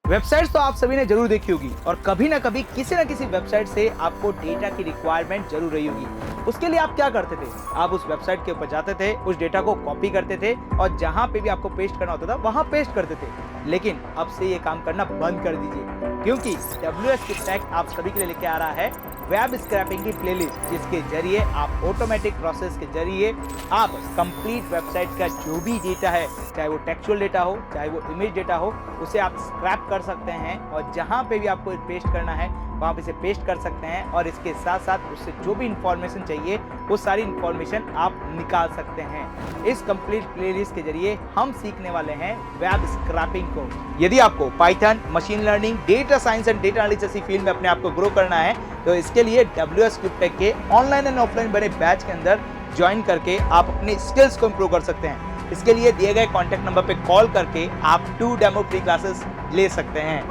Websites तो आप सभी ने जरूर देखी होगी और कभी ना कभी किसी ना किसी वेबसाइट से आपको डेटा की रिक्वायरमेंट जरूर रही होगी। उसके लिए आप क्या करते थे? आप उस वेबसाइट के ऊपर जाते थे, उस डेटा को कॉपी करते थे और जहां पे भी आपको पेस्ट करना होता था वहां पेस्ट करते थे। लेकिन अब से ये काम करना बंद कर दीजिए, क्योंकि WSCupTech आप सभी के लिए लेके आ रहा है वेब स्क्रैपिंग की प्लेलिस्ट, जिसके जरिए आप ऑटोमेटिक प्रोसेस के जरिए आप कंप्लीट वेबसाइट का जो भी डेटा है, चाहे वो टेक्सचुअल डेटा हो, चाहे वो इमेज डेटा हो, उसे आप स्क्रैप कर सकते हैं और जहां पे भी आपको पेस्ट करना है वहां पे इसे पेस्ट कर सकते हैं और इसके साथ साथ उससे जो भी इंफॉर्मेशन चाहिए वो सारी इंफॉर्मेशन आप निकाल सकते हैं। इस कंप्लीट प्लेलिस्ट के जरिए हम सीखने वाले हैं वेब स्क्रैपिंग को। यदि आपको Python, machine learning, data science and data analysis जैसी फील्ड में अपने आप को ग्रो करना है तो इसके लिए WSCupTech के ऑनलाइन एंड ऑफलाइन बने बैच के अंदर ज्वाइन करके आप अपने स्किल्स को इंप्रूव कर सकते हैं। इसके लिए दिए गए कॉन्टैक्ट नंबर पे कॉल करके आप 2 डेमो फ्री क्लासेस ले सकते हैं।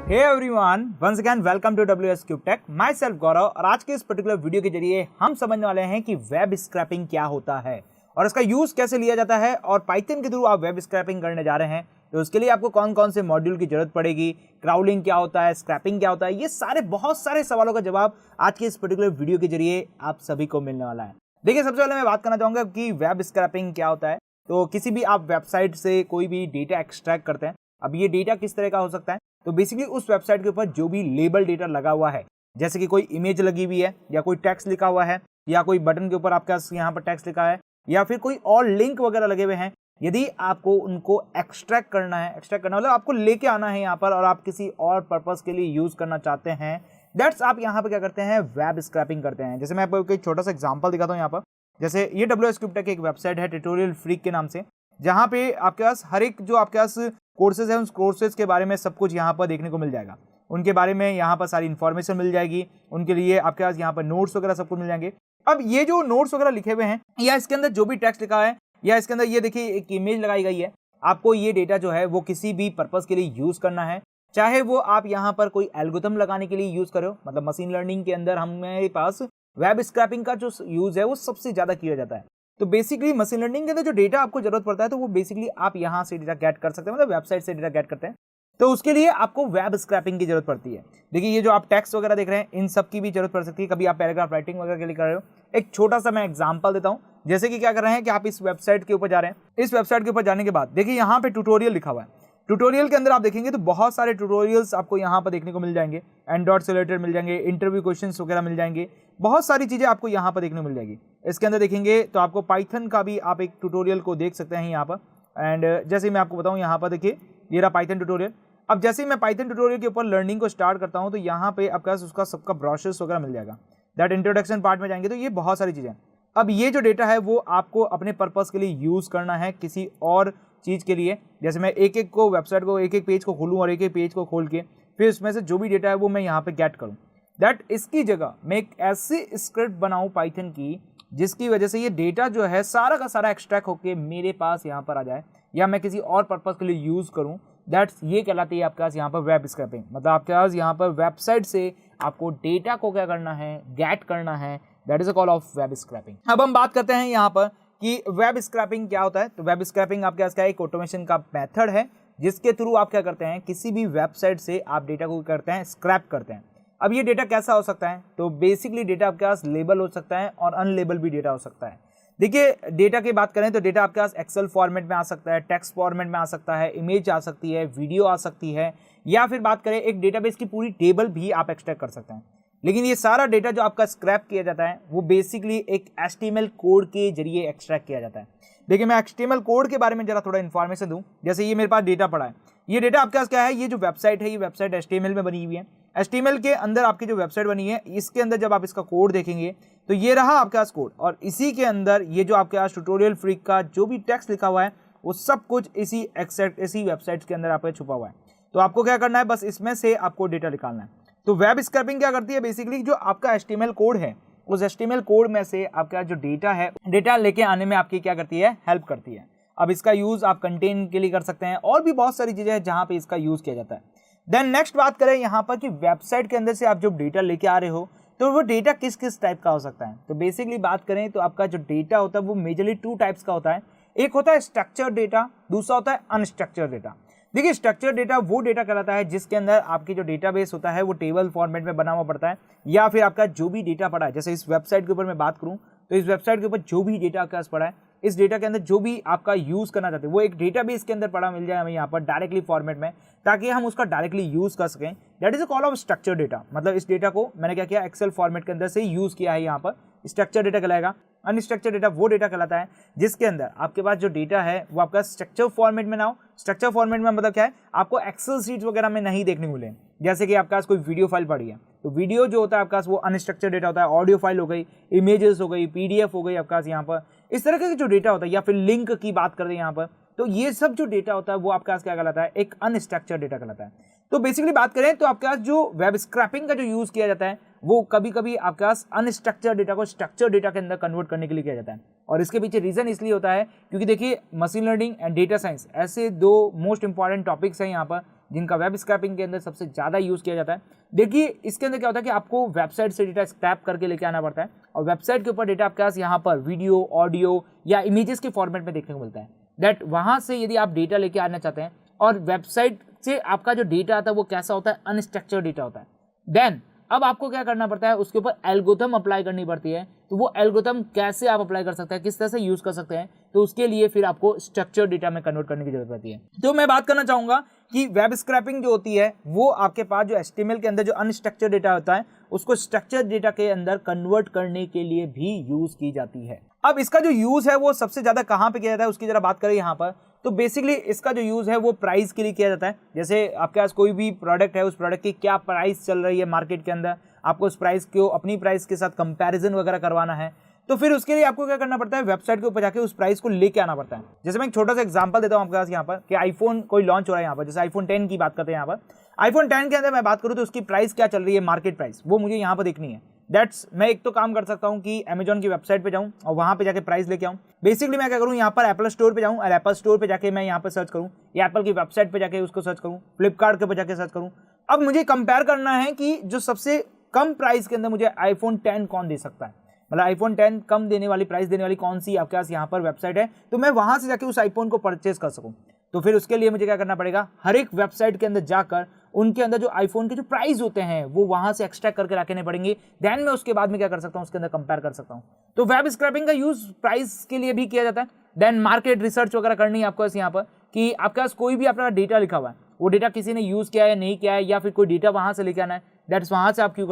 Hey everyone, once again welcome to WSCupTech। Myself Gaurav, और आज के इस पर्टिकुलर वीडियो के जरिए हम समझने वाले हैं कि वेब स्क्रैपिंग क्या होता है और इसका यूज कैसे लिया जाता है, और पाइथन के थ्रू आप वेब स्क्रैपिंग करने जा रहे हैं तो उसके लिए आपको कौन कौन से मॉड्यूल की जरूरत पड़ेगी, क्राउलिंग क्या होता है, स्क्रैपिंग क्या होता है, ये सारे बहुत सारे सवालों का जवाब आज के इस पर्टिकुलर वीडियो के जरिए आप सभी को मिलने वाला है। देखिए, सबसे पहले मैं बात करना चाहूंगा कि वेब स्क्रैपिंग क्या होता है। तो किसी भी आप वेबसाइट से कोई भी डेटा एक्सट्रैक्ट करते हैं। अब ये डेटा किस तरह का हो सकता है? तो बेसिकली उस वेबसाइट के ऊपर जो भी लेबल डेटा लगा हुआ है, जैसे कि कोई इमेज लगी हुई है या कोई टेक्स्ट लिखा हुआ है या कोई बटन के ऊपर आपका यहाँ पर टेक्स्ट लिखा है या फिर कोई और लिंक वगैरह लगे हुए हैं, यदि आपको उनको एक्सट्रैक्ट करना है, मतलब आपको लेके आना है यहाँ पर और आप किसी और पर्पस के लिए यूज करना चाहते हैं, दैट्स आप यहाँ पर क्या करते हैं, वेब स्क्रैपिंग करते हैं। जैसे मैं आपको एक छोटा सा एग्जांपल दिखाता हूँ यहाँ पर। जैसे ये WSCupTech की एक वेबसाइट है ट्यूटोरियल फ्रीक के नाम से, जहाँ पे आपके पास हर एक जो आपके पास कोर्सेज है उस कोर्सेज के बारे में सब कुछ यहाँ पर देखने को मिल जाएगा। उनके बारे में यहाँ पर सारी इन्फॉर्मेशन मिल जाएगी, उनके लिए आपके पास यहाँ पर नोट्स वगैरह सब कुछ मिल जाएंगे। अब ये जो नोट्स वगैरह लिखे हुए हैं या इसके अंदर जो भी टेक्स्ट लिखा है या इसके अंदर ये देखिए एक इमेज लगाई गई है, आपको ये डेटा जो है वो किसी भी पर्पस के लिए यूज करना है, चाहे वो आप यहाँ पर कोई एल्गोरिथम लगाने के लिए यूज करो। मतलब मशीन लर्निंग के अंदर हमारे पास वेब स्क्रैपिंग का जो यूज है वो सबसे ज्यादा किया जाता है। तो बेसिकली मशीन लर्निंग के अंदर जो डेटा आपको जरूरत पड़ता है तो वो बेसिकली आप यहाँ से डेटा गेट कर सकते हैं, मतलब वेबसाइट से डेटा गेट करते हैं। तो उसके लिए आपको वेब स्क्रैपिंग की जरूरत पड़ती है। देखिए, ये जो आप टेक्स्ट वगैरह देख रहे हैं इन सब की भी जरूरत पड़ सकती है। कभी आप पैराग्राफ राइटिंग वगैरह के लिए कर रहे हो। एक छोटा सा मैं एग्जांपल देता हूं। जैसे कि क्या कर रहे हैं कि आप इस वेबसाइट के ऊपर जा रहे हैं। इस वेबसाइट के ऊपर जाने के बाद देखिए यहाँ पे ट्यूटोरियल लिखा हुआ है। ट्यूटोरियल के अंदर आप देखेंगे तो बहुत सारे ट्यूटोरियल्स आपको यहाँ पर देखने को मिल जाएंगे। एंड्रॉइड से रिलेटेड मिल जाएंगे, इंटरव्यू क्वेश्चंस वगैरह मिल जाएंगे, बहुत सारी चीजें आपको यहाँ पर देखने को मिल जाएगी। इसके अंदर देखेंगे तो आपको पाइथन का भी आप एक ट्यूटोरियल को देख सकते हैं यहाँ पर। एंड जैसे मैं आपको बताऊँ, यहाँ पर देखिए ये रहा पाइथन ट्यूटोरियल। अब जैसे ही मैं पाइथन ट्यूटोरियल के ऊपर लर्निंग को स्टार्ट करता हूँ तो यहाँ पे आपके पास उसका सबका ब्रोशर्स वगैरह मिल जाएगा। दैट इंट्रोडक्शन पार्ट में जाएंगे तो ये बहुत सारी चीज़ें। अब ये जो डेटा है वो आपको अपने पर्पस के लिए यूज़ करना है किसी और चीज़ के लिए। जैसे मैं एक एक को वेबसाइट को एक एक पेज को खोलूँ और एक एक पेज को खोल के फिर उसमें से जो भी डेटा है वो मैं यहाँ पे गेट करूँ। दैट इसकी जगह मैं एक ऐसी स्क्रिप्ट बनाऊँ पाइथन की जिसकी वजह से ये डेटा जो है सारा का सारा एक्सट्रैक्ट होकर मेरे पास यहाँ पर आ जाए या मैं किसी और पर्पस के लिए यूज़ करूँ। दैट्स ये कहलाती है आपके पास यहाँ पर वेब स्क्रैपिंग। मतलब आपके पास यहाँ पर वेबसाइट से आपको डेटा को क्या करना है, गेट करना है। That is a call of web scrapping. अब हम बात करते हैं यहाँ पर कि वेब स्क्रैपिंग क्या होता है। तो वेब स्क्रैपिंग आपके पास क्या एक ऑटोमेशन का मेथड है जिसके थ्रू आप क्या करते हैं, किसी भी वेबसाइट से आप डेटा को करते हैं, स्क्रैप करते हैं। अब ये डेटा कैसा हो सकता है? तो बेसिकली डेटा आपके पास लेबल हो सकता है और अनलेबल भी डेटा हो सकता है। देखिए, डेटा की बात करें तो डेटा आपके पास एक्सेल फॉर्मेट में आ सकता है, टेक्स्ट फॉर्मेट में आ सकता है, इमेज आ सकती है, वीडियो आ सकती है, या फिर बात करें एक डेटाबेस की पूरी टेबल भी आप एक्सट्रैक्ट कर सकते हैं। लेकिन ये सारा डेटा जो आपका स्क्रैप किया जाता है वो बेसिकली एक HTML कोड के जरिए एक्सट्रैक्ट किया जाता है। देखिए, मैं HTML कोड के बारे में जरा थोड़ा इन्फॉर्मेशन दूं। जैसे ये मेरे पास डेटा पड़ा है, ये डेटा आपके पास क्या है, ये जो वेबसाइट है ये वेबसाइट HTML में बनी हुई है। HTML के अंदर आपकी जो वेबसाइट बनी है इसके अंदर जब आप इसका कोड देखेंगे तो ये रहा आपके पास कोड, और इसी के अंदर ये जो आपके पास ट्यूटोरियल फ्रीक का जो भी टेक्स्ट लिखा हुआ है वो सब कुछ इसी वेबसाइट के अंदर आपका छुपा हुआ है। तो आपको क्या करना है, बस इसमें से आपको डेटा निकालना है। तो वेब स्क्रैपिंग क्या करती है, बेसिकली जो आपका HTML कोड है उस HTML कोड में से आपका जो डेटा है, डेटा लेके आने में आपकी क्या करती है, हेल्प करती है। अब इसका यूज आप कंटेंट के लिए कर सकते हैं और भी बहुत सारी चीजें हैं जहां पे इसका यूज किया जाता है। देन नेक्स्ट बात करें यहाँ पर कि वेबसाइट के अंदर से आप जो डेटा लेके आ रहे हो तो वो डेटा किस किस टाइप का हो सकता है। तो बेसिकली बात करें तो आपका जो डेटा होता है वो मेजरली 2 टाइप्स का होता है। एक होता है स्ट्रक्चर्ड डेटा, दूसरा होता है अनस्ट्रक्चर्ड डेटा। देखिए स्ट्रक्चर्ड डेटा वो डेटा कहलाता है जिसके अंदर आपकी जो डेटाबेस होता है वो टेबल फॉर्मेट में बना हुआ पड़ता है, या फिर आपका जो भी डेटा पड़ा है, जैसे इस वेबसाइट के ऊपर मैं बात करूं तो इस वेबसाइट के ऊपर जो भी डेटा आपके पास पड़ा है, इस डेटा के अंदर जो भी आपका यूज करना चाहते हैं वो एक डेटाबेस के अंदर पड़ा मिल जाए हमें यहाँ पर डायरेक्टली फॉर्मेट में, ताकि हम उसका डायरेक्टली यूज कर सकें। That is a call of structured data. मतलब इस डेटा को मैंने क्या किया, एक्सेल फॉर्मेट के अंदर से यूज किया है, यहाँ पर स्ट्रक्चर डेटा कहलाएगा। अनस्ट्रक्चर्ड डेटा वो डेटा कहलाता है जिसके अंदर आपके पास जो डेटा है वो आपका स्ट्रक्चर फॉर्मेट में ना हो। स्ट्रक्चर फॉर्मेट में मतलब क्या है, आपको एक्सेल शीट्स वगैरह में नहीं देखने को मिले। जैसे कि आपके पास कोई वीडियो फाइल पड़ी है, तो वीडियो जो होता है आपके पास वो अनस्ट्रक्चर्ड डेटा होता है। ऑडियो फाइल हो गई, इमेजेस हो गई, पीडीएफ हो गई आपके पास यहाँ पर, इस तरह का जो डेटा होता है, या फिर लिंक की बात करते हैं यहाँ पर, तो ये सब जो डेटा होता है वो आपके पास क्या कहलाता है, एक अनस्ट्रक्चर्ड डेटा कहलाता है। तो बेसिकली बात करें तो आपके पास जो वेब स्क्रैपिंग का जो यूज किया जाता है वो कभी कभी आपके पास अनस्ट्रक्चर्ड डेटा को स्ट्रक्चर्ड डेटा के अंदर कन्वर्ट करने के लिए किया जाता है। और इसके पीछे रीजन इसलिए होता है क्योंकि देखिए machine learning and data science ऐसे दो मोस्ट इंपॉर्टेंट टॉपिक्स हैं यहाँ पर जिनका वेब स्क्रैपिंग के अंदर सबसे ज़्यादा यूज़ किया जाता है। देखिए इसके अंदर क्या होता है कि आपको वेबसाइट से डेटा स्क्रैप करके लेके आना पड़ता है, और वेबसाइट के ऊपर डेटा आपके पास यहाँ पर वीडियो, ऑडियो या इमेजेस के फॉर्मेट में देखने को मिलता है। दैट वहाँ से यदि आप डेटा लेके आना चाहते हैं और वेबसाइट से आपका जो डेटा आता है वो कैसा होता है, अनस्ट्रक्चर्ड डेटा होता है, देन अब आपको क्या करना पड़ता है, उसके ऊपर एल्गोरिथम अप्लाई करनी पड़ती है। तो वो एल्गोरिथम कैसे आप अप्लाई कर सकते हैं, किस तरह से यूज कर सकते हैं, तो उसके लिए फिर आपको स्ट्रक्चर्ड डेटा में कन्वर्ट करने की जरूरत पड़ती है। तो मैं बात करना चाहूंगा कि वेब स्क्रैपिंग जो होती है वो आपके पास जो HTML के अंदर जो अनस्ट्रक्चर्ड डेटा होता है उसको स्ट्रक्चर्ड डेटा के अंदर कन्वर्ट करने के लिए भी यूज की जाती है। अब इसका जो यूज है वो सबसे ज्यादा कहाँ पे किया जाता है उसकी जरा बात करें यहाँ पर, तो बेसिकली इसका जो यूज है वो प्राइस के लिए किया जाता है। जैसे आपके पास कोई भी प्रोडक्ट है, उस प्रोडक्ट की क्या प्राइस चल रही है मार्केट के अंदर, आपको उस प्राइस को अपनी प्राइस के साथ कंपैरिजन वगैरह करवाना है, तो फिर उसके लिए आपको क्या करना पड़ता है, वेबसाइट के ऊपर जाके उस प्राइस को लेके आना पड़ता है। जैसे मैं एक छोटा सा एग्जांपल देता हूँ आपके पास यहाँ पर कि आईफोन कोई लॉन्च हो रहा है यहाँ पर, जैसे आईफोन 10 की बात करते हैं यहाँ पर। आईफोन 10 के अंदर मैं बात करूँ तो उसकी प्राइस क्या चल रही है, मार्केट प्राइस, वो मुझे यहाँ पर देखनी है। दैट्स मैं एक तो काम कर सकता हूँ कि अमेजॉन की वेबसाइट पे जाऊँ और वहाँ पे जाके प्राइस लेके आऊँ। बेसिकली मैं क्या करूँ, यहाँ पर एप्पल स्टोर पे जाऊँ और एप्पल स्टोर पे जाके मैं यहाँ पर सर्च करूँ, या एप्पल की वेबसाइट पे जाके उसको सर्च करूँ, फ्लिपकार्ट के ऊपर जाके सर्च करूँ। अब मुझे कंपेयर करना है कि जो सबसे कम प्राइस के अंदर मुझे आईफोन 10 कौन दे सकता है, मतलब आईफोन 10 कम देने वाली प्राइस देने वाली कौन सी आपके पास यहाँ पर वेबसाइट है, तो मैं वहाँ से जाके उस आईफोन को परचेज कर सकूँ। तो फिर उसके लिए मुझे क्या करना पड़ेगा, हर एक वेबसाइट के अंदर जाकर उनके अंदर जो आईफोन के जो प्राइस होते हैं वो वहां से एक्सट्रैक्ट करके रखने पड़ेंगे। देन मैं उसके बाद में क्या कर सकता हूँ, उसके अंदर कंपेयर कर सकता हूँ। तो वेब स्क्रैपिंग का यूज प्राइस के लिए भी किया जाता है। देन मार्केट रिसर्च वगैरह करनी है आपको यहाँ पर कि आपके पास कोई भी अपना डेटा लिखा हुआ है, वो डेटा किसी ने यूज किया है नहीं किया है, या फिर कोई डेटा वहां से लेके आना है, दैट्स वहां से आप क्यों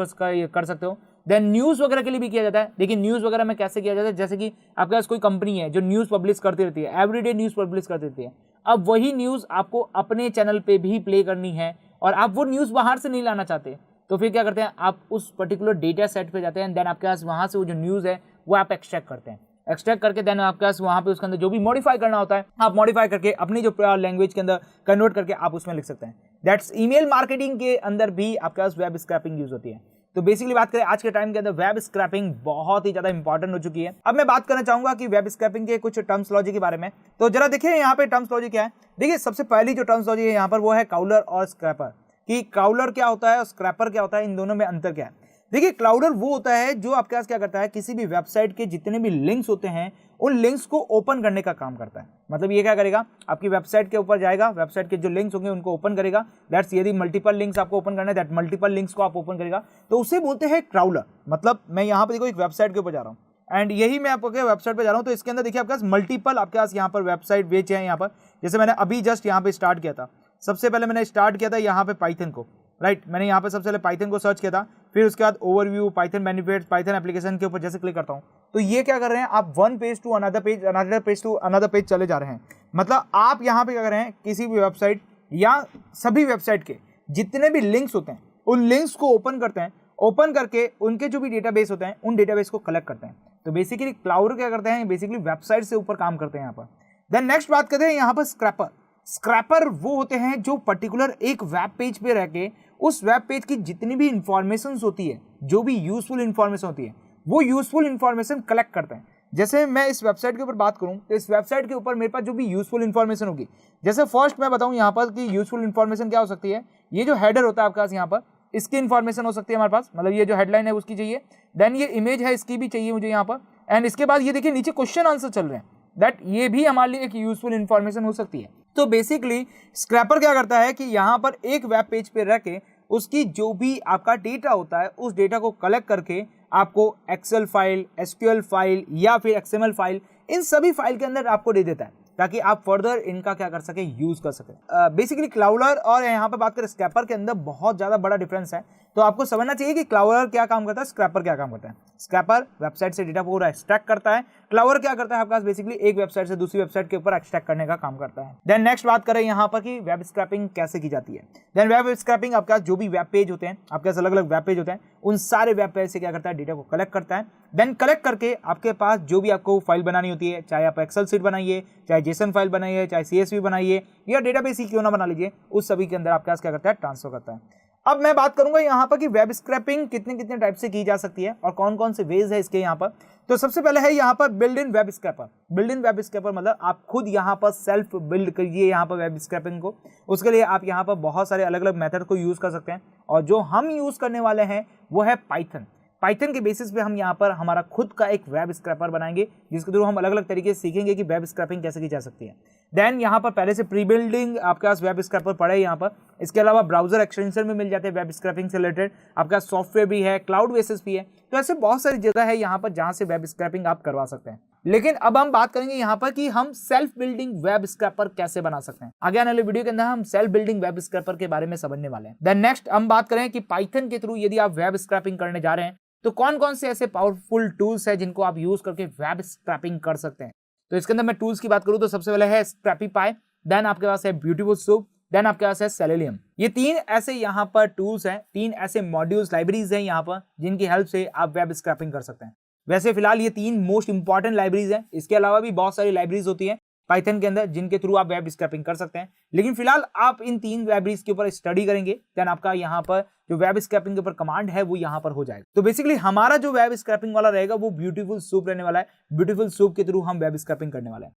कर सकते हो। देन न्यूज़ वगैरह के लिए भी किया जाता है। लेकिन न्यूज़ वगैरह में कैसे किया जाता है, जैसे कि आपके पास कोई कंपनी है जो न्यूज़ पब्लिश करती रहती है, एवरीडे न्यूज़ पब्लिश करती रहती है। अब वही न्यूज़ आपको अपने चैनल पे भी प्ले करनी है और आप वो न्यूज़ बाहर से नहीं लाना चाहते, तो फिर क्या करते हैं, आप उस पर्टिकुलर डेटा सेट पे जाते हैं। देन आपके पास वहाँ से वो जो न्यूज़ है वो आप एक्सट्रैक्ट करते हैं। एक्सट्रैक्ट करके देन आपके पास वहाँ पे उसके अंदर जो भी मॉडिफाई करना होता है आप मॉडिफाई करके अपनी जो लैंग्वेज के अंदर कन्वर्ट करके आप उसमें लिख सकते हैं। दैट्स ईमेल मार्केटिंग के अंदर भी आपके पास वेब स्क्रैपिंग यूज होती है। तो बेसिकली बात करें आज के टाइम के अंदर वेब स्क्रैपिंग बहुत ही ज्यादा इंपॉर्टेंट हो चुकी है। अब मैं बात करना चाहूंगा कि वेब स्क्रैपिंग के कुछ टर्म्सोलॉजी के बारे में। तो जरा देखिए यहाँ पे टर्म्सोलॉजी क्या है। देखिए सबसे पहली जो टर्म्सोलॉजी है यहाँ पर वो है क्राउलर और स्क्रैपर, कि क्राउलर क्या होता है और स्क्रैपर क्या होता है, इन दोनों में अंतर क्या है। देखिए क्राउलर वो होता है जो आपके पास क्या करता है, किसी भी वेबसाइट के जितने भी लिंक्स होते हैं उन लिंक्स को ओपन करने का काम करता है। मतलब ये क्या करेगा, आपकी वेबसाइट के ऊपर जाएगा, वेबसाइट के जो लिंक्स होंगे उनको ओपन करेगा। दैट्स यदि मल्टीपल लिंक्स आपको ओपन करना है, दैट मल्टीपल लिंक्स को आप ओपन करेगा, तो उसे बोलते हैं क्राउलर। मतलब मैं यहाँ पे देखो एक वेबसाइट के ऊपर जा रहा हूँ एंड यही मैं आपको वेबसाइट पे जा रहा हूँ, तो इसके अंदर देखिए आपके पास मल्टीपल आपके पास यहाँ पर वेबसाइट बेच है। यहाँ पर जैसे मैंने अभी जस्ट यहाँ पे स्टार्ट किया था, सबसे पहले मैंने स्टार्ट किया था यहाँ पे पाइथन को, राइट। मैंने यहाँ पे सबसे पहले पाइथन को सर्च किया था, फिर उसके बाद overview, Python benefits, Python application के ऊपर जैसे क्लिक करता हूँ तो ये क्या कर रहे हैं, आप one page to another page, another page to another page चले जा रहे हैं। मतलब आप यहाँ पे क्या कर रहे हैं, किसी भी वेबसाइट या सभी वेबसाइट के जितने भी लिंक्स होते हैं उन लिंक्स को ओपन करते हैं, ओपन करके उनके जो भी डेटाबेस होते हैं उन डेटाबेस को कलेक्ट करते हैं। तो बेसिकली क्लाउड क्या करते हैं, बेसिकली वेबसाइट से ऊपर काम करते हैं यहाँ पर। देन नेक्स्ट बात करते हैं यहाँ पर स्क्रैपर। स्क्रैपर वो होते हैं जो पर्टिकुलर एक वेब पेज पे रह के उस वेब पेज की जितनी भी इंफॉर्मेशन होती है, जो भी यूजफुल इंफॉर्मेशन होती है, वो यूजफुल इंफॉर्मेशन कलेक्ट करते हैं। जैसे मैं इस वेबसाइट के ऊपर बात करूं तो इस वेबसाइट के ऊपर मेरे पास जो भी यूजफुल इंफॉर्मेशन होगी, जैसे फर्स्ट मैं बताऊं यहाँ पर कि यूजफुल इंफॉर्मेशन क्या हो सकती है। ये जो हेडर होता है आपके पास यहाँ पर, इसकी इंफॉर्मेशन हो सकती है हमारे पास, मतलब ये जो हेडलाइन है उसकी चाहिए। देन ये इमेज है इसकी भी चाहिए मुझे यहाँ पर। एंड इसके बाद ये देखिए नीचे क्वेश्चन आंसर चल रहे हैं, दैट ये भी हमारे लिए एक यूजफुल इंफॉर्मेशन हो सकती है। तो बेसिकली स्क्रैपर क्या करता है कि यहाँ पर एक वेब पेज पे रख के उसकी जो भी आपका डेटा होता है उस डेटा को कलेक्ट करके आपको एक्सेल फाइल, एसक्यूएल फाइल या फिर एक्सएमएल फाइल, इन सभी फाइल के अंदर आपको दे देता है ताकि आप फर्दर इनका क्या कर सके, यूज कर सके। बेसिकली क्लाउडर और यहाँ पे बात करें स्क्रैपर के अंदर बहुत ज्यादा बड़ा डिफरेंस है। तो आपको समझना चाहिए कि क्लाउडर क्या काम करता है, स्क्रैपर क्या काम करता है। स्क्रैपर वेबसाइट से डेटा पूरा एक्सट्रैक्ट करता है, क्लाउडर क्या करता है आपके पास बेसिकली एक वेबसाइट से दूसरी वेबसाइट के ऊपर एक्सट्रैक्ट करने का काम करता है। देन नेक्स्ट बात करें यहाँ पर कि वेब स्क्रैपिंग कैसे की जाती है। देन वेब स्क्रैपिंग आपके पास जो भी वेब पेज होते हैं, आपके पास अलग अलग वेब पेज होते हैं, उन सारे वेब पेज से क्या करता है, डेटा को कलेक्ट करता है। देन कलेक्ट करके आपके पास जो भी आपको फाइल बनानी होती है, चाहे आप एक्सेल शीट बनाइए, चाहे जेसन फाइल बनाइए, चाहे CSV बनाइए या डेटाबेस ही क्यों ना बना लीजिए, उस सभी के अंदर आपके पास क्या करता है, ट्रांसफर करता है। अब मैं बात करूंगा यहाँ पर कि वेब स्क्रैपिंग कितने कितने टाइप से की जा सकती है और कौन कौन से वेज है इसके यहाँ पर। तो सबसे पहले है यहाँ पर build in web scraper. Build in web scraper मतलब आप खुद यहाँ पर सेल्फ बिल्ड करिए यहाँ पर वेब स्क्रैपिंग को। उसके लिए आप यहाँ पर बहुत सारे अलग अलग मेथड को यूज कर सकते हैं और जो हम यूज करने वाले हैं वो है पाइथन। पाइथन के बेसिस पे हम यहाँ पर हमारा खुद का एक वेब स्क्रैपर बनाएंगे जिसके थ्रू हम अलग अलग तरीके से सीखेंगे कि वेब स्क्रैपिंग कैसे की जा सकती है। देन यहाँ पर पहले से प्री बिल्डिंग आपके पास वेब स्क्रैपर पड़े यहाँ पर। इसके अलावा ब्राउजर एक्सटेंशन में मिल जाते हैं वेब स्क्रैपिंग से रिलेटेड, आपका सॉफ्टवेयर भी है, क्लाउड बेसिस भी है। तो ऐसे बहुत सारी जगह है यहाँ पर जहाँ से वेब स्क्रैपिंग आप करवा सकते हैं। लेकिन अब हम बात करेंगे यहाँ पर कि हम सेल्फ बिल्डिंग वेब स्क्रैपर कैसे बना सकते हैं। आगे आने वाले वीडियो के अंदर हम सेल्फ बिल्डिंग वेब स्क्रैपर के बारे में समझने वाले हैं। देन नेक्स्ट हम बात करें कि पाइथन के थ्रू यदि आप वेब स्क्रैपिंग करने जा रहे हैं तो कौन कौन से ऐसे पावरफुल टूल्स है जिनको आप यूज करके वेब स्क्रैपिंग कर सकते हैं। तो इसके अंदर मैं टूल्स की बात करूं तो सबसे पहले है स्क्रैपीपाई, देन आपके पास है ब्यूटीफुल सूप, देन आपके पास है सेलेनियम। ये तीन ऐसे यहाँ पर टूल्स हैं, तीन ऐसे मॉड्यूल्स, लाइब्रेरीज हैं यहाँ पर जिनकी हेल्प से आप वेब स्क्रैपिंग कर सकते हैं। वैसे फिलहाल ये तीन मोस्ट इंपॉर्टेंट लाइब्रेरीज हैं। इसके अलावा भी बहुत सारी लाइब्रेरीज होती है पाइथन के अंदर जिनके थ्रू आप वेब स्क्रैपिंग कर सकते हैं। लेकिन फिलहाल आप इन तीन लाइब्रेरीज के ऊपर स्टडी करेंगे, देन आपका यहाँ पर जो वेब स्क्रैपिंग के ऊपर कमांड है वो यहाँ पर हो जाएगा। तो बेसिकली हमारा जो वेब स्क्रैपिंग वाला रहेगा वो ब्यूटीफुल सूप रहने वाला है। ब्यूटीफुल सूप के थ्रू हम वेब स्क्रैपिंग करने वाले हैं।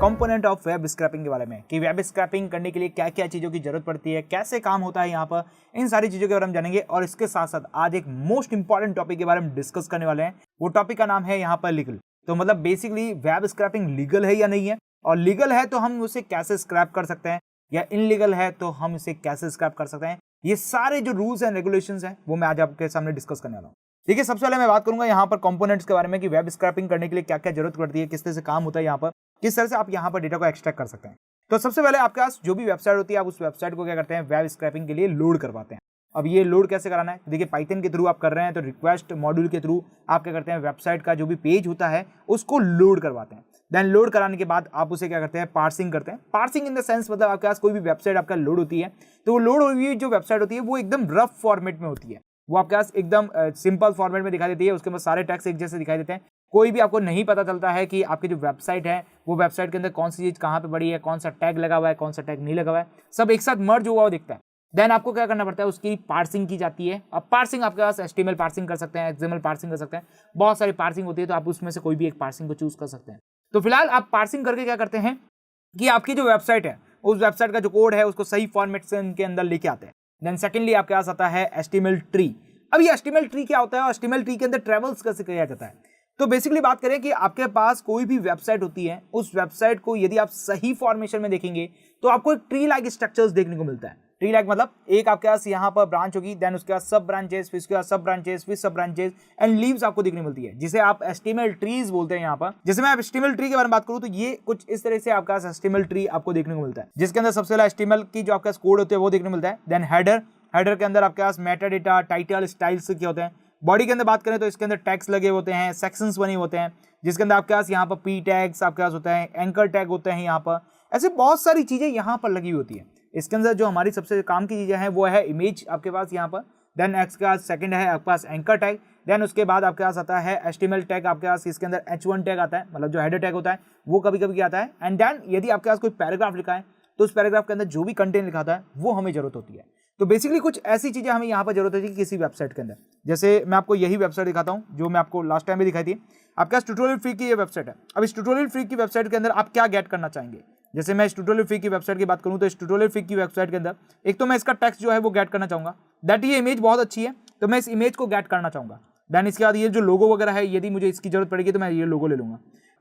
कंपोनेंट ऑफ वेब स्क्रैपिंग के बारे में कि वेब स्क्रैपिंग करने के लिए क्या क्या चीज़ों की जरूरत पड़ती है, कैसे काम होता है यहाँ पर, इन सारी चीज़ों के बारे में जानेंगे। और इसके साथ साथ आज एक मोस्ट इंपॉर्टेंट टॉपिक के बारे में डिस्कस करने वाले हैं। वो टॉपिक का नाम है यहाँ पर लीगल। तो मतलब बेसिकली वेब स्क्रैपिंग लीगल है या नहीं है, और लीगल है तो हम उसे कैसे स्क्रैप कर सकते हैं, या इनलीगल है तो हम इसे कैसे स्क्रैप कर सकते हैं। ये सारे जो रूल्स एंड रेगुलेशंस हैं वो मैं आज आपके सामने डिस्कस करने वाला हूँ। देखिए, सबसे पहले मैं बात करूंगा यहाँ पर कंपोनेंट्स के बारे में कि वेब स्क्रैपिंग करने के लिए क्या क्या जरूरत पड़ती है, किस तरह से काम होता है, यहाँ पर किस तरह से आप यहाँ पर डेटा को एक्सट्रैक्ट कर सकते हैं। तो सबसे पहले आपके पास जो भी वेबसाइट होती है आप उस वेबसाइट को क्या करते हैं, वेब स्क्रैपिंग के लिए लोड करवाते हैं। अब ये लोड कैसे कराना है, देखिए पाइथन के थ्रू आप कर रहे हैं तो रिक्वेस्ट मॉड्यूल के थ्रू आप क्या करते हैं, वेबसाइट का जो भी पेज होता है उसको लोड करवाते हैं। देन लोड कराने के बाद आप उसे क्या करते हैं, पार्सिंग करते हैं। पार्सिंग इन द सेंस मतलब आपके पास कोई भी वेबसाइट आपका लोड होती है तो वो लोड हुई जो वेबसाइट होती है वो एकदम रफ फॉर्मेट में होती है। वो आपके पास एकदम सिंपल फॉर्मेट में दिखाई देती है, उसके बाद सारे टैक्स एक जैसे दिखाई देते हैं। कोई भी आपको नहीं पता चलता है कि आपकी जो वेबसाइट है वो वेबसाइट के अंदर कौन सी चीज़ कहाँ पे पड़ी है, कौन सा टैग लगा हुआ है, कौन सा टैग नहीं लगा हुआ है, सब एक साथ मर्ज हुआ दिखता है। देन आपको क्या करना पड़ता है, उसकी पार्सिंग की जाती है। अब पार्सिंग आपके पास HTML पार्सिंग कर सकते हैं, XML पार्सिंग कर सकते हैं, बहुत सारी पार्सिंग होती है, तो आप उसमें से कोई भी एक पार्सिंग को चूज कर सकते हैं। तो फिलहाल आप पार्सिंग करके क्या करते हैं कि आपकी जो वेबसाइट है उस वेबसाइट का जो कोड है उसको सही फॉर्मेट से इनके अंदर लेके आते हैं। देन सेकेंडली आपके पास आता है HTML ट्री। अब ये HTML ट्री क्या होता है और HTML ट्री के अंदर ट्रेवल्स कैसे किया जाता है। तो बेसिकली बात करें कि आपके पास कोई भी वेबसाइट होती है, उस वेबसाइट को यदि आप सही फॉर्मेशन में देखेंगे तो आपको एक ट्री लाइक स्ट्रक्चर्स देखने को मिलता है। ट्री लाइक मतलब एक आपके पास यहाँ पर ब्रांच होगी, देन उसके बाद सब ब्रांचेस, फिर उसके बाद सब ब्रांचेस, फिर सब ब्रांचेस एंड लीव्स आपको देखने मिलती है, जिसे आप HTML ट्रीज बोलते हैं। यहाँ पर जैसे मैं HTML ट्री के बारे में बात करूँ तो ये कुछ इस तरह से आपके पास HTML ट्री आपको देखने को मिलता है, जिसके अंदर सबसे पहले HTML की जो आपके पास कोड होते हैं वो देखने को मिलता है। देन हेडर के अंदर आपके पास मेटा डेटा, टाइटल, स्टाइल्स के होते हैं। बॉडी के अंदर बात करें तो इसके अंदर टैग्स लगे होते हैं, सेक्शंस बने होते हैं, जिसके अंदर आपके पास यहाँ पर P टैग्स आपके पास होता है, एंकर टैग होते हैं, यहाँ पर ऐसे बहुत सारी चीजें यहाँ पर लगी होती है। इसके अंदर जो हमारी सबसे काम की चीजें हैं वो है इमेज आपके पास यहाँ पर। देन एक्स के पास सेकंड है आपके पास एंकर टैग। देन उसके बाद आपके पास आता है HTML टैग, आपके पास इसके अंदर H1 टैग आता है, मतलब जो हेडर टैग होता है वो कभी कभी आता है। एंड देन यदि आपके पास कोई पैराग्राफ लिखा है तो उस पैराग्राफ के अंदर जो भी कंटेंट लिखा था वो हमें जरूरत होती है। तो बेसिकली कुछ ऐसी चीजें हमें यहाँ पर जरूरत होती है किसी वेबसाइट के अंदर। जैसे मैं आपको यही वेबसाइट दिखाता हूँ जो मैं आपको लास्ट टाइम भी दिखाई थी। आपके पास ट्यूटोरियल फ्री की ये वेबसाइट है। अब इस ट्यूटोरियल फ्री की वेबसाइट के अंदर आप क्या गेट करना चाहेंगे, जैसे मैं इस ट्यूटोरियल फ्री की वेबसाइट की बात करूँ तो इस ट्यूटोरियल फ्री की वेबसाइट के अंदर एक तो मैं इसका टेक्स्ट जो है वो गेट करना चाहूँगा, दैट ये इमेज बहुत अच्छी है तो मैं इस इमेज को गेट करना चाहूँगा। देन इसके बाद ये जो लोगो वगैरह है, यदि मुझे इसकी जरूरत पड़ेगी तो मैं ये लोगो ले लूँगा।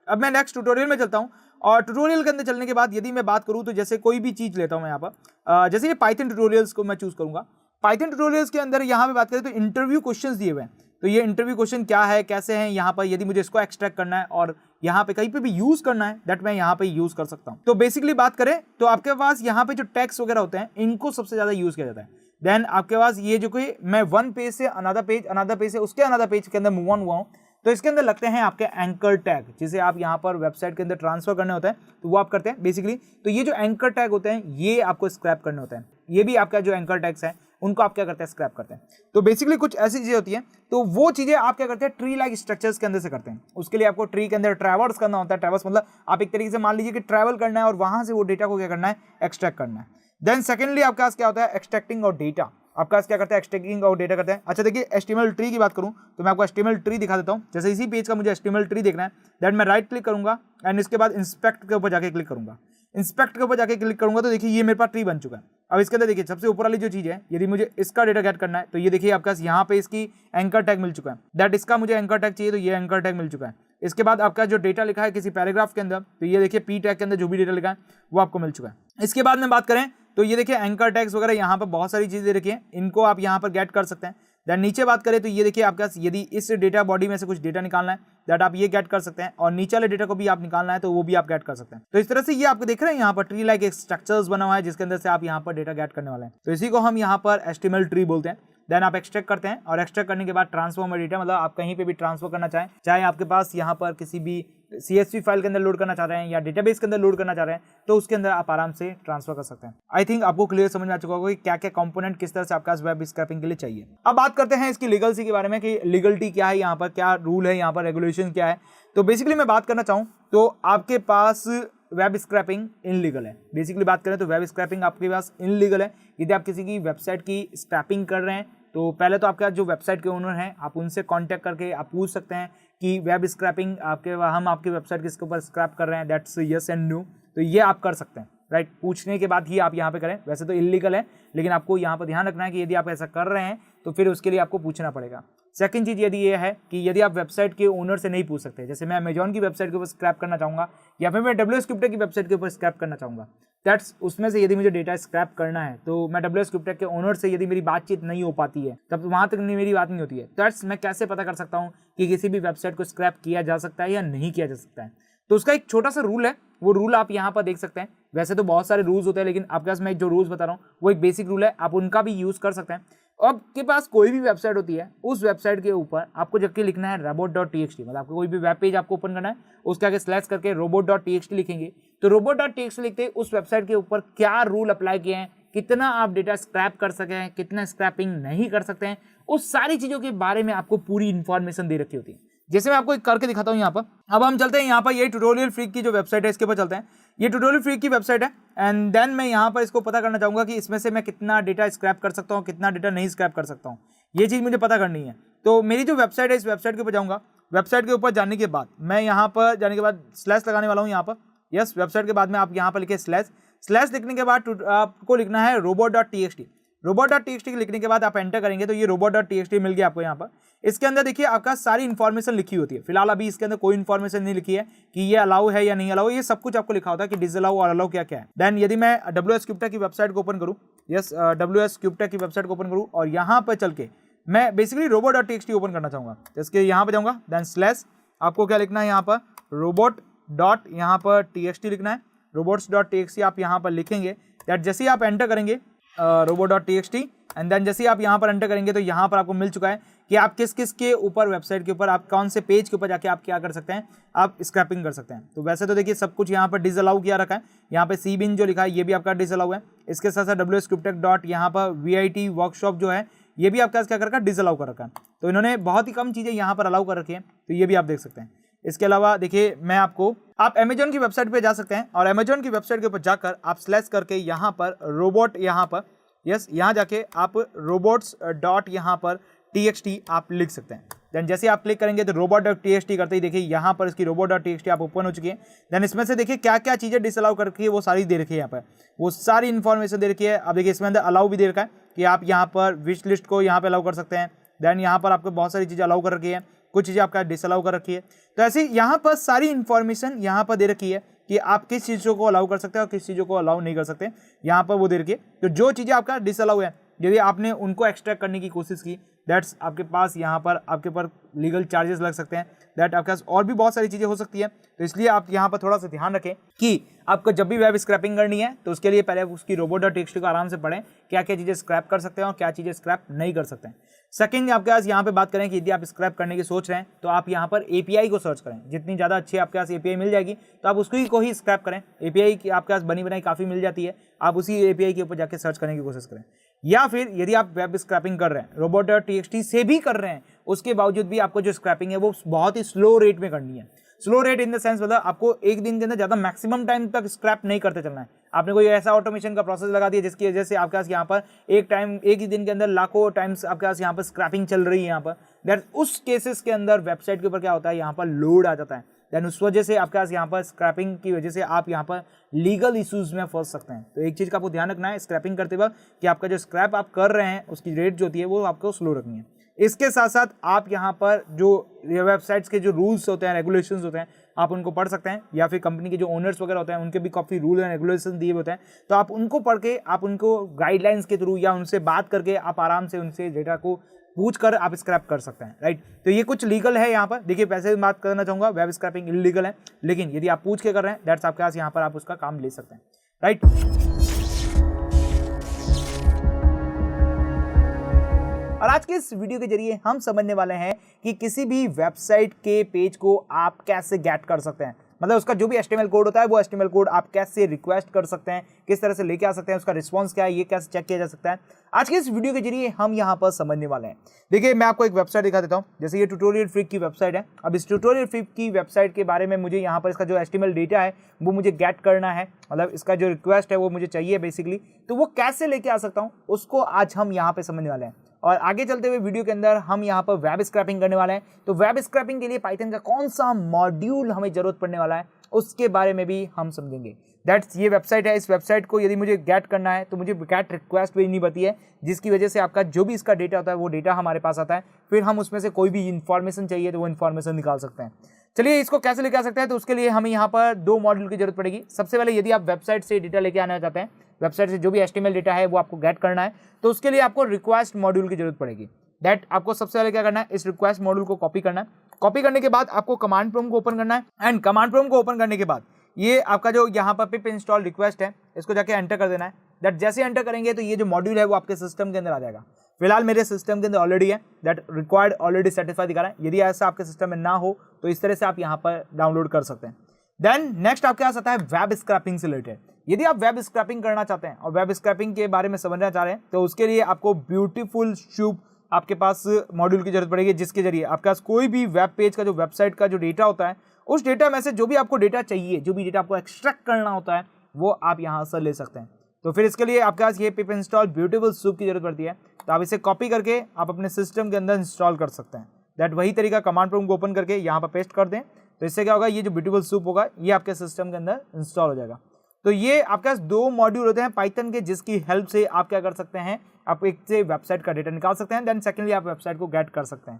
अब मैं नेक्स्ट ट्यूटोरियल में चलता हूँ, और ट्यूटोरियल के अंदर चलने के बाद यदि मैं बात करूँ तो जैसे कोई भी चीज़ लेता हूँ मैं यहाँ पर, जैसे ये पाइथन ट्यूटोरियल्स को मैं चूज़ करूँगा। पाइथन ट्यूटोरियल्स के अंदर यहाँ पे बात करें तो इंटरव्यू क्वेश्चंस दिए हुए हैं, तो ये इंटरव्यू क्वेश्चन क्या है, कैसे हैं, यहाँ पर यदि मुझे इसको एक्सट्रैक्ट करना है और यहाँ पे कहीं पे भी यूज करना है, दैट मैं यहाँ पे यूज कर सकता हूँ। तो बेसिकली बात करें तो आपके पास यहाँ पे जो टैग्स वगैरह होते हैं, इनको सबसे ज्यादा यूज किया जाता है। देन आपके पास ये जो कि मैं वन पेज से अनदर पेज से उसके अनदर पेज के अंदर मूव ऑन हुआ हूँ, तो इसके अंदर लगते हैं आपके एंकर टैग, जिसे आप यहाँ पर वेबसाइट के अंदर ट्रांसफर करने होता है, तो वो आप करते हैं बेसिकली। तो ये जो एंकर टैग होते हैं ये आपको स्क्रैप करने होते हैं, ये भी आपका जो एंकर टैग्स है उनको आप क्या करते हैं, स्क्रैप करते हैं। तो बेसिकली कुछ ऐसी चीजें होती हैं, तो वो चीजें आप क्या करते हैं, ट्री लाइक स्ट्रक्चर्स के अंदर से करते हैं। उसके लिए आपको ट्री के अंदर ट्रैवर्स करना होता है। ट्रैवर्स मतलब आप एक तरीके से मान लीजिए कि ट्रैवल करना है और वहां से वो डेटा को क्या करना है, एक्सट्रैक्ट करना है। देन सेकेंडली आपके पास क्या होता है, एक्सट्रैक्टिंग और डेटा। आपके पास क्या करते हैं, एक्सट्रैक्टिंग और डेटा करते हैं। अच्छा देखिए, HTML ट्री की बात करूं तो मैं आपको HTML ट्री दिखा देता हूं। जैसे इसी पेज का मुझे HTML ट्री देखना है, दैट मैं राइट क्लिक करूंगा एंड इसके बाद इंस्पेक्ट के ऊपर जाके क्लिक करूंगा। इंस्पेक्ट के ऊपर जाके क्लिक करूंगा तो देखिए ये मेरे पास ट्री बन चुका है। अब इसके अंदर देखिए सबसे ऊपर वाली जो चीज है, यदि मुझे इसका डेटा गेट करना है तो ये देखिए आपके पास यहाँ पे इसकी एंकर टैग मिल चुका है। दैट इसका मुझे एंकर टैग चाहिए तो ये एंकर टैग मिल चुका है। इसके बाद आपका जो डेटा लिखा है किसी पैराग्राफ के अंदर, तो ये देखिए पी टैग के अंदर जो भी डेटा लिखा है वो आपको मिल चुका है। इसके बाद में बात करें तो ये देखिए एंकर टैग्स वगैरह यहाँ पर बहुत सारी चीजें रखिए, इनको आप यहाँ पर गेट कर सकते हैं। देन नीचे बात करें तो ये देखिए आपके पास यदि इस डेटा बॉडी में से कुछ डेटा निकालना है, दैट आप ये गेट कर सकते हैं, और नीचे वाले डेटा को भी आप निकालना है तो वो भी आप गेट कर सकते हैं। तो इस तरह से ये आपको देख रहे हैं यहाँ पर ट्री लाइक एक स्ट्रक्चर्स बना हुआ है जिसके अंदर से आप यहाँ पर डेटा गेट करने वाले हैं। तो इसी को हम यहाँ पर HTML ट्री बोलते हैं। देन आप एक्सट्रैक्ट करते हैं, और एक्सट्रैक्ट करने के बाद ट्रांसफॉर्म डेटा, मतलब आप कहीं पे भी ट्रांसफर करना चाहें, चाहे आपके पास यहाँ पर किसी भी CSV फाइल के अंदर लोड करना चाह रहे हैं या डेटाबेस के अंदर लोड करना चाह रहे हैं, तो उसके अंदर आप आराम से ट्रांसफर कर सकते हैं। आई थिंक आपको क्लियर समझ में आ चुका होगा कि क्या क्या कंपोनेंट किस तरह से आपके पास वेब स्क्रैपिंग के लिए चाहिए। अब बात करते हैं इसकी लीगलसी के बारे में कि लीगलिटी क्या है, यहाँ पर क्या रूल है, यहाँ पर रेगुलेशन क्या है। तो बेसिकली मैं बात करना चाहूँ तो आपके पास वेब स्क्रैपिंग इनलीगल है। बेसिकली बात करें तो वेब स्क्रैपिंग आपके पास इनलीगल है। यदि आप किसी की वेबसाइट की स्क्रैपिंग कर रहे हैं तो पहले तो आपका जो वेबसाइट के ओनर हैं आप उनसे कांटेक्ट करके आप पूछ सकते हैं कि वेब स्क्रैपिंग हम आपकी वेबसाइट किसके ऊपर स्क्रैप कर रहे हैं, दैट्स यस एंड नो। तो ये आप कर सकते हैं, राइट। पूछने के बाद ही आप यहाँ पे करें। वैसे तो इलीगल है, लेकिन आपको यहाँ पर ध्यान रखना है कि यदि आप ऐसा कर रहे हैं तो फिर उसके लिए आपको पूछना पड़ेगा। सेकंड चीज़ यदि ये है कि यदि आप वेबसाइट के ओनर से नहीं पूछ सकते, जैसे मैं अमेजॉन की वेबसाइट के ऊपर स्क्रैप करना चाहूँगा या फिर मैं WS Cryptek की वेबसाइट के ऊपर स्क्रैप करना चाहूँगा, दैट्स उसमें से यदि मुझे डेटा स्क्रैप करना है तो मैं WS Cryptek के ओनर से यदि मेरी बातचीत नहीं हो पाती है, तब वहाँ तक मेरी बात नहीं होती है, दैट्स मैं कैसे पता कर सकता हूँ कि किसी भी वेबसाइट को स्क्रैप किया जा सकता है या नहीं किया जा सकता है। तो उसका एक छोटा सा रूल है, वो रूल आप यहाँ पर देख सकते हैं। वैसे तो बहुत सारे रूल्स होते हैं, लेकिन आपके पास मैं जो रूल्स बता रहा हूँ वो एक बेसिक रूल है, आप उनका भी यूज़ कर सकते हैं। आपके पास कोई भी वेबसाइट होती है, उस वेबसाइट के ऊपर आपको जबकि लिखना है robot.txt, मतलब आपको कोई भी वेब पेज आपको ओपन करना है, उसके आगे स्लैश करके robot.txt लिखेंगे। तो robot.txt लिखते ही उस वेबसाइट के ऊपर क्या रूल अप्लाई किए हैं, कितना आप डेटा स्क्रैप कर सके हैं, कितना स्क्रैपिंग नहीं कर सकते हैं, उस सारी चीज़ों के बारे में आपको पूरी इन्फॉर्मेशन दे रखी होती है। जैसे मैं आपको एक करके दिखाता हूँ यहाँ पर। अब हम चलते हैं यहाँ पर, ये ट्यूटोरियल फ्रीक की जो वेबसाइट है इसके ऊपर चलते हैं। ये ट्यूटोरियल फ्रीक की वेबसाइट है एंड देन मैं यहाँ पर इसको पता करना चाहूँगा कि इसमें से मैं कितना डेटा स्क्रैप कर सकता हूँ, कितना डेटा नहीं स्क्रैप कर सकता हूँ, ये चीज़ मुझे पता करनी है। तो मेरी जो वेबसाइट है, इस वेबसाइट के ऊपर जाऊँगा। वेबसाइट के ऊपर जाने के बाद मैं यहाँ पर जाने के बाद स्लैश लगाने वाला हूँ यहाँ पर। यस, वेबसाइट के बाद में आप यहाँ पर लिखे स्लैश लिखने के बाद आपको लिखना है robot.txt। robot.txt लिखने के बाद आप एंटर करेंगे तो ये robot.txt मिल गया आपको यहाँ पर। इसके अंदर देखिए आपका सारी इन्फॉर्मेशन लिखी होती है। फिलहाल अभी इसके अंदर कोई इन्फॉर्मेशन नहीं लिखी है कि ये अलाउ है या नहीं अलाउ, ये सब कुछ आपको लिखा होता है कि डिसअलाउ और अलाउ क्या क्या है। देन यदि मैं WS Cryptek की वेबसाइट को ओपन करूँ, यस WS Cryptek की वेबसाइट को ओपन करूँ और यहाँ पर चल के मैं बेसिकली robot.txt ओपन करना चाहूँगा, तो इसके यहाँ पर जाऊँगा। देन स्लैश आपको क्या लिखना है यहाँ पर, robot.txt लिखना है। robots.txt आप यहाँ पर लिखेंगे। दैट जैसे ही आप एंटर करेंगे robot.txt एंड देन जैसे ही आप यहाँ पर एंटर करेंगे तो यहाँ पर आपको मिल चुका है कि आप किस किस के ऊपर, वेबसाइट के ऊपर, आप कौन से पेज के ऊपर जाके आप क्या कर सकते हैं, आप स्क्रैपिंग कर सकते हैं। तो वैसे तो देखिए सब कुछ यहाँ पर डिसअलाउ किया रखा है। यहाँ पे cbin जो लिखा है ये भी आपका डिसअलाउ है। इसके साथ साथ WS Cryptek डॉट यहाँ पर VIT वर्कशॉप जो है ये भी आपका क्या कर रखा है, डिसअलाउ कर रखा है। तो इन्होंने बहुत ही कम चीज़ें यहाँ पर अलाउ कर रखी है, तो ये भी आप देख सकते हैं। इसके अलावा देखिए मैं आपको, आप अमेजॉन की वेबसाइट पे जा सकते हैं और अमेजॉन की वेबसाइट के ऊपर जाकर आप स्लैश करके यहाँ पर रोबोट, यहाँ पर यस यहाँ जाके आप robots डॉट यहाँ पर txt आप लिख सकते हैं। देन जैसे आप क्लिक करेंगे तो robot.txt करते ही देखिए यहाँ पर इसकी robot.txt आप ओपन हो चुकी है। देन इसमें से देखिए क्या क्या चीज़ें डिसअलाउ कर रखी है वो सारी दे रखी है, यहाँ पर वो सारी इन्फॉर्मेशन दे रखी है। अब देखिए इसमें अंदर अलाउ भी दे रखा है कि आप यहाँ पर विश लिस्ट को यहाँ पे अलाउ कर सकते हैं, देन यहाँ पर आपको बहुत सारी चीज़ें अलाउ कर रखी है, कुछ चीज़ें आपका डिसअलाउ कर रखी है। तो ऐसे यहाँ पर सारी इन्फॉर्मेशन यहाँ पर दे रखी है कि आप किस चीज़ों को अलाउ कर सकते हैं और किस चीज़ों को अलाउ नहीं कर सकते, यहाँ पर वो दे रखी है। तो जो चीज़ें आपका डिसअलाउ है, यदि आपने उनको एक्सट्रैक्ट करने की कोशिश की, दैट्स आपके पास यहाँ पर आपके ऊपर लीगल चार्जेस लग सकते हैं, दैट आपके पास और भी बहुत सारी चीज़ें हो सकती है। तो इसलिए आप यहाँ पर थोड़ा सा ध्यान रखें कि आपको जब भी वेब स्क्रैपिंग करनी है तो उसके लिए पहले उसकी robo.txt को आराम से पढ़ें, क्या क्या चीज़ें स्क्रैप कर सकते हैं और क्या चीज़ें स्क्रैप नहीं कर सकते हैं। सेकंड, आपके पास यहाँ पे बात करें कि यदि आप स्क्रैप करने की सोच रहे हैं तो आप यहाँ पर API को सर्च करें। जितनी ज़्यादा अच्छी आपके पास API मिल जाएगी तो आप उसको ही स्क्रैप करें। API की आपके पास बनी बनाई काफ़ी मिल जाती है, आप उसी API के ऊपर जाके सर्च करने की कोशिश करें। या फिर यदि आप वेब स्क्रैपिंग कर रहे हैं, robo.txt से भी कर रहे हैं, उसके बावजूद भी आपको जो स्क्रैपिंग है वो बहुत ही स्लो रेट में करनी है। Slow rate in the sense मतलब आपको एक दिन के अंदर ज़्यादा मैक्सिमम टाइम तक स्क्रैप नहीं करते चलना है। आपने कोई ऐसा ऑटोमेशन का प्रोसेस लगा दिया जिसकी वजह से आपके पास यहाँ पर एक ही दिन के अंदर लाखों टाइम्स आपके पास यहाँ पर स्क्रैपिंग चल रही है यहाँ पर, दैट उस केसेस के अंदर वेबसाइट के ऊपर क्या होता है, यहाँ पर लोड आ जाता है। देन उस वजह से आपके पास यहाँ पर स्क्रैपिंग की वजह से आप यहाँ पर लीगल इश्यूज में फंस सकते हैं। तो एक चीज़ का आपको ध्यान रखना है स्क्रैपिंग करते वक्त कि आपका जो स्क्रैप आप कर रहे हैं उसकी रेट जो होती है वो आपको स्लो रखनी है। इसके साथ साथ आप यहाँ पर जो वेबसाइट्स के जो रूल्स होते हैं, रेगुलेशंस होते हैं, आप उनको पढ़ सकते हैं, या फिर कंपनी के जो ओनर्स वगैरह होते हैं उनके भी काफ़ी रूल एंड रेगुलेशन दिए होते हैं, तो आप उनको पढ़ के आप उनको गाइडलाइंस के थ्रू या उनसे बात करके आप आराम से उनसे डेटा को पूछ कर आप स्क्रैप कर सकते हैं, राइट। तो ये कुछ लीगल है यहाँ पर। देखिए वैसे भी बात करना चाहूँगा, वेब स्क्रैपिंग इलीगल है, लेकिन यदि आप पूछ के कर रहे हैं दैट्स आपके पास यहाँ पर आप उसका काम ले सकते हैं, राइट। और आज के इस वीडियो के जरिए हम समझने वाले हैं कि किसी भी वेबसाइट के पेज को आप कैसे गेट कर सकते हैं, मतलब उसका जो भी HTML कोड होता है वो HTML कोड आप कैसे रिक्वेस्ट कर सकते हैं, किस तरह से लेके आ सकते हैं, उसका रिस्पांस क्या है, ये कैसे चेक किया जा सकता है, आज के इस वीडियो के जरिए हम यहाँ पर समझने वाले हैं। देखिए मैं आपको एक वेबसाइट दिखा देता हूँ, जैसे ये ट्यूटोरियल फ्रीक की वेबसाइट है। अब इस ट्यूटोरियल फ्रीक की वेबसाइट के बारे में मुझे यहाँ पर इसका जो HTML डेटा है वो मुझे गेट करना है, मतलब इसका जो रिक्वेस्ट है वो मुझे चाहिए बेसिकली, तो वो कैसे लेके आ सकता हूँ उसको आज हम यहाँ पे समझने वाले हैं। और आगे चलते हुए वीडियो के अंदर हम यहाँ पर वेब स्क्रैपिंग करने वाले हैं, तो वेब स्क्रैपिंग के लिए पाइथन का कौन सा मॉड्यूल हमें जरूरत पड़ने वाला है उसके बारे में भी हम समझेंगे। दैट्स ये वेबसाइट है, इस वेबसाइट को यदि मुझे गेट करना है तो मुझे गेट रिक्वेस्ट भेजनी पड़ती है, जिसकी वजह से आपका जो भी इसका डेटा होता है वो डेटा हमारे पास आता है, फिर हम उसमें से कोई भी इन्फॉर्मेशन चाहिए तो वो इन्फॉर्मेशन निकाल सकते हैं। चलिए इसको कैसे लेके आ सकते हैं, तो उसके लिए हमें यहाँ पर 2 मॉड्यूल की जरूरत पड़ेगी। सबसे पहले यदि आप वेबसाइट से डेटा लेके आना चाहते हैं, वेबसाइट से जो भी HTML डेटा है वो आपको गेट करना है, तो उसके लिए आपको रिक्वेस्ट मॉड्यूल की जरूरत पड़ेगी। दैट आपको सबसे पहले क्या करना है, इस रिक्वेस्ट मॉड्यूल को कॉपी करना है। कॉपी करने के बाद आपको कमांड प्रॉम्प्ट को ओपन करना है, एंड कमांड प्रॉम्प्ट को ओपन करने के बाद ये आपका जो यहाँ पर पिप इंस्टॉल रिक्वेस्ट है इसको जाके एंटर कर देना है। दैट जैसे एंटर करेंगे तो ये जो मॉड्यूल है वो आपके सिस्टम के अंदर आ जाएगा। फिलहाल मेरे सिस्टम के अंदर ऑलरेडी है, दैट रिक्वायर्ड ऑलरेडी सेटिस्फाई दिखा रहा है। यदि ऐसा आपके सिस्टम में ना हो तो इस तरह से आप यहाँ पर डाउनलोड कर सकते हैं। देन नेक्स्ट आपके पास आता है वेब स्क्रैपिंग से रिलेटेड। यदि आप वेब स्क्रैपिंग करना चाहते हैं और वेब स्क्रैपिंग के बारे में समझना चाह रहे हैं तो उसके लिए आपको ब्यूटीफुल शूप आपके पास मॉड्यूल की जरूरत पड़ेगी, जिसके जरिए आपके पास कोई भी वेब पेज का जो वेबसाइट का जो डेटा होता है उस डेटा में से जो भी आपको डेटा चाहिए, जो भी डेटा आपको एक्सट्रैक्ट करना होता है वो आप यहाँ से ले सकते हैं। तो फिर इसके लिए आपके पास ये पिप इंस्टॉल ब्यूटीफुल सूप की जरूरत पड़ती है, तो आप इसे कॉपी करके आप अपने सिस्टम के अंदर इंस्टॉल कर सकते हैं। दैट वही तरीका कमांड प्रॉम्प्ट को ओपन करके यहाँ पर पेस्ट कर दें, तो इससे क्या होगा, ये जो ब्यूटीफुल सूप होगा ये आपके सिस्टम के अंदर इंस्टॉल हो जाएगा। तो ये आपके पास 2 मॉड्यूल होते हैं पाइथन के, जिसकी हेल्प से आप क्या कर सकते हैं, आप एक से वेबसाइट का डेटा निकाल सकते हैं, देन सेकेंडली आप वेबसाइट को गेट कर सकते हैं।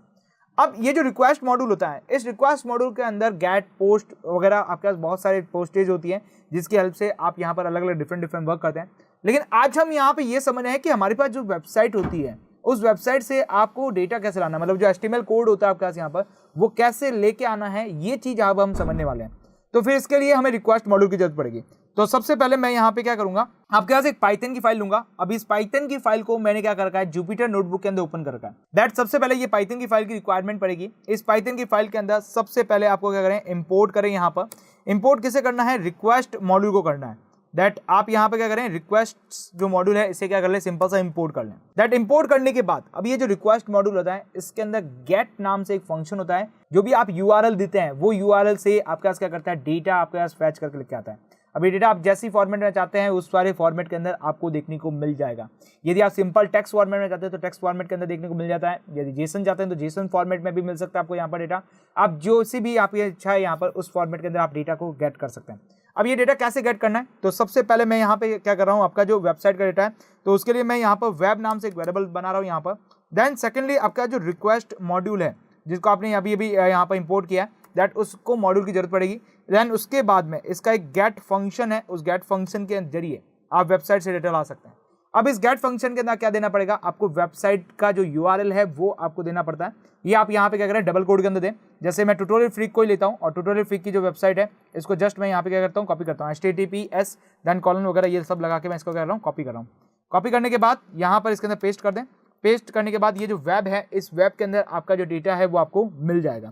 अब ये जो रिक्वेस्ट मॉड्यूल होता है, इस रिक्वेस्ट मॉड्यूल के अंदर गेट, पोस्ट वगैरह आपके पास बहुत सारे पोस्टेज होती है, जिसकी हेल्प से आप यहाँ पर अलग अलग डिफरेंट वर्क करते हैं। लेकिन आज हम यहाँ पे ये समझ रहे हैं कि हमारे पास जो वेबसाइट होती है उस वेबसाइट से आपको डेटा कैसे लाना है, मतलब जो HTML कोड होता है आपके पास यहाँ पर वो कैसे लेके आना है, ये चीज़ अब हम समझने वाले हैं। तो फिर इसके लिए हमें रिक्वेस्ट मॉड्यूल की जरूरत पड़ेगी। तो सबसे पहले मैं यहाँ पे क्या करूंगा, आपके पास एक पाइथन की फाइल लूंगा। अब इस पाइथन की फाइल को मैंने क्या कर रखा है, जुपिटर नोटबुक के अंदर ओपन कर रखा है। दैट सबसे पहले ये पाइथन की फाइल की रिक्वायरमेंट पड़ेगी। इस पाइथन की फाइल के अंदर सबसे पहले आपको क्या करें, इंपोर्ट करें। यहाँ पर इंपोर्ट किसे करना है, रिक्वेस्ट मॉड्यूल को करना है। दैट आप यहाँ पे क्या करें, रिक्वेस्ट जो मॉड्यूल है इसे क्या कर लें, सिंपल सा इंपोर्ट कर लें। दैट इंपोर्ट करने के बाद अब ये जो रिक्वेस्ट मॉड्यूल होता है इसके अंदर गेट नाम से एक फंक्शन होता है, जो भी आप URL देते हैं वो URL से आपके पास क्या करता है, डेटा आपके पास फैच करके लेके आता है। अब ये डेटा आप जैसी फॉर्मेट में चाहते हैं उस सारे फॉर्मेट के अंदर आपको देखने को मिल जाएगा। यदि आप सिंपल टेक्स्ट फॉर्मेट में चाहते हैं तो टेक्स्ट फॉर्मेट के अंदर देखने को मिल जाता है। यदि जेसन चाहते हैं तो जेसन फॉर्मेट में भी मिल सकता है आपको यहाँ पर डेटा। आप जो सी भी आपकी इच्छा है यहाँ पर उस फॉर्मेट के अंदर आप डेटा को गेट कर सकते हैं। अब ये डेटा कैसे गेट करना है, तो सबसे पहले मैं यहाँ पे क्या कर रहा हूँ, आपका जो वेबसाइट का डेटा है तो उसके लिए मैं यहाँ पर वेब नाम से एक वेरिएबल बना रहा हूँ यहाँ पर। देन सेकेंडली आपका जो रिक्वेस्ट मॉड्यूल है जिसको आपने अभी अभी यहाँ पर इंपोर्ट किया है, दैट उसको मॉड्यूल की जरूरत पड़ेगी। देन उसके बाद में इसका एक गेट फंक्शन है, उस गेट फंक्शन के जरिए आप वेबसाइट से डेटा ला सकते हैं। अब इस गेट फंक्शन के अंदर क्या देना पड़ेगा, आपको वेबसाइट का जो यूआरएल है वो आपको देना पड़ता है। ये आप यहाँ पे क्या करें, डबल कोड के अंदर दें। जैसे मैं ट्यूटोरियल फ्रीक को ही लेता हूँ और ट्यूटोरियल फ्रीक की जो वेबसाइट है इसको जस्ट मैं यहाँ पे क्या करता हूँ, कॉपी करता हूँ, HTTPS देन कॉलन वगैरह ये सब लगा के मैं इसको क्या कर रहा हूँ, कॉपी कर रहा हूँ। कॉपी करने के बाद यहाँ पर इसके अंदर पेस्ट कर दें। पेस्ट करने के बाद ये जो वेब है, इस वेब के अंदर आपका जो डेटा है वो आपको मिल जाएगा।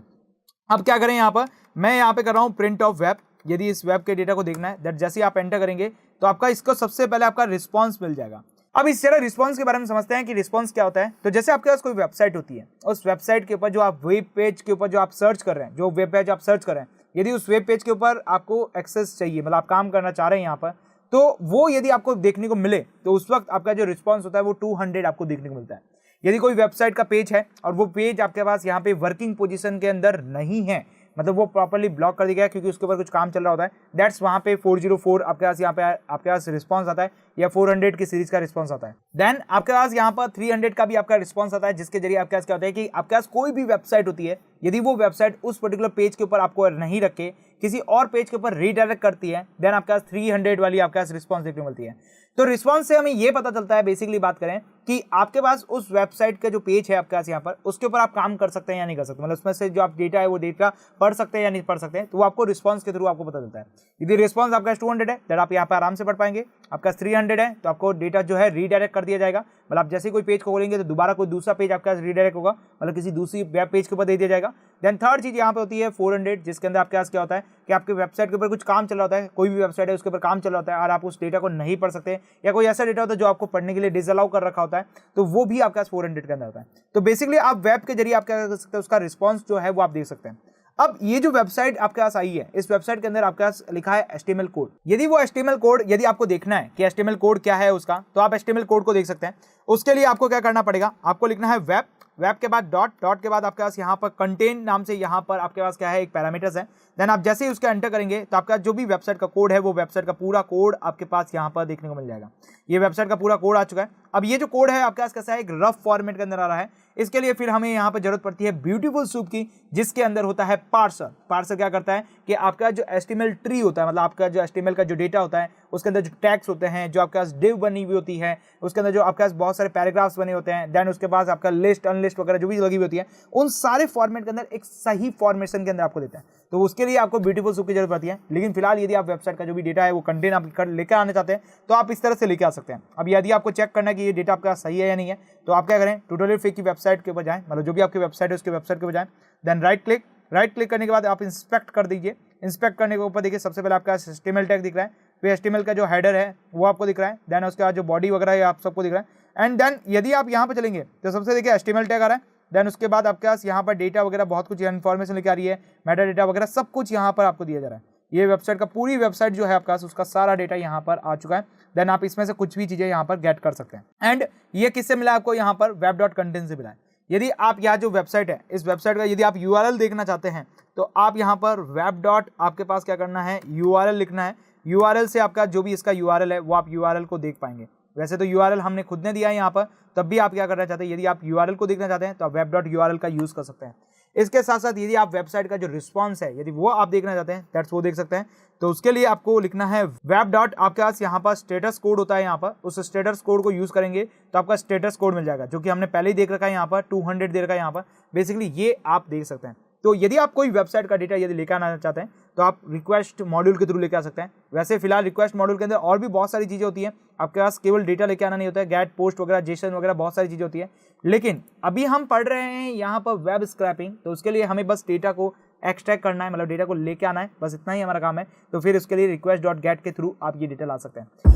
अब क्या करें, यहाँ पर मैं यहाँ पे कर रहा हूँ प्रिंट ऑफ वेब। यदि इस वेब के डेटा को देखना है, दैट जैसे आप एंटर करेंगे तो आपका इसको सबसे पहले आपका रिस्पॉन्स मिल जाएगा। अब इस तरह रिस्पॉन्स के बारे में समझते हैं कि रिस्पॉन्स क्या होता है। तो जैसे आपके पास कोई वेबसाइट होती है, उस वेबसाइट के ऊपर जो आप वेब पेज के ऊपर जो आप सर्च कर रहे हैं, जो वेब पेज आप सर्च कर रहे हैं, यदि उस वेब पेज के ऊपर आपको एक्सेस चाहिए, मतलब आप काम करना चाह रहे हैं यहाँ पर, तो वो यदि आपको देखने को मिले तो उस वक्त आपका जो रिस्पॉन्स होता है वो 200 आपको देखने को मिलता है। यदि कोई वेबसाइट का पेज है और वो पेज आपके पास यहाँ पे वर्किंग पोजीशन के अंदर नहीं है, मतलब वो प्रॉपर्ली ब्लॉक कर दिया गया क्योंकि उसके ऊपर कुछ काम चल रहा होता है, दैट्स वहाँ पे 404 आपके पास यहाँ पे आपके पास रिस्पॉन्स आता है, या 400 की सीरीज का रिस्पॉन्स आता है। देन आपके पास यहाँ पर 300 का भी आपका रिस्पॉन्स आता है, जिसके जरिए आपके पास क्या होता है कि आपके पास कोई भी वेबसाइट होती है, यदि वो वेबसाइट उस पर्टिकुलर पेज के ऊपर आपको नहीं रखे, किसी और पेज के ऊपर रीडायरेक्ट करती है, देन आपके पास 300 वाली आपके पास रिस्पॉन्स देखने को मिलती है। तो रिस्पॉन्स से हमें ये पता चलता है, बेसिकली बात करें कि आपके पास उस वेबसाइट का जो पेज है आपके पास यहाँ पर, उसके ऊपर आप काम कर सकते हैं या नहीं कर सकते, मतलब उसमें से जो आप डेटा है वो डेटा पढ़ सकते हैं या नहीं पढ़ सकते हैं, तो वो आपको रिस्पॉन्स के थ्रू आपको पता चलता है। यदि रिस्पॉन्स आपका 200 है, दैट आप यहाँ पर आराम से पढ़ पाएंगे। आपका 300 है तो आपको डेटा जो है रीडायरेक्ट कर दिया जाएगा, मतलब आप जैसे कोई पेज को खोलेंगे तो दोबारा कोई दूसरा पेज आपके पास रीडायरेक्ट होगा, मतलब किसी दूसरी वेब पेज के ऊपर दे दिया जाएगा। देन थर्ड चीज यहाँ पे होती है 400, जिसके अंदर आपके पास क्या होता है कि आपके वेबसाइट के ऊपर कुछ काम चल रहा होता है, कोई भी वेबसाइट है उसके ऊपर काम चल रहा होता है और आप उस डेटा को नहीं पढ़ सकते, या कोई ऐसा डेटा होता है जो आपको पढ़ने के लिए डिसअलाउ कर रखा होता है, तो वो भी आपके पास 400 के अंदर होता है। तो बेसिकली आप वेब के जरिए आप क्या कर सकते हैं, उसका रिस्पॉन्स जो है वो आप देख सकते हैं। अब ये जो वेबसाइट आपके पास आई है, इस वेबसाइट के अंदर आपके पास लिखा है HTML कोड। यदि वो HTML कोड यदि आपको देखना है कि HTML कोड क्या है उसका, तो आप HTML कोड को देख सकते हैं। उसके लिए आपको क्या करना पड़ेगा, आपको लिखना है वेब, वेब के बाद डॉट, डॉट के बाद आपके पास यहाँ पर कंटेन नाम से यहाँ पर आपके पास क्या है, एक पैरामीटर्स है। देन आप जैसे ही उसका एंटर करेंगे तो आपका जो भी वेबसाइट का कोड है वो वेबसाइट का पूरा कोड आपके पास यहाँ पर देखने को मिल जाएगा। ये वेबसाइट का पूरा कोड आ चुका है। अब ये जो कोड है आपके पास कैसा है, एक रफ फॉर्मेट के अंदर आ रहा है। इसके लिए फिर हमें यहाँ पर जरूरत पड़ती है ब्यूटीफुल सूप की, जिसके अंदर होता है पार्सर। पार्सर क्या करता है कि आपका जो HTML ट्री होता है, मतलब आपका जो HTML का जो डेटा होता है, उसके अंदर जो टैग्स होते हैं, जो आपके पास डिव बनी हुई होती है, उसके अंदर जो आपके पास बहुत सारे पैराग्राफ्स बने होते हैं, देन उसके पास आपका लिस्ट अनलिस्ट वगैरह जो भी लगी हुई होती है, उन सारे फॉर्मेट के अंदर एक सही फॉर्मेशन के अंदर आपको देता है। तो उसके लिए आपको ब्यूटीफुल सूप की जरूरत पड़ती है। लेकिन फिलहाल यदि आप वेबसाइट का जो भी डेटा है वो कंटेंट आप लेकर आना चाहते हैं तो आप इस तरह से लेके आ सकते हैं। अब यदि आपको चेक करना है कि ये डेटा आपका सही है या नहीं है, तो आप क्या करें, ट्यूटोरियल फ्रीक की वेबसाइट के ऊपर जाएं, मतलब जो भी आपकी वेबसाइट है उसके वेबसाइट के ऊपर जाएं। देन राइट क्लिक करने के बाद आप इंस्पेक्ट कर दीजिए। इंस्पेक्ट करने के ऊपर देखिए सबसे पहले आपका HTML टैग दिख रहा है, फिर HTML का जो हेडर है वो आपको दिख रहा है, देन उसके बाद जो बॉडी वगैरह है आप सबको दिख रहा है। एंड देन यदि आप यहाँ पर चलेंगे तो सबसे देखिए HTML टैग आ रहा है, देन उसके बाद आपके पास यहाँ पर डेटा वगैरह बहुत कुछ इन्फॉर्मेशन लेके आ रही है, मेटा डेटा वगैरह सब कुछ यहाँ पर आपको दिया जा रहा है। ये वेबसाइट का पूरी वेबसाइट जो है आपके पास उसका सारा डेटा यहाँ पर आ चुका है। देन आप इसमें से कुछ भी चीज़ें यहाँ पर गेट कर सकते हैं। एंड ये किससे मिला आपको, यहाँ पर web.content से मिला है। यदि आप यहाँ जो वेबसाइट है, इस वेबसाइट का यदि आप URL देखना चाहते हैं तो आप यहाँ पर web. आपके पास क्या करना है, URL लिखना है। URL से आपका जो भी इसका URL है वो आप URL को देख पाएंगे। वैसे तो URL हमने खुद ने दिया है यहाँ पर, तब भी आप क्या करना चाहते हैं, यदि आप URL को देखना चाहते हैं तो आप web.url का यूज़ कर सकते हैं। इसके साथ साथ यदि आप वेबसाइट का जो रिस्पॉन्स है यदि वो आप देखना चाहते हैं, दैट्स वो देख सकते हैं। तो उसके लिए आपको लिखना है वेब डॉट, आपके पास यहाँ पर स्टेटस कोड होता है, यहाँ पर उस स्टेटस कोड को यूज़ करेंगे तो आपका स्टेटस कोड मिल जाएगा, जो कि हमने पहले ही देख रखा है। यहाँ पर 200 दे रखा है यहाँ पर, बेसिकली ये आप देख सकते हैं। तो यदि आप कोई वेबसाइट का डेटा यदि लेकर आना चाहते हैं तो आप रिक्वेस्ट मॉड्यूल के थ्रू लेकर आ सकते हैं। वैसे फिलहाल रिक्वेस्ट मॉड्यूल के अंदर और भी बहुत सारी चीज़ें होती हैं, आपके पास केवल डेटा लेके आना नहीं होता है, गेट पोस्ट वगैरह जेसन वगैरह बहुत सारी चीज़ें होती है। लेकिन अभी हम पढ़ रहे हैं यहाँ पर वेब स्क्रैपिंग, तो उसके लिए हमें बस डेटा को एक्सट्रैक्ट करना है, मतलब डेटा को लेके आना है, बस इतना ही हमारा काम है। तो फिर उसके लिए request.get के थ्रू आप ये डेटा ला सकते हैं।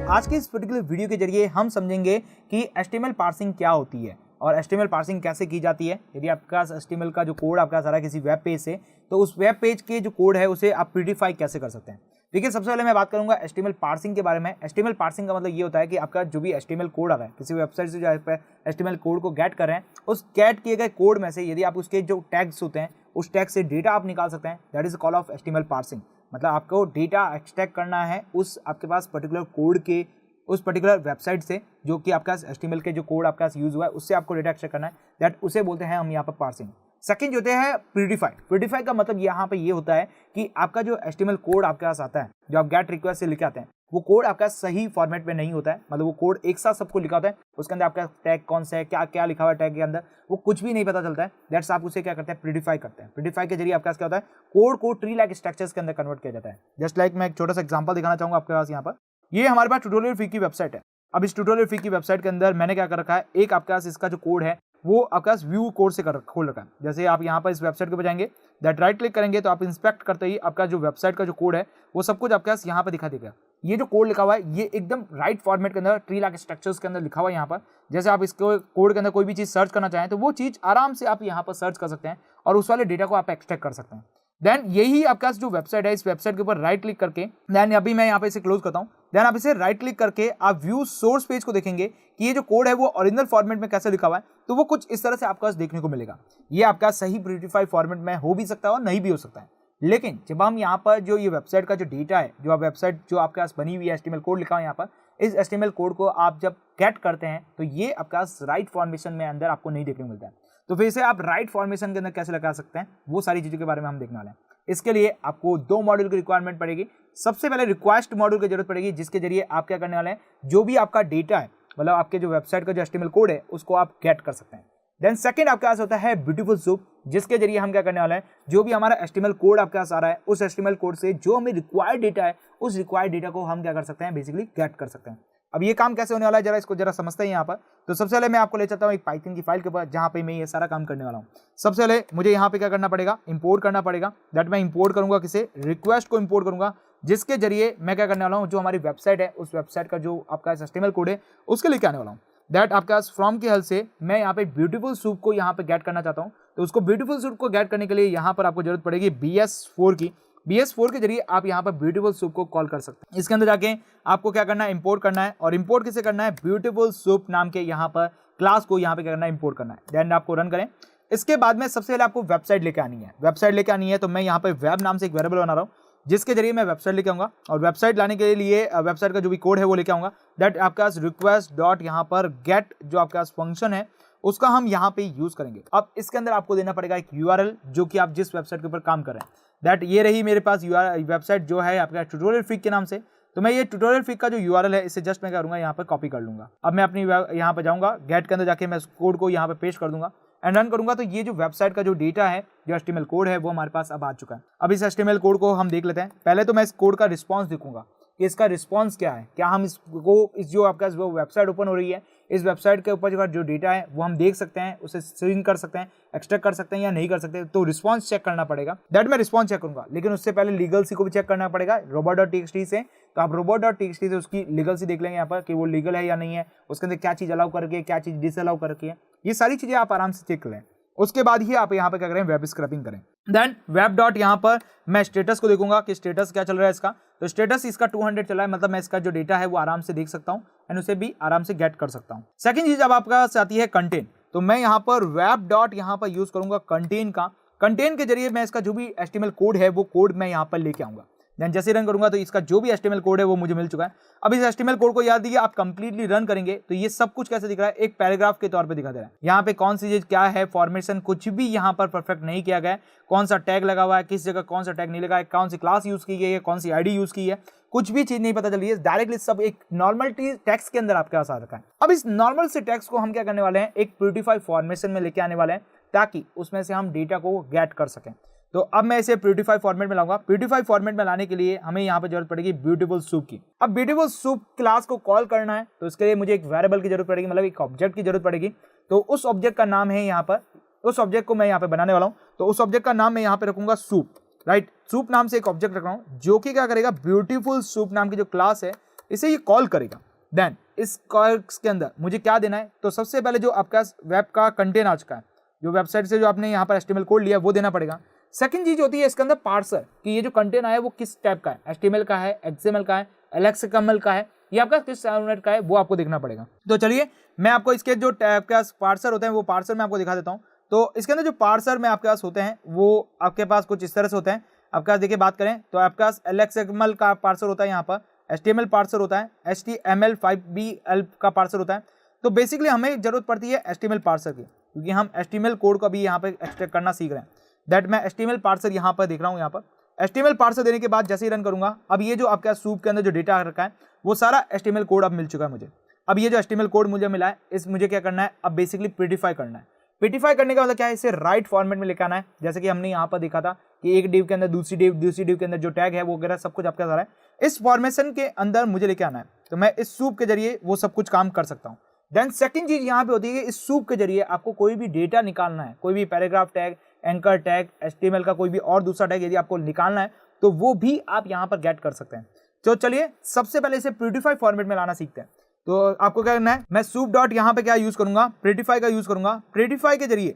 आज की इस पर्टिकुलर वीडियो के जरिए हम समझेंगे कि HTML पार्सिंग क्या होती है और HTML पार्सिंग कैसे की जाती है। यदि आपके पास HTML का जो कोड आपका सारा किसी वेब पेज से, तो उस वेब पेज के जो कोड है उसे आप प्यूरिफाई कैसे कर सकते हैं। देखिए, सबसे पहले मैं बात करूंगा HTML पार्सिंग के बारे में। HTML पार्सिंग का मतलब ये होता है कि आपका जो भी HTML कोड आ रहा है, किसी वेबसाइट से जो HTML कोड को गेट कर रहे हैं, उस गेट किए गए कोड में से यदि आप उसके जो टैग्स होते हैं उस टैग से डेटा आप निकाल सकते हैं, that is call of HTML parsing. मतलब आपको डेटा एक्सट्रैक्ट करना है उस आपके पास पर्टिकुलर कोड के उस पर्टिकुलर वेबसाइट से जो कि आपका HTML के जो कोड आपका यूज हुआ है उससे आपको डेटा एक्सट्रैक्ट करना है, दैट उसे बोलते हैं हम यहाँ पर पार्सिंग। सेकंड जो होता है प्रीडिफाई। प्रीडिफाई का मतलब यहाँ पे ये होता है कि आपका जो HTML कोड आपके पास आता है, जो आप गेट रिक्वेस्ट से लिखे आते हैं, वो कोड आपका सही फॉर्मेट में नहीं होता है, मतलब वो कोड एक साथ सबको लिखा होता है, उसके अंदर आपका टैग कौन सा है, क्या क्या लिखा हुआ है टैग के अंदर, वो कुछ भी नहीं पता चलता है। दैट्स आप उसे क्या करते हैं, प्रीडिफाई करते हैं। प्रीडिफाई के जरिए आपके पास क्या होता है, कोड को ट्री लाइक स्ट्रक्चर्स के अंदर कन्वर्ट किया जाता है। जस्ट लाइक मैं एक छोटा सा एग्जांपल दिखाना चाहूंगा आपके पास। यहाँ पर ये हमारे पास ट्यूटोरियल फ्री की वेबसाइट है। अब इस ट्यूटोरियल फ्री की वेबसाइट के अंदर मैंने क्या कर रखा है, एक आपके पास इसका जो कोड है वो आपके पास व्यू कोड से खोल रखा है। जैसे आप यहाँ पर इस वेबसाइट के ऊपर जाएंगे, दैट राइट क्लिक करेंगे तो आप इंस्पेक्ट करते ही आपका जो वेबसाइट का जो कोड है वो सब कुछ आपके पास यहाँ पर दिखा देगा। ये जो कोड लिखा हुआ है ये एकदम राइट फॉर्मेट के अंदर ट्री लाइक स्ट्रक्चर्स के अंदर लिखा हुआ है यहाँ पर। जैसे आप इसको कोड के अंदर कोई भी चीज़ सर्च करना चाहें तो वो चीज़ आराम से आप यहाँ पर सर्च कर सकते हैं और उस वाले डेटा को आप एक्सट्रैक्ट कर सकते हैं। देन यही आपका जो वेबसाइट है, इस वेबसाइट के ऊपर राइट क्लिक करके, देन अभी मैं यहाँ पे इसे क्लोज करता हूँ, देन आप इसे राइट क्लिक करके आप व्यू सोर्स पेज को देखेंगे कि ये जो कोड है वो ओरिजिनल फॉर्मेट में कैसे लिखा हुआ है, तो वो कुछ इस तरह से आपके पास देखने को मिलेगा। ये आपका सही प्रीडिफाई फॉर्मेट में हो भी सकता है और नहीं भी हो सकता है। लेकिन जब हम यहाँ पर जो ये वेबसाइट का जो डेटा है, जो आप वेबसाइट जो आपके पास बनी हुई है, HTML कोड लिखा हुआ है यहाँ पर, इस HTML कोड को आप जब गेट करते हैं तो ये आपका राइट फॉर्मेशन में अंदर आपको नहीं देखने को मिलता है। तो फिर इसे आप राइट फॉर्मेशन के अंदर कैसे लगा सकते हैं, वो सारी चीज़ों के बारे में हम देखने वाले हैं। इसके लिए आपको 2 मॉड्यूल की रिक्वायरमेंट पड़ेगी। सबसे पहले रिक्वेस्ट मॉड्यूल की जरूरत पड़ेगी, जिसके जरिए आप क्या करने वाले हैं, जो भी आपका डेटा है, मतलब आपके जो वेबसाइट का जो HTML कोड है उसको आप गेट कर सकते हैं। देन सेकंड आपके पास होता है ब्यूटीफुल सूप, जिसके जरिए हम क्या करने वाले हैं, जो भी हमारा HTML कोड आपके पास आ रहा है उस HTML कोड से जो हमें रिक्वायर्ड डेटा है उस रिक्वायर्ड डेटा को हम क्या कर सकते हैं, बेसिकली गेट कर सकते हैं। अब ये काम कैसे होने वाला है, जरा इसको जरा समझते हैं यहाँ पर। तो सबसे पहले मैं आपको ले चलता हूँ एक पाइथन की फाइल के ऊपर जहाँ पे मैं ये सारा काम करने वाला हूँ। सबसे पहले मुझे यहाँ पे क्या करना पड़ेगा, इंपोर्ट करना पड़ेगा। दैट मैं इंपोर्ट करूँगा किसे, रिक्वेस्ट को इंपोर्ट करूँगा, जिसके जरिए मैं क्या करने वाला हूँ, जो हमारी वेबसाइट है उस वेबसाइट का जो आपका HTML कोड है उसके लेके आने वाला हूँ। दैट आपके पास फ्रॉम की हेल्प से मैं यहाँ पे ब्यूटीफुल सूप को यहाँ पे गेट करना चाहता हूँ। तो उसको ब्यूटीफुल सूप को गेट करने के लिए यहाँ पर आपको जरूरत पड़ेगी BS4 की। BS4 के जरिए आप यहाँ पर ब्यूटीफुल सूप को कॉल कर सकते हैं। इसके अंदर जाके आपको क्या करना है, इंपोर्ट करना है, और इंपोर्ट किसे करना है, ब्यूटीफुल सूप नाम के यहाँ पर क्लास को यहाँ पे क्या करना है, इंपोर्ट करना है। देन आपको रन करें। इसके बाद में सबसे पहले आपको वेबसाइट लेके आनी है। वेबसाइट लेके आनी है तो मैं यहाँ पे वेब नाम से एक वेरिएबल बना रहा हूँ, जिसके जरिए मैं वेबसाइट लेके आऊँगा, और वेबसाइट लाने के लिए वेबसाइट का जो भी कोड है वो लेके आऊँगा। दैट आपके पास रिक्वेस्ट डॉट यहाँ पर गेट जो आपके पास फंक्शन है उसका हम यहाँ पे यूज करेंगे। अब इसके अंदर आपको देना पड़ेगा एक URL, जो कि आप जिस वेबसाइट के ऊपर काम कर रहे हैं। दैट ये रही मेरे पास वेबसाइट जो है आपका ट्यूटोरियल फ्रीक के नाम से। तो मैं ये ट्यूटोरियल फ्रीक का जो URL है इसे जस्ट मैं करूँगा यहाँ पर कॉपी कर लूँगा। अब मैं अपनी यहाँ पर जाऊँगा, गेट के अंदर जाके मैं कोड को यहाँ पे पेस्ट कर दूंगा एंड रन करूंगा। तो ये जो वेबसाइट का जो डेटा है, जो HTML कोड है, वो हमारे पास अब आ चुका है। अब इस HTML कोड को हम देख लेते हैं। पहले तो मैं इस कोड का रिस्पॉन्स देखूंगा कि इसका रिस्पॉन्स क्या है, क्या हम इसको इस जो आपका वो वेबसाइट ओपन हो रही है, इस वेबसाइट के ऊपर जो डेटा है वो हम देख सकते हैं, उसे स्ट्रिंग कर सकते हैं, एक्सट्रैक्ट कर सकते हैं या नहीं कर सकते। तो रिस्पॉन्स चेक करना पड़ेगा। दैट मैं रिस्पॉन्स चेक करूंगा, लेकिन उससे पहले लीगल सी को भी चेक करना पड़ेगा robot.txt से। तो आप robot.txt से उसकी लीगल सी देख लेंगे यहाँ पर कि वो लीगल है या नहीं है, उसके अंदर क्या चीज़ अलाउ करके क्या चीज़ डिसअलाउ कर रखी है, ये सारी चीज़ें आप आराम से चेक करें। उसके बाद ही आप यहाँ पे क्या करें, वेब स्क्रैपिंग करें। देन वेब डॉट यहाँ पर मैं स्टेटस को देखूंगा कि स्टेटस क्या चल रहा है इसका। तो स्टेटस इसका 200 चल रहा है, मतलब मैं इसका जो डेटा है वो आराम से देख सकता हूँ एंड उसे भी आराम से गेट कर सकता हूँ। सेकंड चीज अब आपका आती है कंटेंट। तो मैं यहाँ पर वेब डॉट यहाँ पर यूज करूंगा कंटेंट का। कंटेंट के जरिए मैं इसका जो भी HTML कोड है वो कोड मैं यहाँ पर लेके आऊंगा। देन जैसे रन करूंगा तो इसका जो भी HTML कोड है वो मुझे मिल चुका है। अब इस HTML कोड को याद दीजिए, आप कंप्लीटली रन करेंगे तो ये सब कुछ कैसे दिख रहा है, एक पैराग्राफ के तौर पे दिखा दे रहा है। यहाँ पे कौन सी चीज क्या है, फॉर्मेशन कुछ भी यहाँ पर परफेक्ट नहीं किया गया है, कौन सा टैग लगा हुआ है, किस जगह कौन सा टैग नहीं लगा है, कौन सी क्लास यूज की गई है, कौन सी ID यूज की है, कुछ भी चीज नहीं पता चल रही है। डायरेक्टली सब एक नॉर्मल टेक्स्ट के अंदर आपके पास आ रखा है। अब इस नॉर्मल से टेक्स्ट को हम क्या करने वाले हैं, एक प्यूरिफाई फॉर्मेशन में लेके आने वाले हैं, ताकि उसमें से हम डेटा को गेट कर सकें। तो अब मैं इसे प्यूरिफाई फॉर्मेट में लाऊंगा। प्यूरिफाई फॉर्मेट में लाने के लिए हमें यहाँ पे जरूरत पड़ेगी ब्यूटीफुल सूप की। अब ब्यूटीफुल सूप क्लास को कॉल करना है तो इसके लिए मुझे एक वेरिएबल की जरूरत पड़ेगी, मतलब एक ऑब्जेक्ट की जरूरत पड़ेगी। तो उस ऑब्जेक्ट का नाम है यहाँ पर, उस ऑब्जेक्ट को मैं यहाँ पे बनाने वाला हूँ। तो उस ऑब्जेक्ट का नाम मैं यहाँ पे रखूंगा सूप, राइट। सूप नाम से एक ऑब्जेक्ट रख रहा हूँ जो कि क्या करेगा, ब्यूटीफुल सूप नाम की जो क्लास है इसे ये कॉल करेगा। देन इस कॉल के अंदर मुझे क्या देना है, तो सबसे पहले जो आपका वेब का कंटेंट आ चुका है, जो वेबसाइट से जो आपने यहाँ पर HTML कोड लिया वो देना पड़ेगा। सेकंड चीज होती है इसके अंदर पार्सर, कि ये जो कंटेंट आया वो किस टाइप का है, HTML का है, XML का है, LXML का है, ये आपका किस फॉर्मेट का है वो आपको देखना पड़ेगा। तो चलिए मैं आपको इसके जो टाइप का पार्सर होते हैं वो पार्सर मैं आपको दिखा देता हूँ। तो इसके अंदर जो पार्सर में आपके पास होते हैं वो आपके पास कुछ इस तरह से होते हैं। आपके पास देखिए बात करें तो आपके पास LXML का पार्सर होता है यहाँ पर, HTML पार्सर होता है, HTML5BL का पार्सर होता है। तो बेसिकली हमें जरूरत पड़ती है HTML पार्सर की, क्योंकि हम HTML कोड को अभी यहाँ पे एक्सट्रैक्ट करना सीख रहे हैं। दैट मैं HTML पार्सर यहाँ पर देख रहा हूँ। यहाँ पर HTML पार्सर देने के बाद जैसे ही रन करूंगा, अब ये जो आपका सूप के अंदर जो डेटा रखा है वो सारा HTML कोड अब मिल चुका है मुझे। अब ये जो HTML कोड मुझे मिला है, इस मुझे क्या करना है, अब बेसिकली प्रीटिफाई करना है। प्रीटिफाई करने का मतलब क्या है, इसे राइट फॉर्मेट में लेकर आना है। जैसे कि हमने यहाँ पर देखा था कि एक डिव के अंदर दूसरी डिव के अंदर जो टैग है वो वगैरह सब कुछ आपका सारा है, इस फॉर्मेशन के अंदर मुझे लेके आना है। तो मैं इस सूप के जरिए वो सब कुछ काम कर सकता हूँ। देन सेकंड चीज यहाँ पे होती है कि इस सूप के जरिए आपको कोई भी डेटा निकालना है, कोई भी paragraph tag, anchor tag, HTML का कोई भी और दूसरा टैग यदि आपको निकालना है तो वो भी आप यहाँ पर गेट कर सकते हैं। तो चलिए सबसे पहले इसे प्रीटिफाई फॉर्मेट में लाना सीखते हैं। तो आपको क्या करना है, मैं सूप डॉट यहाँ पे क्या यूज करूंगा, प्रीटिफाई का यूज करूंगा। प्रीटिफाई के जरिए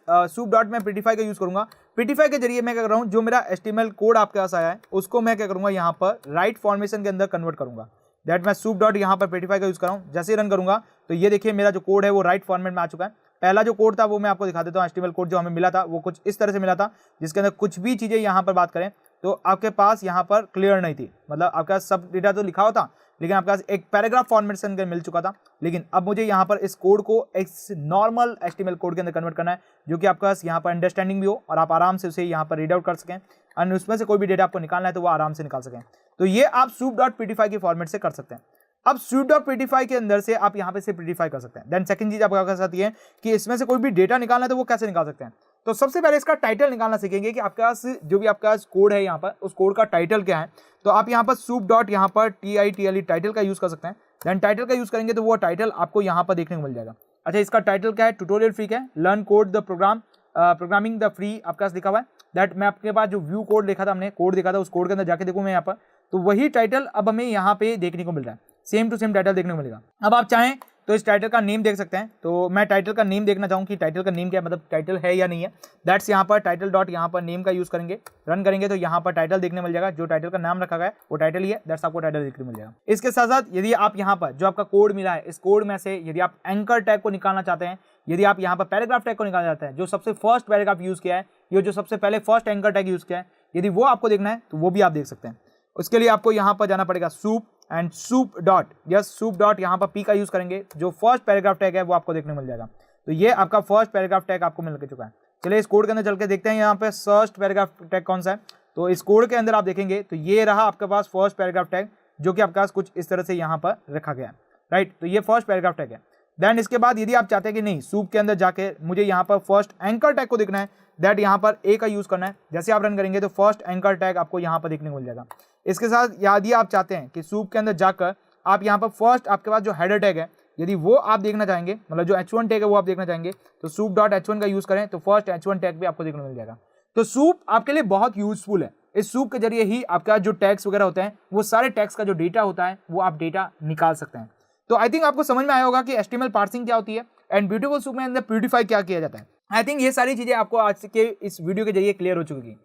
सूप डॉट में प्रीटिफाई का यूज करूंगा। प्रीटिफाई के जरिए मैं क्या कर रहा हूँ, जो मेरा HTML कोड आपके पास आया है उसको मैं क्या करूंगा, यहाँ पर राइट फॉर्मेशन के अंदर कन्वर्ट करूंगा। दैट मैं सूप डॉट यहाँ पर प्रीटिफाई का यूज कर रहा हूँ। जैसे ही रन करूंगा तो ये देखिए मेरा जो कोड है वो राइट फॉर्मेट में आ चुका है। पहला जो कोड था वो मैं आपको दिखा देता हूँ। HTML कोड जो हमें मिला था वो कुछ इस तरह से मिला था, जिसके अंदर कुछ भी चीजें यहाँ पर बात करें तो आपके पास यहाँ पर क्लियर नहीं थी। मतलब आपका सब डेटा तो लिखा हुआ था, लेकिन आपके पास एक पैराग्राफ फॉर्मेशन के मिल चुका था। लेकिन अब मुझे यहाँ पर इस कोड को एक नॉर्मल HTML कोड के अंदर कन्वर्ट करना है, जो कि आपके पास यहाँ पर अंडरस्टैंडिंग भी हो और आप आराम से उसे यहाँ पर रीड आउट कर सकें, और उसमें से कोई भी डेटा आपको निकालना है तो वो आराम से निकाल सकें। तो ये आप सूप डॉट प्रीटिफाई के फॉर्मेट से कर सकते हैं। अब सूप डॉट प्रीटिफाई के अंदर से आप यहाँ पे से प्रीटिफाई कर सकते हैं। देन सेकंड चीज आपको कर सकती है कि इसमें से कोई भी डेटा निकालना है तो वो कैसे निकाल सकते हैं। तो सबसे पहले इसका टाइटल निकालना सीखेंगे कि आपके पास जो भी आपका कोड है यहाँ पर उस कोड का टाइटल क्या है। तो आप यहाँ पर सूप डॉट यहाँ पर TITLE टाइटल का यूज कर सकते हैं। देन टाइटल का यूज करेंगे तो वो टाइटल आपको यहाँ पर देखने को मिल जाएगा। अच्छा, इसका टाइटल क्या है, ट्यूटोरियल फ्री का है, learn code the programming the free आपके पास लिखा हुआ है। दैट मैं आपके पास जो व्यू कोड देखा था, हमने कोड देखा था, उस कोड के अंदर जाके देखूँ मैं यहाँ पर, तो वही टाइटल अब हमें यहाँ पे देखने को मिल रहा है, सेम टू सेम टाइटल देखने को मिलेगा। अब आप चाहें तो इस टाइटल का नेम देख सकते हैं। तो मैं टाइटल का नेम देखना चाहूँ कि टाइटल का नेम क्या है, मतलब टाइटल है या नहीं है। दैट्स यहाँ पर टाइटल डॉट यहाँ पर नेम का यूज करेंगे, रन करेंगे तो यहाँ पर टाइटल देखने मिल जाएगा। जो टाइटल का नाम रखा गया है वो टाइटल ही है, दैट्स आपको टाइटल देखने मिल जाएगा। इसके साथ साथ यदि आप यहाँ पर जो आपका कोड मिला है, इस कोड में से यदि आप एंकर टैग को निकालना चाहते हैं, यदि आप यहाँ पर पैराग्राफ टैग को निकालना चाहते हैं, जो सबसे फर्स्ट पैराग्राफ यूज किया है, ये जो सबसे पहले फर्स्ट एंकर टैग यूज किया है, यदि वो आपको देखना है तो वो भी आप देख सकते हैं। उसके लिए आपको यहाँ पर जाना पड़ेगा soup and soup dot, yes soup dot यहाँ पर P का यूज करेंगे, जो फर्स्ट पैराग्राफ टैग है वो आपको देखने मिल जाएगा। तो ये आपका फर्स्ट पैराग्राफ टैग आपको मिल चुका है। चलिए इस कोड के अंदर चल के देखते हैं यहाँ पे फर्स्ट पैराग्राफ टैग कौन सा है। तो इस कोड के अंदर आप देखेंगे तो ये रहा आपके पास फर्स्ट पैराग्राफ टैग, जो कि आपके पास कुछ इस तरह से यहाँ पर रखा गया है, राइट। तो ये फर्स्ट पैराग्राफ टैग है। देन इसके बाद यदि आप चाहते हैं कि नहीं, सूप के अंदर जाके मुझे यहाँ पर फर्स्ट एंकर टैग को देखना है, दैट यहाँ पर A का यूज करना है। जैसे आप रन करेंगे तो फर्स्ट एंकर टैग आपको यहाँ पर देखने को मिल जाएगा। इसके साथ यदि आप चाहते हैं कि सूप के अंदर जाकर आप यहाँ पर फर्स्ट आपके पास जो हेडर टैग है, यदि वो आप देखना चाहेंगे, मतलब जो H1 टैग है वो आप देखना चाहेंगे, तो सूप डॉट H1 का यूज करें तो फर्स्ट H1 टैग भी आपको देखने को मिल जाएगा। तो सूप आपके लिए बहुत यूजफुल है। इस सूप के जरिए ही आपका जो टैग्स वगैरह होते हैं, वो सारे टैग्स का जो डेटा होता है वो आप डेटा निकाल सकते हैं। तो आई थिंक आपको समझ में आया होगा कि HTML पार्सिंग क्या होती है एंड ब्यूटीफुल सूप में अंदर प्यूरिफाई क्या किया जाता है। आई थिंक ये सारी चीजें आपको आज के इस वीडियो के जरिए क्लियर हो चुकी।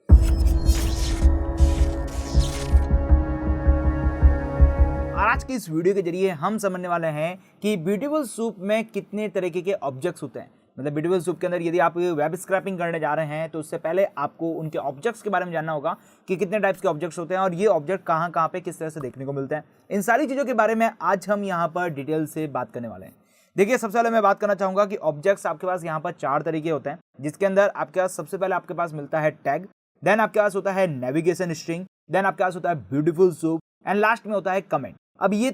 आज की इस वीडियो के जरिए हम समझने वाले हैं कि ब्यूटीफुल सूप में कितने तरीके के ऑब्जेक्ट्स होते हैं। मतलब ब्यूटीफुल सूप के अंदर यदि आप वेब स्क्रैपिंग करने जा रहे हैं तो उससे पहले आपको उनके ऑब्जेक्ट्स के बारे में जानना होगा कि कितने टाइप्स के ऑब्जेक्ट्स होते हैं और ये ऑब्जेक्ट कहाँ कहाँ पे किस तरह से देखने को मिलते हैं। इन सारी चीज़ों के बारे में आज हम यहाँ पर डिटेल से बात करने वाले हैं। देखिए, सबसे पहले मैं बात करना चाहूँगा कि ऑब्जेक्ट्स आपके पास यहाँ पर 4 तरीके होते हैं, जिसके अंदर आपके पास सबसे पहले आपके पास मिलता है टैग, देन आपके पास होता है नेविगेशन स्ट्रिंग, देन आपके पास होता है ब्यूटीफुल सूप एंड लास्ट में होता है कमेंट। अब ये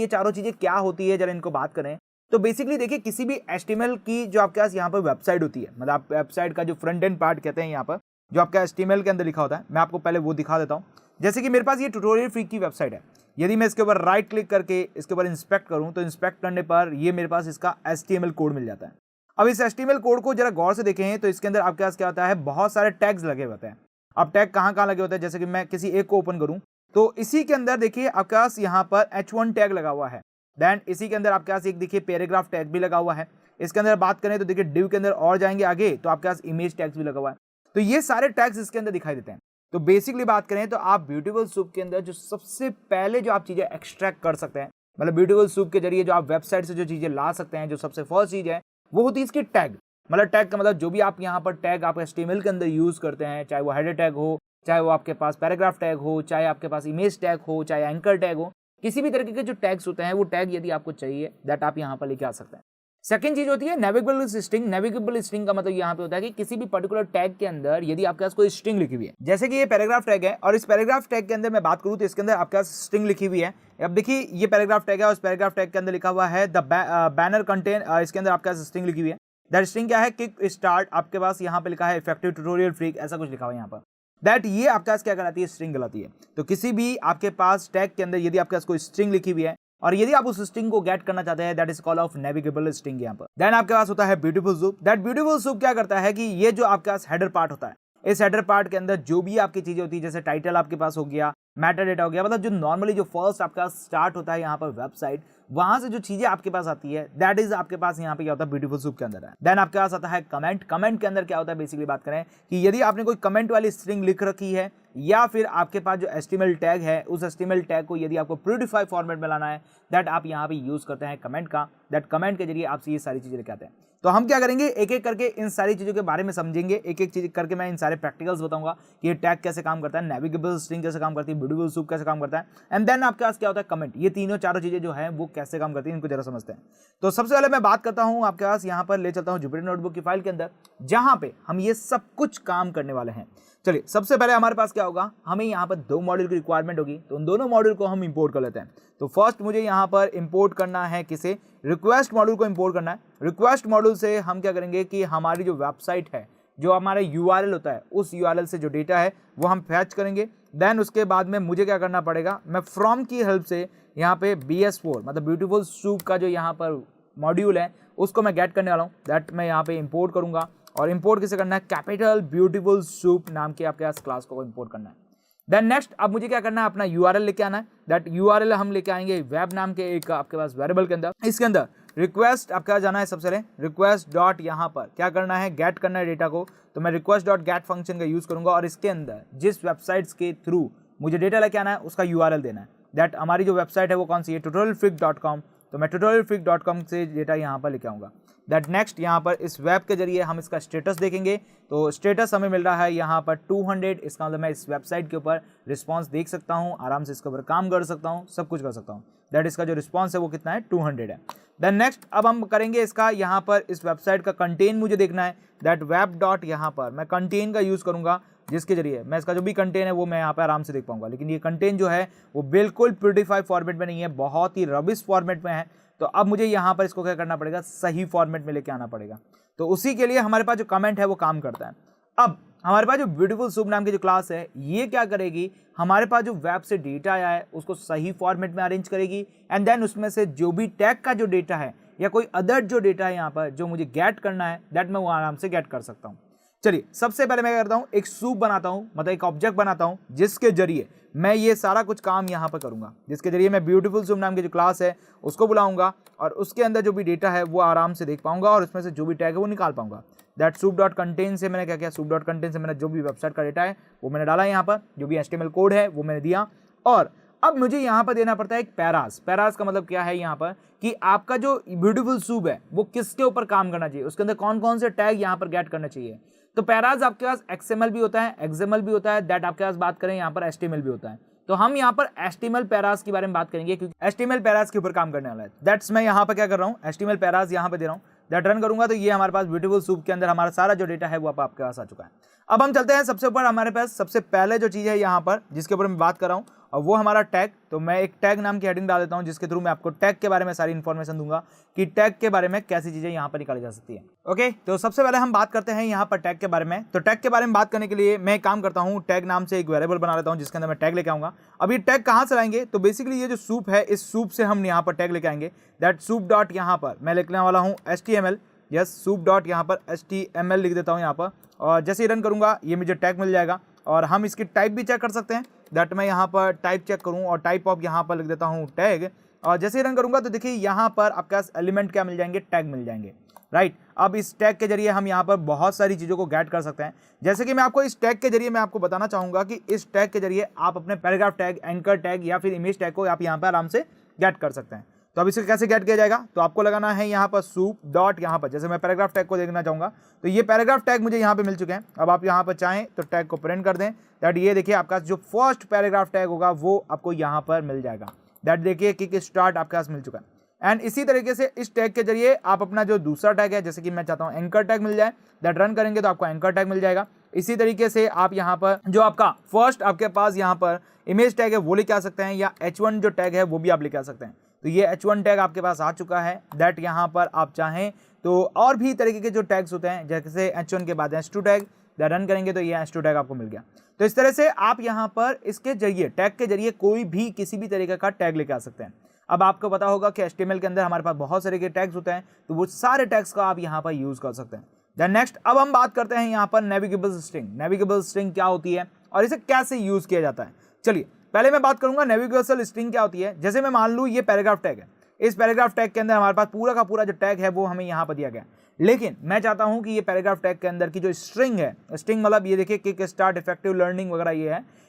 चारों चीज़ें क्या होती है, जरा इनको बात करें तो बेसिकली देखिए, किसी भी HTML की जो आपके पास यहाँ पर वेबसाइट होती है, मतलब आप वेबसाइट का जो फ्रंट एंड पार्ट कहते हैं यहाँ पर, जो आपका HTML के अंदर लिखा होता है, मैं आपको पहले वो दिखा देता हूँ। जैसे कि मेरे पास ये ट्यूटोरियल फ्री की वेबसाइट है, यदि मैं इसके ऊपर राइट क्लिक करके इसके ऊपर इंस्पेक्ट करूँ तो इंस्पेक्ट करने पर ये मेरे पास इसका HTML कोड मिल जाता है। अब इस HTML कोड को जरा गौर से देखें तो इसके अंदर आपके पास क्या होता है, बहुत सारे टैग्स लगे होते हैं। अब टैग कहाँ कहाँ लगे होते हैं, जैसे कि मैं किसी एक को ओपन करूँ तो इसी के अंदर देखिए आपके पास यहाँ पर H1 टैग लगा हुआ है। देन इसी के अंदर आपके पास एक देखिए पैराग्राफ टैग भी लगा हुआ है। इसके अंदर बात करें तो देखिए डिव के अंदर और जाएंगे आगे तो आपके पास इमेज टैग्स भी लगा हुआ है। तो ये सारे टैग्स इसके अंदर दिखाई देते हैं। तो बेसिकली बात करें तो आप ब्यूटीफुल सूप के अंदर जो सबसे पहले जो आप चीज़ें एक्सट्रैक्ट कर सकते हैं, मतलब ब्यूटीफुल सूप के जरिए जो आप वेबसाइट से जो चीज़ें ला सकते हैं, जो सबसे फर्स्ट चीज़ है वो होती है इसकी टैग। मतलब टैग का मतलब जो भी आप यहाँ पर टैग आप HTML के अंदर यूज़ करते हैं, चाहे वो हेडर टैग हो, चाहे वो आपके पास पैराग्राफ टैग हो, चाहे आपके पास इमेज टैग हो, चाहे एंकर टैग हो, किसी भी तरीके के जो टैग्स होते हैं वो टैग यदि आपको चाहिए दैट आप यहाँ पर लेके आ सकते हैं। सेकंड चीज होती है नेविगेबल स्ट्रिंग। नेविगेबल स्ट्रिंग का मतलब यहाँ पे होता है कि किसी भी पर्टिकुलर टैग के अंदर यदि आपके पास कोई स्ट्रिंग लिखी हुई है, जैसे कि ये पैराग्राफ टैग है और इस पैराग्राफ टैग के अंदर मैं बात करूँ तो इसके अंदर आपके पास स्ट्रिंग लिखी हुई है। अब देखिए ये पैराग्राफ टैग है और उस पैराग्राफ टैग के अंदर लिखा हुआ है द बैनर कंटेन, इसके अंदर आपके पास स्ट्रिंग लिखी हुई है। दैट स्ट्रिंग क्या है, किक स्टार्ट, आपके पास यहाँ पे लिखा है इफेक्टिव ट्यूटोरियल फ्रीक, ऐसा कुछ लिखा हुआ है यहाँ पर। दैट ये आपके पास क्या कहलाती है, स्ट्रिंग कहलाती है। तो किसी भी आपके पास टैग के अंदर यदि आपके पास कोई स्ट्रिंग लिखी हुई है और यदि आप उस स्ट्रिंग को गेट करना चाहते हैं that is call of navigable string यहाँ पर। देन आपके पास होता है beautiful soup. That beautiful soup क्या करता है कि ये जो आपके पास हेडर पार्ट होता है, इस हेडर पार्ट के अंदर जो भी आपकी चीजें होती है, जैसे टाइटल आपके पास हो गया, मेटा डेटा हो गया, मतलब जो नॉर्मली जो फर्स्ट आपका स्टार्ट होता है यहाँ पर वेबसाइट, वहां से जो चीजें आपके पास आती है दैट इज आपके पास यहाँ पे क्या होता है, ब्यूटीफुल सूप के अंदर है। देन आपके पास आता है कमेंट। कमेंट के अंदर क्या होता है, बेसिकली बात करें कि यदि आपने कोई कमेंट वाली स्ट्रिंग लिख रखी है या फिर आपके पास जो एचटीएमएल टैग है, उस एचटीएमएल टैग को यदि आपको प्यूरिफाई फॉर्मेट में लाना है दैट आप यहाँ पे यूज करते हैं कमेंट का। दैट कमेंट के जरिए आपसे ये सारी चीजें लेके आते हैं। तो हम क्या करेंगे, एक एक करके इन सारी चीजों के बारे में समझेंगे, एक एक चीज करके मैं इन सारे प्रैक्टिकल्स बताऊंगा कि ये टैग कैसे काम करता है, नेविगेबल स्ट्रिंग कैसे काम करती है, ब्यूटीफुल सूप कैसे काम करता है, एंड देन आपके पास क्या होता है कमेंट। ये तीनों चारों चीजें जो है वो कैसे काम करती है इनको जरा समझते हैं। तो सबसे पहले मैं बात करता हूँ आपके पास यहाँ पर ले चलता हूँ जुपिटर नोटबुक की फाइल के अंदर, जहां पे हम ये सब कुछ काम करने वाले हैं। चलिए सबसे पहले हमारे पास क्या होगा, हमें यहाँ पर 2 मॉड्यूल की रिक्वायरमेंट होगी, तो उन दोनों मॉड्यूल को हम इंपोर्ट कर लेते हैं। तो फर्स्ट मुझे यहाँ पर इंपोर्ट करना है किसे, रिक्वेस्ट मॉड्यूल को इंपोर्ट करना है। रिक्वेस्ट मॉड्यूल से हम क्या करेंगे कि हमारी जो वेबसाइट है, जो हमारा यूआरएल होता है, उस यूआरएल से जो डेटा है वो हम फैच करेंगे। देन उसके बाद में मुझे क्या करना पड़ेगा, मैं फ्रॉम की हेल्प से यहाँ पे BS4 मतलब ब्यूटीफुल सूप का जो यहाँ पर मॉड्यूल है उसको मैं गेट करने वाला हूँ। दैट मैं यहाँ पे इंपोर्ट करूँगा और इंपोर्ट किसे करना है, कैपिटल ब्यूटीफुल सूप नाम के आपके पास क्लास को इंपोर्ट करना है। देन नेक्स्ट अब मुझे क्या करना है, अपना यूआरएल लेके आना है। दैट यूआरएल हम लेके आएंगे वेब नाम के एक आपके पास वेरिएबल के अंदर। इसके अंदर रिक्वेस्ट आपके पास जाना है, सबसे पहले रिक्वेस्ट डॉट यहाँ पर क्या करना है, गेट करना है डेटा को। तो मैं रिक्वेस्ट डॉट गेट फंक्शन का यूज करूंगा और इसके अंदर जिस वेबसाइट्स के थ्रू मुझे डेटा लेके आना है उसका यूआरएल देना है। दैट हमारी जो वेबसाइट है वो कौन सी है, tutorialfreak.com। तो मैं tutorialfreak.com से डेटा यहाँ पर लेके आऊँगा। दैट नेक्स्ट यहाँ पर इस वेब के जरिए हम इसका स्टेटस देखेंगे। तो स्टेटस हमें मिल रहा है यहाँ पर 200। इसका मतलब मैं इस वेबसाइट के ऊपर रिस्पांस देख सकता हूँ, आराम से इसके ऊपर काम कर सकता हूँ, सब कुछ कर सकता हूँ। दैट इसका जो रिस्पांस है वो कितना है, 200 है। देन नेक्स्ट अब हम करेंगे इसका यहाँ पर इस वेबसाइट का कंटेन मुझे देखना है। दैट वेब डॉट यहाँ पर मैं कंटेन का यूज़ करूँगा, जिसके जरिए मैं इसका जो भी कंटेन है वो मैं यहाँ पे आराम से देख पाऊंगा। लेकिन ये कंटेन जो है वो बिल्कुल प्यूरिफाई फॉर्मेट में नहीं है, बहुत ही रबिश फॉर्मेट में है। तो अब मुझे यहाँ पर इसको क्या करना पड़ेगा, सही फॉर्मेट में लेके आना पड़ेगा। तो उसी के लिए हमारे पास जो कमेंट है वो काम करता है। अब हमारे पास जो ब्यूटीफुल सूप नाम की जो क्लास है ये क्या करेगी, हमारे पास जो वेब से डेटा आया है उसको सही फॉर्मेट में अरेंज करेगी एंड देन उसमें से जो भी टैग का जो डेटा है या कोई अदर जो डेटा है यहाँ पर जो मुझे गेट करना है दैट मैं वो आराम से गेट कर सकता हूँ। चलिए सबसे पहले मैं क्या करता हूँ, एक सूप बनाता हूँ, मतलब एक ऑब्जेक्ट बनाता हूँ जिसके जरिए मैं ये सारा कुछ काम यहाँ पर करूँगा, जिसके जरिए मैं ब्यूटीफुल सूप नाम की जो क्लास है उसको बुलाऊंगा और उसके अंदर जो भी डेटा है वो आराम से देख पाऊंगा और उसमें से जो भी टैग है वो निकाल पाऊंगा। दैट सूप डॉट कंटेन से मैंने क्या किया, सूप डॉट कंटेन से मैंने जो भी वेबसाइट का डेटा है वो मैंने डाला यहाँ पर, जो भी HTML कोड है वो मैंने दिया। और अब मुझे यहाँ पर देना पड़ता है एक पैरास। पैरास का मतलब क्या है यहाँ पर कि आपका जो ब्यूटीफुल सूप है वो किसके ऊपर काम करना चाहिए, उसके अंदर कौन कौन से टैग यहाँ पर गेट करना चाहिए। तो पैराज आपके पास XML भी होता है, XML भी होता है, दैट आपके पास बात करें यहाँ पर HTML भी होता है। तो हम यहाँ पर HTML पैराज के बारे में बात करेंगे क्योंकि HTML पैराज के ऊपर काम करने वाला है। दैट्स मैं यहाँ पर क्या कर रहा हूँ, HTML पैराज यहाँ पे दे रहा हूँ। दैट रन करूंगा तो ये हमारे पास ब्यूटीफुल सूप के अंदर हमारा सारा जो डेटा है वो आपके पास आ चुका है। अब हम चलते हैं सबसे ऊपर, हमारे पास सबसे पहले जो चीज़ है यहाँ पर जिसके ऊपर मैं बात कर रहा हूँ और वो हमारा टैग। तो मैं एक टैग नाम की हेडिंग डाल देता हूँ जिसके थ्रू मैं आपको टैग के बारे में सारी इन्फॉर्मेशन दूंगा कि टैग के बारे में कैसी चीज़ें यहाँ पर निकाली जा सकती है। ओके, तो सबसे पहले हम बात करते हैं यहाँ पर टैग के बारे में। तो टैग के बारे में बात करने के लिए मैं काम करता हूँ, टैग नाम से एक वेरिएबल बना लेता हूँ जिसके अंदर मैं टैग लेके आऊँगा। अब ये टैग कहाँ से लाएंगे, तो बेसिकली ये जो सूप है इस सूप से हम यहाँ पर टैग लेके आएंगे। दैट सूप डॉट यहाँ पर मैं लिखने वाला हूँ HTML। यस, सूप डॉट यहाँ पर HTML लिख देता हूँ यहाँ पर और जैसे ही रन करूँगा ये मुझे टैग मिल जाएगा और हम इसकी टाइप भी चेक कर सकते हैं। दैट मैं यहाँ पर टाइप चेक करूँ और टाइप ऑफ यहाँ पर लिख देता हूँ टैग और जैसे ही रन करूँगा तो देखिए यहाँ पर आपके पास एलिमेंट क्या मिल जाएंगे, टैग मिल जाएंगे। राइट, अब इस टैग के जरिए हम यहाँ पर बहुत सारी चीज़ों को गेट कर सकते हैं। जैसे कि मैं आपको इस टैग के जरिए मैं आपको बताना चाहूँगा कि इस टैग के जरिए आप अपने पैराग्राफ टैग, एंकर टैग या फिर इमेज टैग को आप यहाँ पर आराम से गेट कर सकते हैं। तो अब इसे कैसे गेट किया जाएगा, तो आपको लगाना है यहाँ पर सूप डॉट, यहाँ पर जैसे मैं पैराग्राफ टैग को देखना चाहूँगा तो ये पैराग्राफ टैग मुझे यहाँ पे मिल चुके हैं। अब आप यहाँ पर चाहें तो टैग को प्रिंट कर दें, दैट ये देखिए आपका जो फर्स्ट पैराग्राफ टैग होगा वो आपको यहाँ पर मिल जाएगा। दैट देखिए किक स्टार्ट आपके पास मिल चुका है। एंड इसी तरीके से इस टैग के जरिए आप अपना जो दूसरा टैग है, जैसे कि मैं चाहता हूँ एंकर टैग मिल जाए, दैट रन करेंगे तो आपको एंकर टैग मिल जाएगा। इसी तरीके से आप यहाँ पर जो आपका फर्स्ट आपके पास यहाँ पर इमेज टैग है वो लेके आ सकते हैं, या H1 जो टैग है वो भी आप लेके आ सकते हैं। तो ये H1 टैग आपके पास आ चुका है। दैट यहाँ पर आप चाहें तो और भी तरीके के जो टैग्स होते हैं, जैसे H1 के बाद H2 टैग, रन करेंगे तो ये H2 टैग आपको मिल गया। तो इस तरह से आप यहाँ पर इसके जरिए टैग के जरिए कोई भी किसी भी तरीके का टैग लेके आ सकते हैं। अब आपको पता होगा कि HTML के अंदर हमारे पास बहुत सारे के टैग्स होते हैं, तो वो सारे टैग्स का आप यहाँ पर यूज कर सकते हैं। देन नेक्स्ट अब हम बात करते हैं यहाँ पर नेविगेबल स्ट्रिंग। नेविगेबल स्ट्रिंग क्या होती है और इसे कैसे यूज किया जाता है। चलिए पहले मैं बात करूंगा नेविगेबल स्ट्रिंग क्या होती है। जैसे मैं मान लूँ ये पैराग्राफ टैग है, इस पैराग्राफ टैग के अंदर हमारे पास पूरा का पूरा जो टैग है वो हमें यहाँ पर दिया गया, लेकिन मैं चाहता हूं कि ये पैराग्राफ टैग के अंदर की जो स्ट्रिंग है, स्ट्रिंग मतलब ये देखिए किक स्टार्ट, इफेक्टिव लर्निंग वगैरह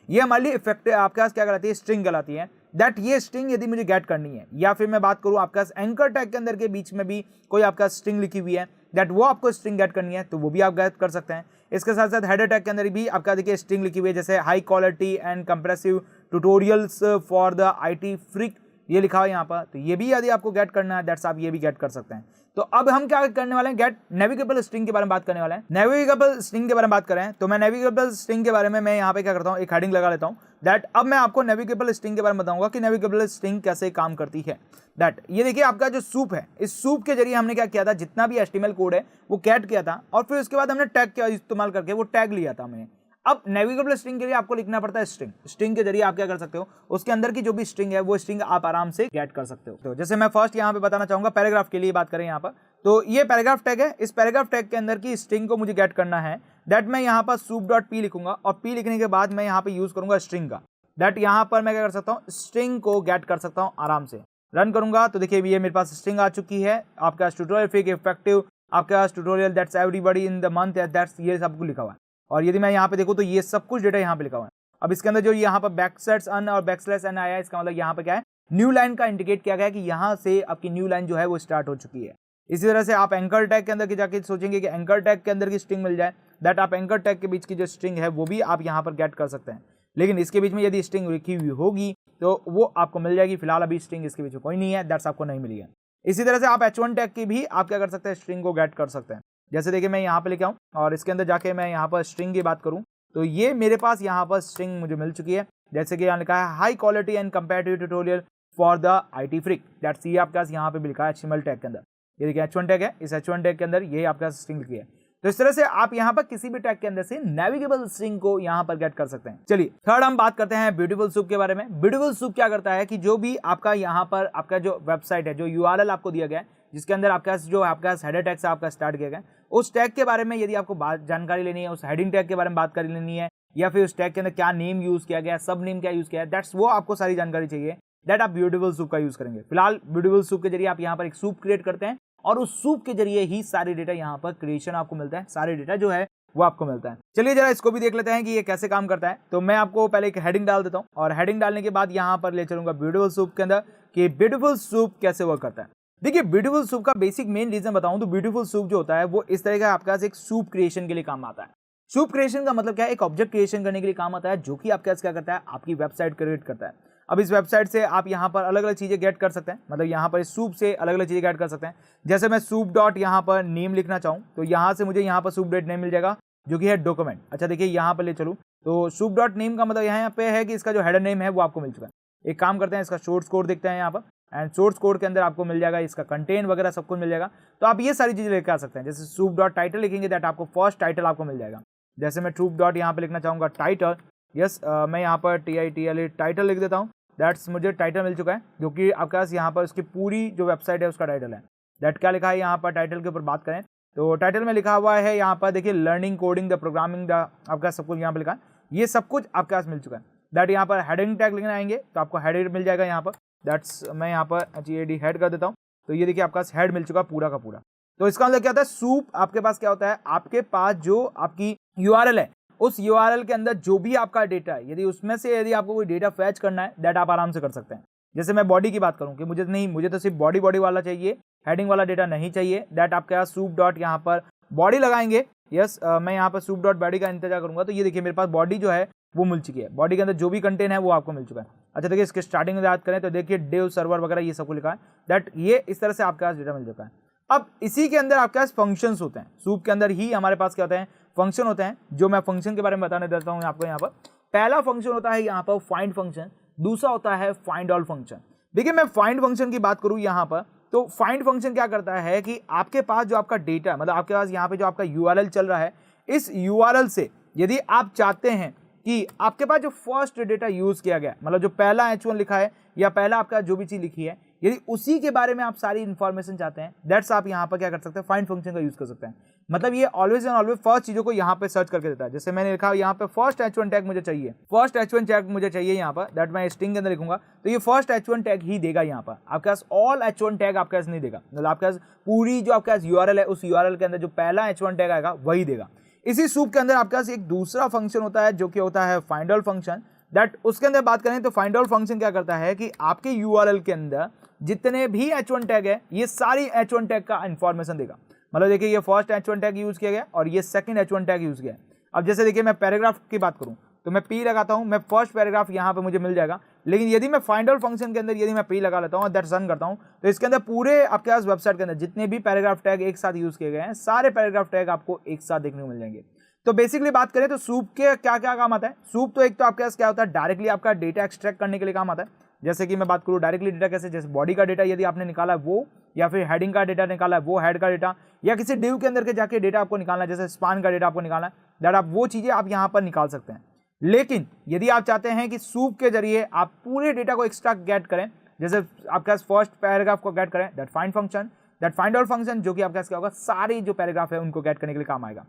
ये हमारे लिए इफेक्टिव आपके पास क्या कहलाती है, स्ट्रिंग कहलाती है। दैट ये स्ट्रिंग यदि मुझे गेट करनी है, या फिर मैं बात करूं आपके पास एंकर टैग के अंदर के बीच में भी कोई आपका स्ट्रिंग लिखी हुई है, दैट वो आपको स्ट्रिंग गेट करनी है तो वो भी आप गेट कर सकते हैं। इसके साथ साथ हेडर टैग के अंदर भी आपका देखिए स्ट्रिंग लिखी हुई है, जैसे high quality and compressive tutorials for the IT freak, ये लिखा हुआ है यहाँ पर, तो ये भी यदि आपको गेट करना है दैट्स आप ये भी गेट कर सकते हैं। तो अब हम क्या करने वाले हैं, गेट नेविगेबल स्ट्रिंग के बारे में बात करने वाले हैं। नेविगेबल स्ट्रिंग के बारे में बात करें तो मैं नेविगेबल स्ट्रिंग के बारे में मैं यहाँ पे क्या करता हूँ, एक हेडिंग लगा लेता हूँ। दैट अब मैं आपको नेविगेबल स्ट्रिंग के बारे में बताऊंगा कि नेविगेबल स्ट्रिंग कैसे काम करती है। दैट ये देखिए आपका जो सूप है, इस सूप के जरिए हमने क्या किया था, जितना भी HTML कोड है वो कैट किया था और फिर उसके बाद हमने टैग का इस्तेमाल करके वो टैग लिया था हमने। अब नेविगेबल स्ट्रिंग के लिए आपको लिखना पड़ता है स्ट्रिंग। स्ट्रिंग के जरिए आप क्या कर सकते हो, उसके अंदर की जो भी स्ट्रिंग है वो स्ट्रिंग आप आराम से गेट कर सकते हो। तो जैसे मैं फर्स्ट यहाँ पे बताना चाहूंगा, पैराग्राफ के लिए बात करें यहाँ पर, तो ये पैराग्राफ टैग है, इस पैराग्राफ टैग के अंदर की स्ट्रिंग को मुझे गेट करना है। दैट मैं यहाँ पर soup.p लिखूंगा और p लिखने के बाद मैं यहाँ पे यूज करूंगा स्ट्रिंग का। दैट यहाँ पर मैं क्या कर सकता हूँ, स्ट्रिंग को गेट कर सकता हूँ आराम से। रन करूंगा तो देखिए ये मेरे पास स्ट्रिंग आ चुकी है। आपका ट्यूटोरियल फ्रीक इफेक्टिव, आपका tutorial that's everybody in the month, that's ये सब कुछ लिखा हुआ है। और यदि मैं यहाँ पे देखूँ तो ये सब कुछ डेटा यहाँ पे लिखा हुआ है। अब इसके अंदर जो यहाँ पर बैकस्लैश अन और बैकस्लैश एन आया है, इसका मतलब यहाँ पे क्या है, न्यू लाइन का इंडिकेट किया गया है कि यहाँ से आपकी न्यू लाइन जो है वो स्टार्ट हो चुकी है। इसी तरह से आप एंकर टैग के अंदर की जाके सोचेंगे कि एंकर टैग के अंदर की स्ट्रिंग मिल जाए, दैट आप एंकर टैग के बीच की जो स्ट्रिंग है वो भी आप यहाँ पर गेट कर सकते हैं। लेकिन इसके बीच में यदि स्ट्रिंग लिखी हुई होगी तो वो आपको मिल जाएगी। फिलहाल अभी स्ट्रिंग इसके बीच में कोई नहीं है, दैट्स आपको नहीं मिली है। इसी तरह से आप H1 टैग की भी आप क्या कर सकते हैं, स्ट्रिंग को गेट कर सकते हैं। जैसे देखिए मैं यहाँ पे लेके आऊँ और इसके अंदर जाके मैं यहाँ पर स्ट्रिंग की बात करूँ तो ये मेरे पास यहाँ पर स्ट्रिंग मुझे मिल चुकी है। जैसे कि यहाँ लिखा है high quality and comparative tutorial for the IT freak, that's ये आपके पास यहाँ पे भी लिखा है HTML टैग के अंदर। ये देखिए H1 टैग है, इस H1 टैग के अंदर ये आपका स्ट्रिंग लिखी है। तो इस तरह से आप यहाँ पर किसी भी टैग के अंदर से नेविगेबल स्ट्रिंग को यहाँ पर गेट कर सकते हैं। चलिए थर्ड हम बात करते हैं ब्यूटीफुल सूप के बारे में। ब्यूटीफुल सूप क्या करता है कि जो भी आपका यहाँ पर आपका जो वेबसाइट है, जो URL आपको दिया गया है, जिसके अंदर आपका हेडर टैग से आपका स्टार्ट किया गया, उस टैग के बारे में यदि आपको जानकारी लेनी है, उस हेडिंग टैग के बारे में बात कर लेनी है, या फिर उस टैग के अंदर क्या नेम यूज किया गया, सब नेम क्या यूज किया है, दैट्स वो आपको सारी जानकारी चाहिए, दैट आप ब्यूटीफुल सूप का यूज करेंगे। फिलहाल ब्यूटीफुल सूप के जरिए आप यहाँ पर एक सूप क्रिएट करते हैं और उस सूप के जरिए ही सारे डेटा यहाँ पर क्रिएशन आपको मिलता है, सारे डेटा जो है वो आपको मिलता है। चलिए जरा इसको भी देख लेते हैं कि ये कैसे काम करता है। तो मैं आपको पहले एक हेडिंग डाल देता हूँ और हेडिंग डालने के बाद यहाँ पर ले चलूंगा ब्यूटीफुल सूप के अंदर कि ब्यूटीफुल सूप कैसे वर्क करता है। देखिए ब्यूटीफुल सूप का बेसिक मेन रीजन बताऊं तो ब्यूटीफुल सूप जो होता है वो इस तरह का आपके पास एक सूप क्रिएशन के लिए काम आता है। सूप क्रिएशन का मतलब क्या है, एक ऑब्जेक्ट क्रिएशन करने के लिए काम आता है, जो कि आपके पास क्या करता है, आपकी वेबसाइट क्रिएट करता है। अब इस वेबसाइट से आप यहाँ पर अलग अलग चीजें गेट कर सकते हैं, मतलब यहाँ पर इस सूप से अलग अलग चीजें गेट कर सकते हैं। जैसे मैं सूप डॉट यहाँ पर नेम लिखना चाहूँ तो यहाँ से मुझे यहाँ पर सूप डॉट नेम मिल जाएगा, जो कि है डॉक्यूमेंट। अच्छा देखिए यहाँ पर ले चलूँ तो सूप डॉट नेम का मतलब यहाँ पे है कि इसका जो हेडर नेम है वो आपको मिल चुका है। एक काम करते हैं, इसका सोर्स कोड देखते हैं यहाँ पर, एंड सोर्स कोड के अंदर आपको मिल जाएगा इसका कंटेंट वगैरह सब कुछ मिल जाएगा। तो आप ये सारी चीजें लेकर आ सकते हैं। जैसे सूप डॉट टाइटल लिखेंगे दैट आपको फर्स्ट टाइटल आपको मिल जाएगा। जैसे मैं सूप डॉट यहाँ पे लिखना चाहूँगा टाइटल, यस मैं यहाँ पर TITLE टाइटल लिख देता हूँ, दैट्स मुझे टाइटल मिल चुका है, जो कि आपके पास यहाँ पर उसकी पूरी जो वेबसाइट है उसका टाइटल है। दैट क्या लिखा है यहाँ पर टाइटल के ऊपर बात करें तो टाइटल में लिखा हुआ है यहाँ पर देखिए learning coding the programming the, आपका सब कुछ यहाँ पर लिखा है, ये सब कुछ आपके पास मिल चुका है। दैट यहाँ पर हेडिंग टैग लिखने आएंगे तो आपको हेड मिल जाएगा यहाँ पर, दैट्स मैं यहाँ पर HEAD हेड कर देता हूँ। तो ये देखिए आपका हेड मिल चुका पूरा का पूरा। तो इसका मतलब क्या होता है, सूप आपके पास क्या होता है, आपके पास जो आपकी URL है उस URL के अंदर जो भी आपका डेटा है, यदि उसमें से यदि आपको कोई डेटा फैच करना है दैट आप आराम से कर सकते हैं। जैसे मैं बॉडी की बात करूं कि मुझे तो सिर्फ बॉडी वाला चाहिए, हेडिंग वाला डेटा नहीं चाहिए, दैट आपके पास सूप डॉट यहाँ पर बॉडी लगाएंगे। यस मैं यहाँ पर सूप डॉट बॉडी का इंतजार करूंगा, तो ये देखिए मेरे पास बॉडी जो है वो मिल चुकी है, बॉडी के अंदर जो भी कंटेंट है वो आपको मिल चुका है। अच्छा देखिए इसके स्टार्टिंग में याद करें तो देखिए डिव सर्वर वगैरह ये सब लिखा है, दैट ये इस तरह से आपके पास डेटा मिल चुका है। अब इसी के अंदर आपके पास फंक्शंस होते हैं, सूप के अंदर ही हमारे पास क्या होते हैं, फंक्शन होते हैं, जो मैं फंक्शन के बारे में बताने देता हूँ आपको। यहाँ पर पहला फंक्शन होता है यहाँ पर फाइंड फंक्शन, दूसरा होता है फाइंड ऑल फंक्शन। देखिए मैं फाइंड फंक्शन की बात करूँ यहाँ पर, तो फाइंड फंक्शन क्या करता है कि आपके पास जो आपका डेटा मतलब आपके पास यहाँ पे जो आपका यूआरएल चल रहा है, इस यूआरएल से यदि आप चाहते हैं कि आपके पास जो फर्स्ट डेटा यूज किया गया मतलब जो पहला H1 लिखा है या पहला आपका जो भी चीज लिखी है, यदि उसी के बारे में आप सारी इंफॉर्मेशन चाहते हैं, दैट्स आप यहाँ पर क्या कर सकते हैं, फाइंड फंक्शन का यूज कर सकते हैं। मतलब ये ऑलवेज एंड ऑलवेज फर्स्ट चीजों को यहाँ पे सर्च करके देता है। जैसे मैंने लिखा यहाँ पे फर्स्ट H1 टैग मुझे चाहिए, फर्स्ट H1 टैग मुझे चाहिए यहाँ पर, दैट मैं स्ट्रिंग के अंदर लिखूंगा तो ये फर्स्ट H1 टैग ही देगा। यहाँ पर आपके पास ऑल H1 टैग आपके पास नहीं देगा, मतलब आपके पास पूरी जो आपके पास यूआरएल है उस यूआरएल के अंदर जो पहला H1 टैग आएगा वही देगा। इसी सूप के अंदर आपके पास एक दूसरा फंक्शन होता है जो कि होता है फाइंड ऑल फंक्शन, दैट उसके अंदर बात करें तो फाइंड ऑल फंक्शन क्या करता है कि आपके यूआरएल के अंदर जितने भी H1 टैग है ये सारी H1 टैग का इंफॉर्मेशन देगा। मतलब देखिए ये फर्स्ट H1 टैग यूज किया गया और ये सेकंड H1 टैग यूज किया है। अब जैसे देखिए मैं पैराग्राफ की बात करूं तो मैं P लगाता हूं, मैं फर्स्ट पैराग्राफ यहां पे मुझे मिल जाएगा, लेकिन यदि मैं फाइंड ऑल फंक्शन के अंदर यदि मैं P लगा लेता हूं और दैट रन करता हूं तो इसके अंदर पूरे आपके पास वेबसाइट के अंदर जितने भी पैराग्राफ टैग एक साथ यूज किए गए हैं सारे पैराग्राफ टैग आपको एक साथ देखने को मिल जाएंगे। तो बेसिकली बात करें तो सूप के क्या क्या काम आता है, सूप तो एक तो आपके पास क्या होता है डायरेक्टली आपका डेटा एक्सट्रैक्ट करने के लिए काम आता है। जैसे कि मैं बात करूं डायरेक्टली डेटा कैसे, जैसे बॉडी का डेटा यदि आपने निकाला है वो, या फिर हेडिंग का डेटा निकाला है वो हेड का डेटा, या किसी डिव के अंदर के जाके डेटा आपको निकालना है जैसे स्पान का डेटा आपको निकालना है, दैट आप वो चीजें आप यहाँ पर निकाल सकते हैं। लेकिन यदि आप चाहते हैं कि सूप के जरिए आप पूरे डेटा को एक्सट्रैक्ट गेट करें, जैसे आपके पास फर्स्ट पैराग्राफ को गेट करें, that find function, that find all function जो कि आपके पास क्या होगा सारी जो पैराग्राफ है उनको गेट करने के लिए काम आएगा।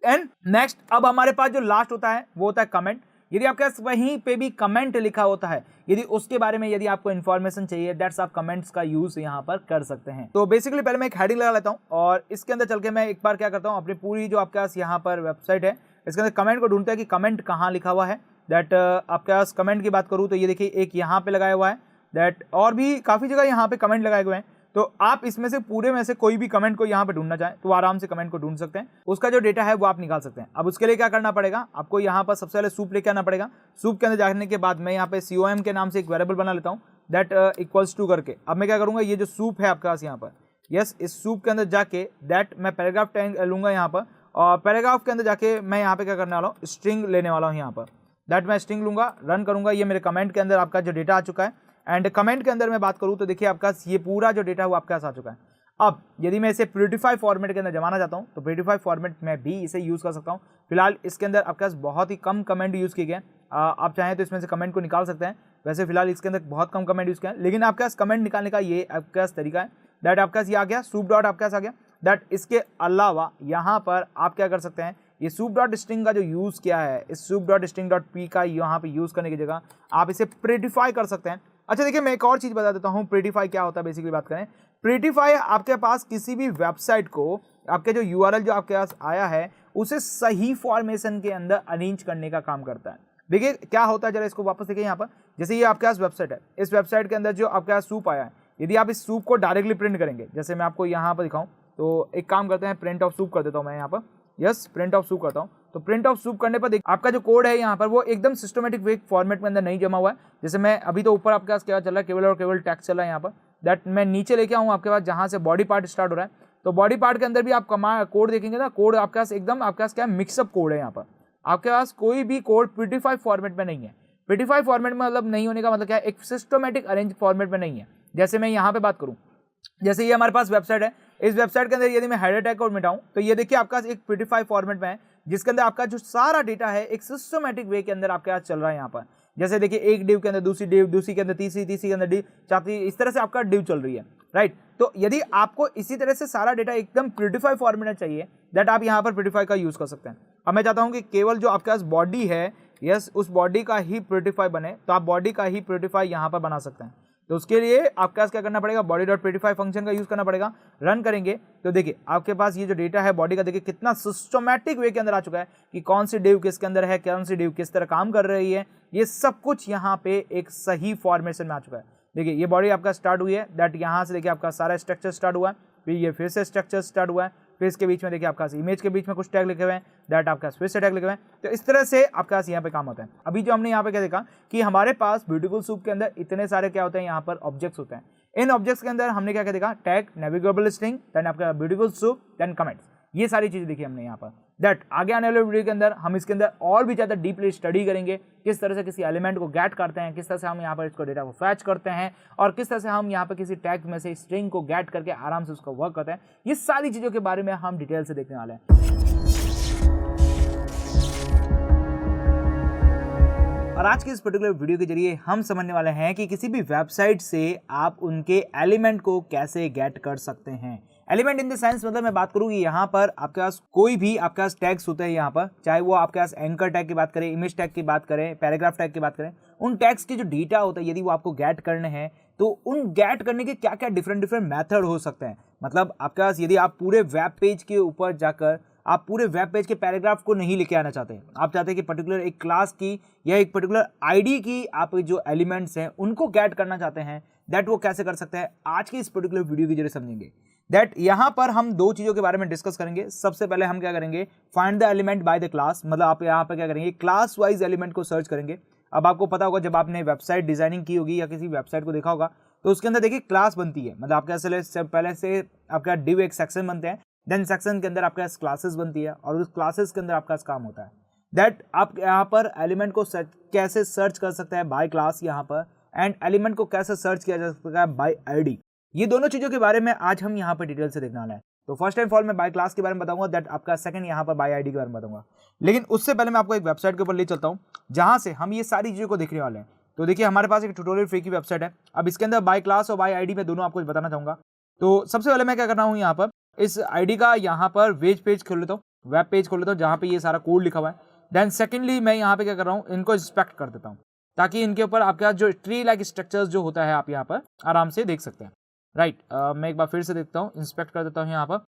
एंड नेक्स्ट अब हमारे पास जो लास्ट होता है वो होता है कमेंट। यदि आपके पास वहीं पे भी कमेंट लिखा होता है, यदि उसके बारे में यदि आपको इन्फॉर्मेशन चाहिए, दैट्स आप कमेंट्स का यूज यहाँ पर कर सकते हैं। तो बेसिकली पहले मैं एक हेडिंग लगा लेता हूँ और इसके अंदर चल के मैं एक बार क्या करता हूँ अपनी पूरी जो आपके पास यहाँ पर वेबसाइट है इसके अंदर कमेंट को ढूंढता है कि कमेंट कहाँ लिखा हुआ है। दैट आपके पास कमेंट की बात करूँ तो ये देखिए एक यहाँ पे लगाया हुआ है, दैट और भी काफी जगह यहाँ पे कमेंट लगाए हुए हैं। तो आप इसमें से पूरे में से कोई भी कमेंट को यहाँ पे ढूंढना चाहें तो आराम से कमेंट को ढूंढ सकते हैं, उसका जो डेटा है वो आप निकाल सकते हैं। अब उसके लिए क्या करना पड़ेगा, आपको यहाँ पर सबसे पहले सूप लेके आना पड़ेगा। सूप के अंदर जाने के बाद मैं यहाँ पे com के नाम से एक वेरिएबल बना लेता हूँ, दैट इक्वल्स टू करके। अब मैं क्या करूँगा, ये जो सूप है आपके पास यहाँ पर, यस इस सूप के अंदर जाके दैट मैं पैराग्राफ टैग लूंगा यहाँ पर, और पैराग्राफ के अंदर जाके मैं यहाँ पे क्या करने वाला हूँ, स्ट्रिंग लेने वाला हूँ यहाँ पर, दैट मैं स्ट्रिंग लूंगा, रन करूंगा। ये मेरे कमेंट के अंदर आपका जो डेटा आ चुका है। एंड कमेंट के अंदर मैं बात करूं तो देखिए आपका ये पूरा जो डेटा है वो आपके पास आ चुका है। अब यदि मैं इसे प्रिटिफाई फॉर्मेट के अंदर जमाना चाहता हूं तो प्रिटिफाई फॉर्मेट में भी इसे यूज कर सकता हूं। फिलहाल इसके अंदर आपके पास बहुत ही कम कमेंट यूज किए गए हैं, आप चाहें तो इसमें से कमेंट को निकाल सकते हैं। वैसे फिलहाल इसके अंदर बहुत कम कमेंट यूज किया है, लेकिन आपके पास कमेंट निकालने का ये आपके पास तरीका है, दैट आपके पास ये आ गया सूप डॉट आपके पास आ गया। दैट इसके अलावा यहाँ पर आप क्या कर सकते हैं, ये सूप डॉट स्ट्रिंग का जो यूज किया है, इस soup dot string dot P का यहाँ पे यूज करने की जगह आप इसे प्रिटिफाई कर सकते हैं। अच्छा देखिए मैं एक और चीज बता देता हूँ, प्रिटिफाई क्या होता है। बेसिकली बात करें, प्रिटिफाई आपके पास किसी भी वेबसाइट को आपके जो यूआरएल जो आपके पास आया है उसे सही फॉर्मेशन के अंदर अरेंज करने का काम करता है। देखिए क्या होता है, जरा इसको वापस देखिए यहाँ पर, जैसे ये आपके पास वेबसाइट है, इस वेबसाइट के अंदर जो आपके पास सूप आया है, यदि आप इस सूप को डायरेक्टली प्रिंट करेंगे, जैसे मैं आपको यहाँ पर दिखाऊं तो एक काम करते हैं, प्रिंट ऑफ सूप कर देता हूँ मैं यहाँ पर, यस प्रिंट ऑफ सूप करता हूँ। तो प्रिंट ऑफ सूप करने पर देख आपका जो कोड है यहाँ पर वो एकदम सिस्टमेटिक वे फॉर्मेट में अंदर नहीं जमा हुआ है। जैसे मैं अभी तो ऊपर आपके पास क्या चल रहा है, केवल और केवल टेक्स्ट चल रहा है यहाँ पर, दैट मैं नीचे लेके आऊँ आपके पास जहाँ से बॉडी पार्ट स्टार्ट हो रहा है। तो बॉडी पार्ट के अंदर भी आप कोड देखेंगे ना, कोड आपके पास एकदम आपके पास क्या है, मिक्सअप कोड है। यहाँ पर आपके पास कोई भी कोड प्रिटिफाई फॉर्मेट में नहीं है। प्रिटिफाई फॉर्मेट में मतलब नहीं होने का मतलब क्या है, एक सिस्टमेटिक अरेंज फॉर्मेट में नहीं है। जैसे मैं यहाँ पे बात करूँ, जैसे ये हमारे पास वेबसाइट है, इस वेबसाइट के अंदर यदि मैं हेडर टैग को मिटाऊं तो ये देखिए आपका एक प्रिटिफाई फॉर्मेट में है, जिसके अंदर आपका जो सारा डेटा है एक सिस्टमेटिक वे के अंदर आपके पास चल रहा है। यहाँ पर जैसे देखिए एक डिव के अंदर दूसरी डिव, दूसरी के अंदर तीसरी, तीसरी के अंदर डिव, चौथी, इस तरह से आपका डिव चल रही है, राइट। तो यदि आपको इसी तरह से सारा डेटा एकदम प्रिटिफाई फॉर्मेट में चाहिए, दैट आप यहाँ पर प्रिटिफाई का यूज कर सकते हैं। अब मैं चाहता हूँ कि केवल जो आपके पास बॉडी है, यस उस बॉडी का ही प्रिटिफाई बने, तो आप बॉडी का ही प्रिटिफाई यहाँ पर बना सकते हैं। तो उसके लिए आपके पास क्या करना पड़ेगा, बॉडी डॉट प्रिटिफाई फंक्शन का यूज करना पड़ेगा। रन करेंगे तो देखिए आपके पास ये जो डेटा है बॉडी का, देखिए कितना सिस्टमैटिक वे के अंदर आ चुका है कि कौन सी डिव किसके अंदर है, कौन सी डिव किस तरह काम कर रही है, ये सब कुछ यहाँ पे एक सही फॉर्मेशन में आ चुका है। देखिए ये बॉडी आपका स्टार्ट हुई है, दैट यहाँ से देखिए आपका सारा स्ट्रक्चर स्टार्ट हुआ है, फिर ये फिर से स्ट्रक्चर स्टार्ट हुआ है, फिर इसके बीच में देखिए आपका इमेज के बीच में कुछ टैग लिखे हुए हैं, दैट आपका फिर से टैग लिखे हुए हैं। तो इस तरह से आपका यहाँ पे काम होता है। अभी जो हमने यहाँ पे क्या देखा कि हमारे पास ब्यूटीफुल सूप के अंदर इतने सारे क्या होते हैं, यहाँ पर ऑब्जेक्ट्स होते हैं। इन ऑब्जेक्ट्स के अंदर हमने क्या क्या देखा, टैग, नेविगेबल स्ट्रिंग, देन आपका ब्यूटीफुल सूप, देन कमेंट्स, ये सारी चीजें देखी हमने यहाँ पर। दैट आगे आने वाले वीडियो के अंदर हम इसके अंदर और भी ज़्यादा डीपली स्टडी करेंगे, किस तरह से किसी एलिमेंट को गेट करते हैं, किस तरह से हम यहाँ पर इसको डेटा को फैच करते हैं, और किस तरह से हम यहाँ पर किसी टैग में से स्ट्रिंग को गेट करके आराम से उसको वर्क करते हैं। ये सारी चीज़ों के बारे में हम डिटेल से देखने वाले हैं। और आज की इस पर्टिकुलर वीडियो के जरिए हम समझने वाले हैं कि किसी भी वेबसाइट से आप उनके एलिमेंट को कैसे गेट कर सकते हैं। एलिमेंट इन द सेंस मतलब मैं बात करूँ कि यहाँ पर आपके पास कोई भी आपके पास टैग्स होते हैं, यहाँ पर चाहे वो आपके पास एंकर टैग की बात करें, इमेज टैग की बात करें, पैराग्राफ टैग की बात करें, उन टैग्स के जो डेटा होता है यदि वो आपको गेट करने हैं तो उन गेट करने के क्या क्या डिफरेंट मेथड हो सकते हैं। मतलब आपके पास यदि आप पूरे वेब पेज के ऊपर जाकर आप पूरे वेब पेज के पैराग्राफ को नहीं लेके आना चाहते, आप चाहते हैं कि पर्टिकुलर एक क्लास की या एक पर्टिकुलर आईडी की आप जो एलिमेंट्स हैं उनको गेट करना चाहते हैं, दैट वो कैसे कर सकते हैं आज की इस पर्टिकुलर वीडियो के जरिए समझेंगे। दैट यहाँ पर हम दो चीज़ों के बारे में डिस्कस करेंगे। सबसे पहले हम क्या करेंगे, find the element by the class, मतलब आप यहाँ पर क्या करेंगे, क्लास वाइज एलिमेंट को सर्च करेंगे। अब आपको पता होगा जब आपने वेबसाइट डिजाइनिंग की होगी या किसी वेबसाइट को देखा होगा तो उसके अंदर देखिए क्लास बनती है, मतलब आपके पहले से आपका डिव एक सेक्शन बनते हैं, देन सेक्शन के अंदर आपके पास क्लासेस बनती है और उस क्लासेस के अंदर आपका काम होता है। दैट आप यहाँ पर एलिमेंट को कैसे सर्च कर सकते हैं बाय क्लास यहाँ पर, एंड एलिमेंट को कैसे सर्च किया जा सकता है बाय आईडी। ये दोनों चीज़ों के बारे में आज हम यहाँ पर डिटेल से देखने वाला है। तो फर्स्ट एंड फॉल मैं बाय क्लास के बारे में बताऊंगा, दैट आपका सेकंड यहाँ पर बाय आईडी के बारे में बताऊंगा। लेकिन उससे पहले मैं आपको एक वेबसाइट के ऊपर ले चलता हूँ जहाँ से हम ये सारी चीज़ों को देखने वाले हैं। तो देखिए हमारे पास एक ट्यूटोरियल फ्री की वेबसाइट है। अब इसके अंदर बाय क्लास और बाय आईडी में दोनों आपको बताना चाहूँगा। तो सबसे पहले मैं क्या कर रहा हूँ, यहाँ पर इस आईडी का यहाँ पर वेब पेज खोल लेता हूँ, वेब पेज खोल लेता हूँ जहाँ पे ये सारा कोड लिखा हुआ है। देन सेकेंडली मैं यहाँ पे क्या कर रहा हूँ, इनको इंस्पेक्ट कर देता हूँ ताकि इनके ऊपर आपके पास जो ट्री लाइक स्ट्रक्चर्स जो होता है आप यहाँ पर आराम से देख सकते हैं। राइट, मैं एक बार फिर से देखता हूँ, इंस्पेक्ट कर देता हूँ यहाँ पर,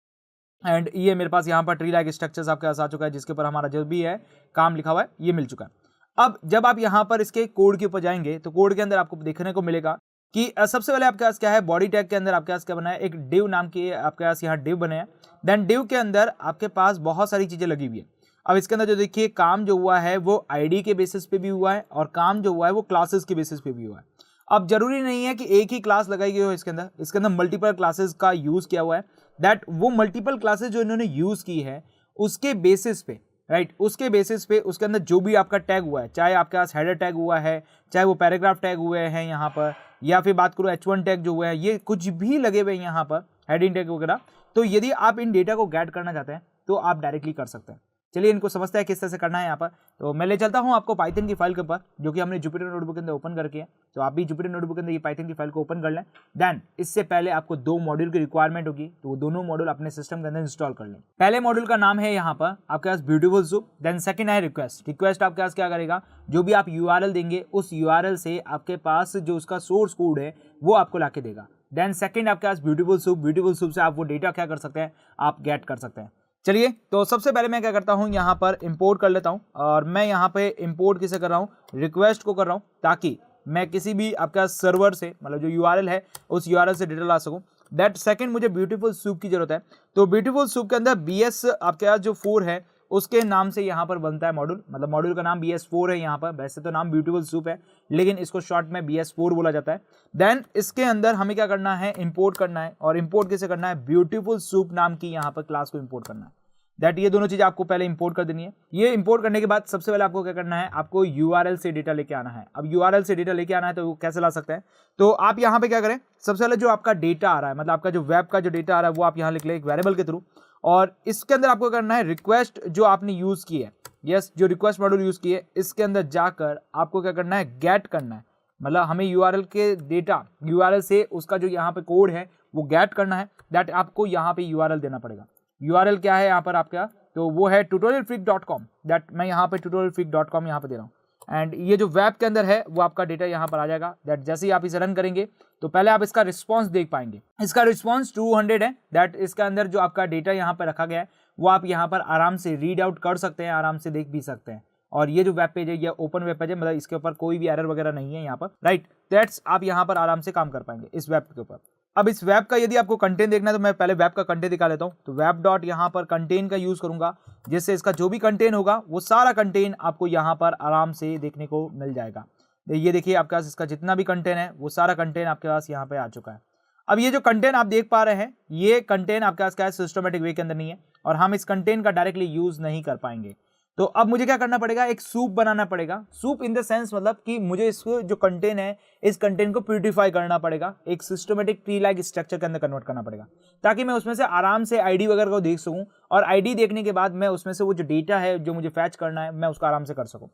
एंड ये मेरे पास यहाँ पर ट्री लाइक स्ट्रक्चर्स आपके पास आ चुका है जिसके ऊपर हमारा जो भी है काम लिखा हुआ है ये मिल चुका है। अब जब आप यहाँ पर इसके कोड के ऊपर जाएंगे तो कोड के अंदर आपको देखने को मिलेगा कि सबसे पहले आपके पास क्या है, बॉडी टैग के अंदर आपके पास क्या बना है, एक डिव नाम की आपके पास यहाँ डिव बने हैं। देन डिव के अंदर आपके पास बहुत सारी चीजें लगी हुई है। अब इसके अंदर जो देखिए काम जो हुआ है वो आईडी के बेसिस पे भी हुआ है और काम जो हुआ है वो क्लासेस के बेसिस पे भी हुआ है। अब जरूरी नहीं है कि एक ही क्लास लगाई गई हो, इसके अंदर मल्टीपल क्लासेस का यूज किया हुआ है। दैट वो मल्टीपल क्लासेस जो इन्होंने यूज की है उसके बेसिस पे, राइट, उसके बेसिस पे उसके अंदर जो भी आपका टैग हुआ है, चाहे आपके पास हेडर टैग हुआ है, चाहे वो पैराग्राफ टैग हुए हैं यहाँ पर, या फिर बात करूँ H1 टैग जो हुआ है, ये कुछ भी लगे हुए हैं यहाँ पर हेडिंग टैग वगैरह। तो यदि आप इन डेटा को गेट करना चाहते हैं तो आप डायरेक्टली कर सकते हैं। चलिए इनको समझते हैं किस तरह से करना है यहाँ पर। तो मैं ले चलता हूँ आपको पाइथन की फाइल के ऊपर जो कि हमने जुपिटर नोटबुक के अंदर ओपन करके है। तो आप भी जुपिटर नोटबुक के अंदर ये पाइथन की फाइल को ओपन कर लें। देन इससे पहले आपको दो मॉड्यूल की रिक्वायरमेंट होगी, तो वो दोनों मॉड्यूल अपने सिस्टम के अंदर इंस्टॉल कर लें। पहले मॉड्यूल का नाम है यहाँ पर आपके पास ब्यूटीफुल सूप। देन सेकंड है रिक्वेस्ट। रिक्वेस्ट आपके पास क्या करेगा, जो भी आप यूआरएल देंगे उस यूआरएल से आपके पास जो उसका सोर्स कोड है वो आपको ला के देगा। देन सेकंड आपके पास ब्यूटीफुल सूप। ब्यूटीफुल सूप से आप वो डेटा क्या कर सकते हैं, आप गेट कर सकते हैं। चलिए तो सबसे पहले मैं क्या करता हूँ, यहाँ पर इंपोर्ट कर लेता हूँ, और मैं यहाँ पे इंपोर्ट किसे कर रहा हूँ, रिक्वेस्ट को कर रहा हूँ, ताकि मैं किसी भी आपका सर्वर से, मतलब जो यूआरएल है उस यूआरएल से डेटा ला सकूँ। दैट सेकंड मुझे ब्यूटीफुल सूप की जरूरत है। तो ब्यूटीफुल सूप के अंदर BS आपके पास जो 4 है उसके नाम से यहाँ पर बनता है मॉड्यूल, मतलब मॉड्यूल का नाम BS4 है यहाँ पर। वैसे तो नाम ब्यूटीफुल सूप है लेकिन इसको शॉर्ट में BS4 बोला जाता है। देन इसके अंदर हमें क्या करना है, इंपोर्ट करना है, और इंपोर्ट कैसे करना है, ब्यूटीफुल सूप नाम की यहाँ पर क्लास को इंपोर्ट करना है। दैट ये दोनों चीज़ आपको पहले इंपोर्ट कर देनी है। ये इंपोर्ट करने के बाद सबसे पहले आपको क्या करना है, आपको यूआरएल से डेटा लेके आना है। अब यूआरएल से डेटा लेके आना है तो वो कैसे ला सकते हैं, तो आप यहाँ पे क्या करें, सबसे पहले जो आपका डेटा आ रहा है, मतलब आपका जो वेब का जो डेटा आ रहा है वो आप यहाँ लिख लें एक वेरिएबल के थ्रू, और इसके अंदर आपको करना है रिक्वेस्ट जो आपने यूज की है, यस जो रिक्वेस्ट मॉड्यूल यूज की है, इसके अंदर जाकर आपको क्या करना है, गेट करना है। मतलब हमें यूआरएल के डेटा, यूआरएल से उसका जो यहाँ पे कोड है वो गेट करना है। दैट आपको यहाँ पे यूआरएल देना पड़ेगा। यूआरएल क्या है यहाँ पर आपका, तो वो है tutorialfreak.com। दैट मैं यहाँ पे tutorialfreak.com यहाँ पे दे रहा हूँ, एंड ये जो वेब के अंदर है वो आपका डेटा यहाँ पर आ जाएगा। दैट जैसे ही आप इसे रन करेंगे तो पहले आप इसका रिस्पॉन्स देख पाएंगे। इसका रिस्पॉन्स 200 है। दैट इसके अंदर जो आपका डेटा यहाँ पर रखा गया है वो आप यहाँ पर आराम से रीड आउट कर सकते हैं, आराम से देख भी सकते हैं। और ये जो वेब पेज है ये ओपन वेब पेज है, मतलब इसके ऊपर कोई भी एरर वगैरह नहीं है यहाँ पर, राइट। दैट्स आप यहाँ पर आराम से काम कर पाएंगे इस वेब के ऊपर। अब इस वेब का यदि आपको कंटेंट देखना है तो मैं पहले वेब का कंटेंट दिखा लेता हूँ। तो वेब डॉट यहाँ पर कंटेंट का यूज करूंगा, जिससे इसका जो भी कंटेंट होगा वो सारा कंटेंट आपको यहाँ पर आराम से देखने को मिल जाएगा। ये देखिए आपके पास इसका जितना भी कंटेंट है वो सारा कंटेंट आपके पास यहाँ पे आ चुका है। अब ये जो कंटेंट आप देख पा रहे हैं ये कंटेंट आपके पास क्या है, सिस्टमेटिक वे के अंदर नहीं है और हम इस कंटेंट का डायरेक्टली यूज नहीं कर पाएंगे। तो अब मुझे क्या करना पड़ेगा, एक सूप बनाना पड़ेगा। सूप इन द सेंस मतलब कि मुझे इस जो कंटेंट है इस कंटेंट को प्यूरिफाई करना पड़ेगा, एक सिस्टमेटिक ट्री लाइक स्ट्रक्चर के अंदर कन्वर्ट करना पड़ेगा, ताकि मैं उसमें से आराम से आईडी वगैरह को देख सकूं और आईडी देखने के बाद मैं उसमें से वो जो डेटा है जो मुझे फैच करना है मैं उसको आराम से कर सकूं।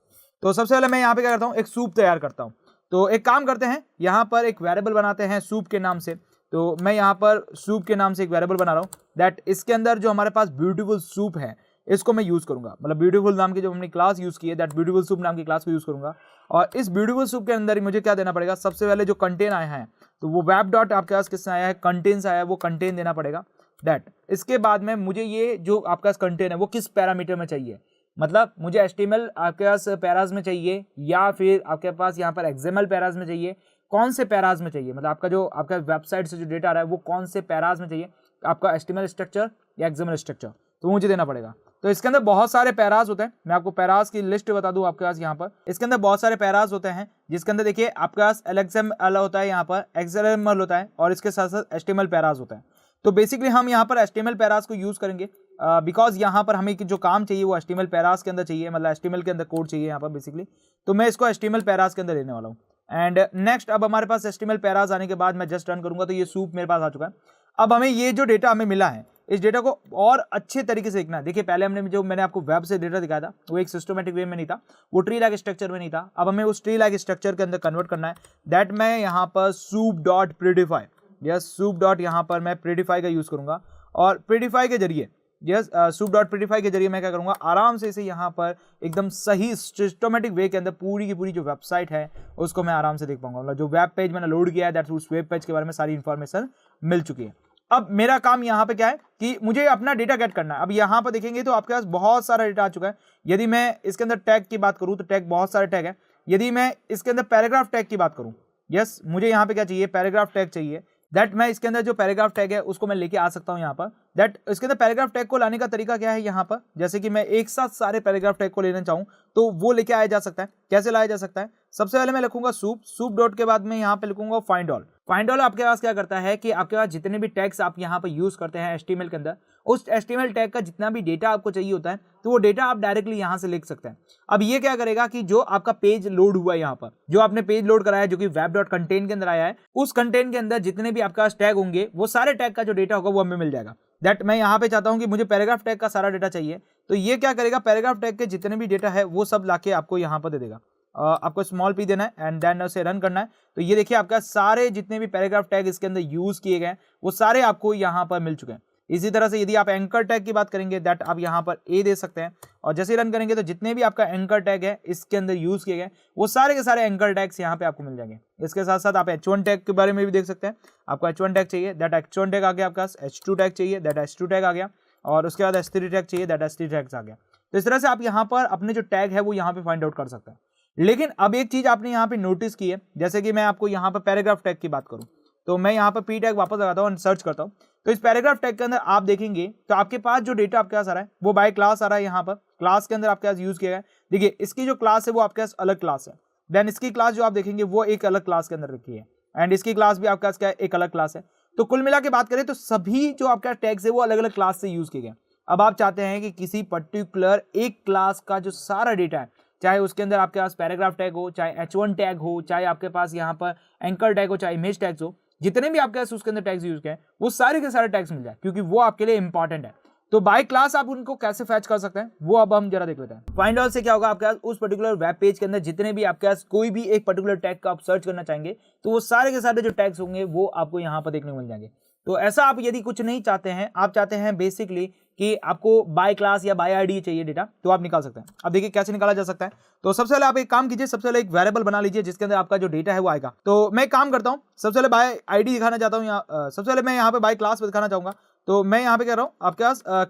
तो सबसे पहले मैं यहाँ पे क्या करता हूँ, एक सूप तैयार करता हूँ। तो एक काम करते हैं, यहाँ पर एक वेरिएबल बनाते हैं सूप के नाम से। तो मैं यहाँ पर सूप के नाम से एक वेरिएबल बना रहा हूँ दैट इसके अंदर जो हमारे पास ब्यूटीफुल सूप है इसको मैं यूज करूंगा, मतलब ब्यूटीफुल नाम की जो हमने क्लास यूज की है दैट ब्यूटीफुल सूप नाम की क्लास को यूज करूंगा। और इस ब्यूटीफुल सूप के अंदर मुझे क्या देना पड़ेगा, सबसे पहले जो कंटेंट आया है तो वो वेब डॉट आपके पास किससे आया है, कंटेंट आया है, वो कंटेंट देना पड़ेगा दैट। इसके बाद में मुझे ये जो आपका कंटेंट है वो किस पैरामीटर में चाहिए, मतलब मुझे HTML आपके पास पैराज में चाहिए या फिर आपके पास यहाँ पर XML पैराज में चाहिए, कौन से पैराज में चाहिए, मतलब आपका जो आपका वेबसाइट से जो डेटा आ रहा है वो कौन से पैराज में चाहिए, आपका HTML स्ट्रक्चर या XML स्ट्रक्चर, तो मुझे देना पड़ेगा। तो इसके अंदर बहुत सारे पैराज होते हैं, मैं आपको पैराज की लिस्ट बता दूं आपके पास यहाँ पर। इसके अंदर बहुत सारे पैराज होते हैं जिसके अंदर देखिए आपके पास LXML होता है, यहाँ पर XML होता है और इसके साथ साथ HTML पैराज होता है। तो बेसिकली हम यहाँ पर HTML पैराज को यूज करेंगे बिकॉज यहाँ पर हमें जो काम चाहिए वो HTML पैराज के अंदर चाहिए, मतलब HTML के अंदर कोड चाहिए यहाँ पर बेसिकली। तो मैं इसको HTML पैराज के अंदर लेने वाला हूँ। एंड नेक्स्ट अब हमारे पास HTML पैराज आने के बाद मैं जस्ट रन करूंगा तो ये सूप मेरे पास आ चुका है। अब हमें ये जो डेटा हमें मिला है इस डेटा को और अच्छे तरीके से देखना है। देखिए पहले मैंने आपको वेब से डेटा दिखाया था वो एक सिस्टमेटिक वे में नहीं था, वो ट्री लाइक स्ट्रक्चर में नहीं था। अब हमें उस ट्री लाइक स्ट्रक्चर के अंदर कन्वर्ट करना है दैट मैं यहाँ पर soup dot prettify, yes soup dot यहाँ पर मैं प्रीडिफाई का यूज करूंगा और प्रीडिफाई के जरिए यस सूप डॉट प्रीडिफाई के जरिए मैं क्या करूंगा, आराम से इसे यहाँ पर एकदम सही सिस्टमेटिक वे के अंदर पूरी की पूरी जो वेबसाइट है उसको मैं आराम से देख पाऊंगा, मतलब जो वेब पेज मैंने लोड किया है दैट उस वेब पेज के बारे में सारी इंफॉर्मेशन मिल चुकी है। अब मेरा काम यहाँ पे क्या है कि मुझे अपना डेटा गेट करना है। अब यहाँ पर देखेंगे तो आपके पास बहुत सारा डेटा आ चुका है। यदि मैं इसके अंदर टैग की बात करूँ तो टैग बहुत सारे टैग है। यदि मैं इसके अंदर पैराग्राफ टैग की बात करूँ, यस मुझे यहाँ पे क्या चाहिए, पैराग्राफ टैग चाहिए दैट मैं इसके अंदर जो पैराग्राफ टैग है उसको मैं लेके आ सकता हूँ यहाँ पर। दैट इसके अंदर पैराग्राफ टैग को लाने का तरीका क्या है, यहाँ पर जैसे कि मैं एक साथ सारे पैराग्राफ टैग को लेना चाहूँ तो वो लेके आया जा सकता है। कैसे लाया जा सकता है, सबसे पहले मैं लिखूंगा सूप डॉट के बाद में यहाँ पे लिखूंगा फाइंड ऑल। फाइंड ऑल आपके पास क्या करता है कि आपके पास जितने भी टैग्स आप यहाँ पर यूज करते हैं HTML के अंदर, उस HTML टैग का जितना भी डेटा आपको चाहिए होता है तो वो डेटा आप डायरेक्टली यहाँ से लिख सकते हैं। अब ये क्या करेगा कि जो आपका पेज लोड हुआ है, यहाँ पर जो आपने पेज लोड कराया है जो कि वेब डॉट कंटेंट के अंदर आया है, उस कंटेंट के अंदर जितने भी आपके पास टैग होंगे वो सारे टैग का जो डेटा होगा वो हमें मिल जाएगा। दैट मैं यहाँ पे चाहता हूँ कि मुझे पैराग्राफ टैग का सारा डेटा चाहिए, तो ये क्या करेगा, पैराग्राफ टैग के जितने भी डेटा है वो सब लाके आपको यहाँ पर दे देगा। आपको स्मॉल p देना है एंड देन उसे रन करना है। तो ये देखिए आपका सारे जितने भी पैराग्राफ टैग इसके अंदर यूज किए गए वो सारे आपको यहाँ पर मिल चुके हैं। इसी तरह से यदि आप एंकर टैग की बात करेंगे दैट आप यहाँ पर a दे सकते हैं और जैसे रन करेंगे तो जितने भी आपका एंकर टैग है इसके अंदर यूज किए गए वो सारे के सारे एंकर टैग्स यहाँ पे आपको मिल जाएंगे। इसके साथ साथ आप H1 टैग के बारे में भी देख सकते हैं। आपको H1 टैग चाहिए दैट H1 टैग आ गया, आपका H2 टैग चाहिए दैट H2 टैग आ गया और उसके बाद H3 टैग चाहिए दैट H3 टैग आ गया। तो इस तरह से आप यहाँ पर अपने जो टैग है वो यहाँ पे फाइंड आउट कर सकते हैं। लेकिन अब एक चीज आपने यहाँ पे नोटिस की है, जैसे कि मैं आपको यहाँ पर पैराग्राफ टैग की बात करूँ तो मैं यहाँ पर p टैग वापस लगाता हूँ और सर्च करता हूँ। तो इस पैराग्राफ टैग के अंदर आप देखेंगे तो आपके पास जो डेटा आपके पास आ रहा है वो बाय क्लास आ रहा है। यहाँ पर क्लास के अंदर आपके पास यूज किया गया है। देखिए इसकी जो क्लास है वो आपके पास अलग क्लास है, देन इसकी क्लास जो आप देखेंगे वो एक अलग क्लास के अंदर रखी है एंड इसकी क्लास भी आपके पास क्या है, एक अलग क्लास है। तो कुल मिला के बात करें तो सभी जो आपका टैग्स है वो अलग अलग क्लास से यूज किए गए। अब आप चाहते हैं कि किसी पर्टिकुलर एक क्लास का जो सारा डेटा है, चाहे उसके अंदर आपके पास पैराग्राफ टैग हो, चाहे H1 टैग हो, चाहे आपके पास यहाँ पर एंकर टैग हो, चाहे इमेज टैग्स हो, जितने भी आपके पास उसके अंदर टैग्स यूज किए वो सारे के सारे टैग्स मिल जाए क्योंकि वो आपके लिए इंपॉर्टेंट है। तो बाय क्लास आप उनको कैसे फैच कर सकते हैं वो अब हम जरा देख लेते हैं। फाइंड ऑल से क्या होगा, आपके पास उस पर्टिकुलर वेब पेज के अंदर जितने भी आपके पास कोई भी एक पर्टिकुलर टैग का आप सर्च करना चाहेंगे तो वो सारे के सारे जो टैग्स होंगे वो आपको यहाँ पर देखने को मिल जाएंगे। तो ऐसा आप यदि कुछ नहीं चाहते हैं, आप चाहते हैं बेसिकली कि आपको बाय क्लास या बाय आईडी चाहिए डेटा, तो आप निकाल सकते हैं। अब देखिए कैसे निकाला जा सकता है। तो सबसे पहले आप एक काम कीजिए, सबसे पहले एक वेरिएबल बना लीजिए जिसके अंदर आपका जो डेटा है वो आएगा। तो मैं काम करता हूँ, सबसे पहले बाय आईडी दिखाना चाहता हूँ, सबसे पहले मैं यहाँ पे बाय क्लास दिखाना चाहूंगा। तो मैं यहाँ पे कह रहा हूँ आपके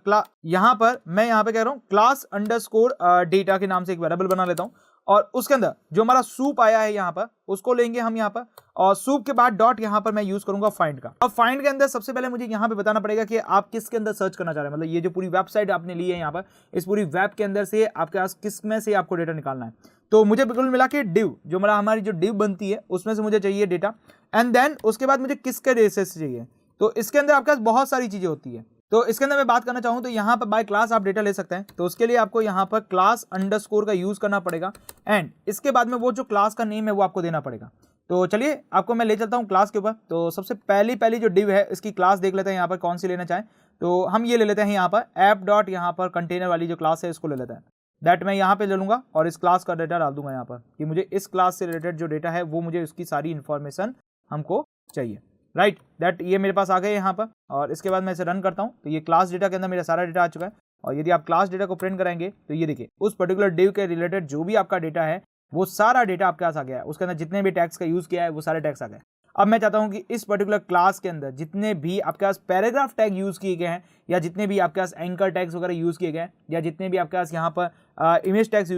पास यहाँ पर मैं यहाँ पे कह रहा हूँ क्लास अंडरस्कोर डेटा के नाम से एक वेरिएबल बना लेता हूँ, और उसके अंदर जो हमारा सूप आया है यहाँ पर उसको लेंगे हम यहाँ पर, और सूप के बाद डॉट यहाँ पर मैं यूज करूंगा फाइंड का। अब फाइंड के अंदर सबसे पहले मुझे यहाँ पे बताना पड़ेगा कि आप किसके अंदर सर्च करना चाह रहे हैं, मतलब ये जो पूरी वेबसाइट आपने ली है यहाँ पर, इस पूरी वेब के अंदर से आपके पास किस में से आपको डेटा निकालना है। तो मुझे बिल्कुल मिला कि डिव, जो हमारी जो डिव बनती है उसमें से मुझे चाहिए डेटा, एंड देन उसके बाद मुझे किसके बेसिस से चाहिए। तो इसके अंदर आपके पास बहुत सारी चीजें होती है। तो इसके अंदर मैं बात करना चाहूँ तो यहाँ पर बाय क्लास आप डेटा ले सकते हैं। तो उसके लिए आपको यहाँ पर क्लास अंडरस्कोर का यूज करना पड़ेगा, एंड इसके बाद में वो जो क्लास का नेम है वो आपको देना पड़ेगा। तो चलिए आपको मैं ले चलता हूँ क्लास के ऊपर। तो सबसे पहली जो डिव है इसकी क्लास देख लेते हैं यहाँ पर कौन सी लेना चाहें। तो हम ये ले लेते हैं यहाँ पर ऐप डॉट यहाँ पर कंटेनर वाली जो क्लास है इसको ले लेते हैं। दैट मैं यहाँ पे ले लूँगा और इस क्लास का डेटा डाल दूंगा यहाँ पर कि मुझे इस क्लास से रिलेटेड जो डेटा है वो मुझे उसकी सारी इन्फॉर्मेशन हमको चाहिए, राइट। दैट ये मेरे पास आ गए यहाँ पर, और इसके बाद मैं इसे रन करता हूँ तो ये क्लास डेटा के अंदर मेरा सारा डेटा आ चुका है। और यदि आप क्लास डेटा को प्रिंट कराएंगे तो ये देखिए उस पर्टिकुलर डिव के रिलेटेड जो भी आपका डेटा है वो सारा डेटा आपके पास आ गया है। उसके अंदर जितने भी टैग्स का यूज किया है वो सारे टैग्स आ गए। अब मैं चाहता हूं कि इस पर्टिकुलर क्लास के अंदर जितने भी आपके पास पैराग्राफ टैग यूज किए गए हैं, या जितने भी आपके पास एंकर टैग्स वगैरह यूज किए गए हैं, या जितने भी आपके पास यहाँ पर इमेज टैग्स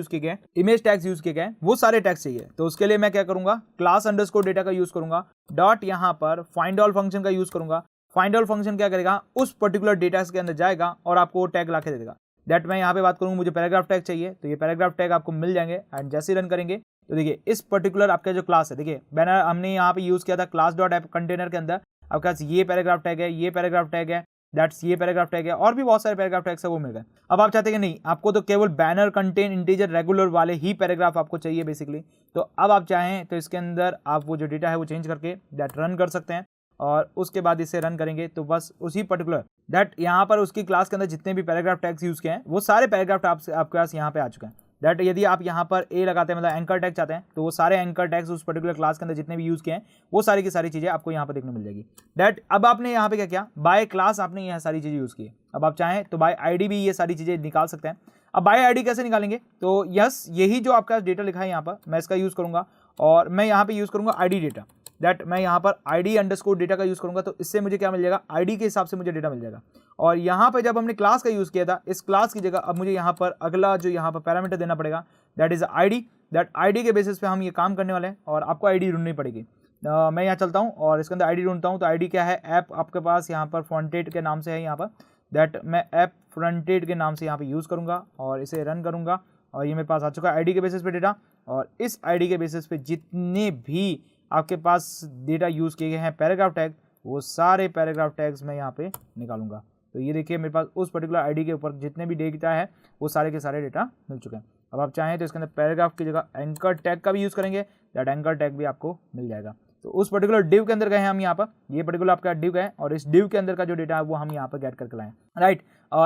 यूज किए गए वो सारे टैग्स चाहिए। तो उसके लिए मैं क्या करूंगा, क्लास अंडरस्कोर डेटा का यूज करूंगा, डॉट यहाँ पर फाइंड ऑल फंक्शन का यूज करूंगा। फाइंड ऑल फंक्शन क्या करेगा, उस पर्टिकुलर डेटा के अंदर जाएगा और आपको टैग ला के दे देगा। दैट मैं यहाँ पे बात करूँ मुझे पैराग्राफ टैग चाहिए, तो ये पैराग्राफ टैग आपको मिल जाएंगे। एंड जैसे रन करेंगे तो देखिए इस पर्टिकुलर आपका जो क्लास है, देखिए बैनर हमने यहाँ पे यूज किया था क्लास डॉट ऐप कंटेनर के अंदर, आपके पास ये पैराग्राफ टैग है, ये पैराग्राफ टैग है, दैट्स ये पैराग्राफ टैग है, और भी बहुत सारे पैराग्राफ टैग्स है वो मिल गए। अब आप चाहते हैं कि नहीं, आपको तो केवल बैनर कंटेन इंटीजर रेगुलर वाले ही पैराग्राफ आपको चाहिए बेसिकली। तो अब आप चाहें तो इसके अंदर आप वो जो डेटा है वो चेंज करके दैट रन कर सकते हैं, और उसके बाद इसे रन करेंगे तो बस उसी पर्टिकुलर दैट यहाँ पर उसकी क्लास के अंदर जितने भी पैराग्राफ टैग्स यूज किए हैं वो सारे पैराग्राफ आपके पास यहाँ पे आ चुके हैं। दैट यदि आप यहाँ पर ए लगाते हैं, मतलब एंकर टैग चाहते हैं, तो वो सारे एंकर टैग्स उस पर्टिकुलर क्लास के अंदर जितने भी यूज किए हैं वो सारी की सारी चीजें आपको यहाँ पर देखने मिल जाएगी। दैट अब आपने यहाँ पे क्या किया, बाय क्लास आपने यह सारी चीजें यूज की। अब आप चाहें तो बाय आईडी भी ये सारी चीजें निकाल सकते हैं। अब बाय आईडी कैसे निकालेंगे, तो यस यही जो आपका डेटा लिखा है यहाँ पर मैं इसका यूज करूंगा, और मैं यहाँ पे यूज करूंगा आईडी डेटा। दैट मैं यहाँ पर आईडी अंडरस्कोर डेटा का यूज करूंगा, तो इससे मुझे क्या मिल जाएगा, आईडी के हिसाब से मुझे डेटा मिल जाएगा। और यहाँ पे जब हमने क्लास का यूज किया था, इस क्लास की जगह अब मुझे यहाँ पर अगला जो यहाँ पर पैरामीटर देना पड़ेगा, that is ID. That ID के बेसिस पे हम ये काम करने वाले हैं, और आपको आईडी ढूंढनी पड़ेगी। मैं यहाँ चलता हूँ और इसके अंदर आईडी ढूंढता हूँ। तो आईडी क्या है, ऐप आपके पास यहाँ पर फ्रंटेड के नाम से है यहाँ पर। दैट मैं ऐप फ्रंटेड के नाम से यहाँ पे यूज करूंगा और इसे रन करूंगा, और ये मेरे पास आ चुका है आईडी के बेसिस पे डेटा। और इस आईडी के बेसिस पे जितने भी आपके पास डेटा यूज किए गए हैं पैराग्राफ टैग, वो सारे पैराग्राफ टैग्स मैं यहाँ पे निकालूंगा। तो ये देखिए मेरे पास उस पर्टिकुलर आईडी के ऊपर जितने भी डेटा है वो सारे के सारे डेटा मिल चुके हैं। अब आप चाहें तो इसके अंदर पैराग्राफ की जगह एंकर टैग का भी यूज करेंगे, दैट एंकर टैग भी आपको मिल जाएगा। तो उस पर्टिकुलर डिव के अंदर गए हैं हम यहाँ पर, ये पर्टिकुलर आपका डिव है, और इस डिव के अंदर का जो डेटा है वो हम यहाँ पर गेट करके लाएं, राइट।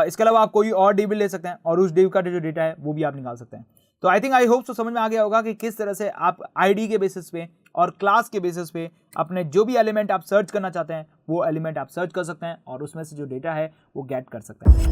इसके अलावा आप कोई और डिव भी ले सकते हैं और उस डिव का जो डेटा है वो भी आप निकाल सकते हैं। तो आई होप तो समझ में आ गया होगा कि किस तरह से आप आईडी के बेसिस पे और क्लास के बेसिस पे अपने जो भी एलिमेंट आप सर्च करना चाहते हैं वो एलिमेंट आप सर्च कर सकते हैं, और उसमें से जो डेटा है वो गेट कर सकते हैं।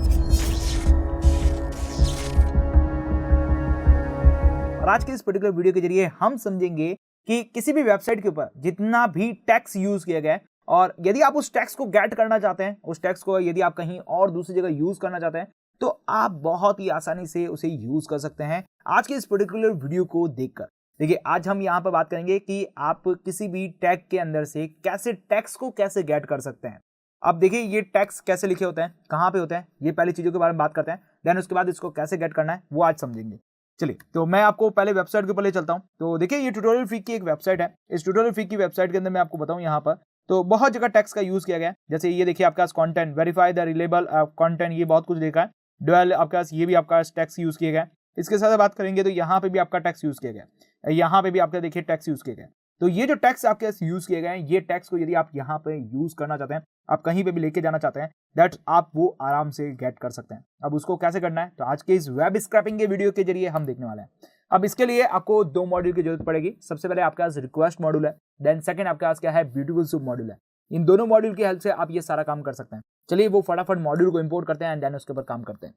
और आज के इस पर्टिकुलर वीडियो के जरिए हम समझेंगे कि किसी भी वेबसाइट के ऊपर जितना भी टैक्स यूज किया गया है, और यदि आप उस टैक्स को गेट करना चाहते हैं, उस टैक्स को यदि आप कहीं और दूसरी जगह यूज करना चाहते हैं, तो आप बहुत ही आसानी से उसे यूज कर सकते हैं आज के इस पर्टिकुलर वीडियो को देखकर। देखिए आज हम यहाँ पर बात करेंगे कि आप किसी भी टैग के अंदर से कैसे टैक्स को कैसे गेट कर सकते हैं। अब देखिए ये टैक्स कैसे लिखे होते हैं, कहाँ पे होते हैं, ये पहली चीजों के बारे में बात करते हैं। देन उसके बाद इसको कैसे गेट करना है वो आज समझेंगे। चलिए तो मैं आपको पहले वेबसाइट के ऊपर ले चलता हूँ। तो देखिए ये ट्यूटोरियल फ्रीक की एक वेबसाइट है। इस ट्यूटोरियल फ्रीक की वेबसाइट के अंदर मैं आपको बताऊँ यहाँ पर तो बहुत जगह टैक्स का यूज किया गया है। जैसे ये देखिए आपके पास content verify the reliable content, ये बहुत कुछ देखा है। डुअल आपके पास ये भी आपका टैक्स यूज किया गया है। इसके साथ बात करेंगे तो यहाँ पे भी आपका टैक्स यूज किया गया है, यहाँ पे भी आपका देखिए टैक्स यूज किया गया है। तो ये जो टैक्स आपके पास यूज किए गए हैं, ये टैक्स को यदि आप यहाँ पे यूज करना चाहते हैं, आप कहीं पे भी लेके जाना चाहते हैं, दैट आप वो आराम से गेट कर सकते हैं। अब उसको कैसे करना है तो आज के इस वेब स्क्रैपिंग के वीडियो के जरिए हम देखने वाले हैं। अब इसके लिए आपको दो मॉड्यूल की जरूरत पड़ेगी। सबसे पहले आपके पास रिक्वेस्ट मॉड्यूल है, देन सेकंड आपके पास क्या है, ब्यूटीफुल सूप मॉड्यूल है। इन दोनों मॉड्यूल की हेल्प से आप ये सारा काम कर सकते हैं। चलिए वो फटाफट मॉड्यूल को इंपोर्ट करते हैं एंड देन उसके ऊपर काम करते हैं।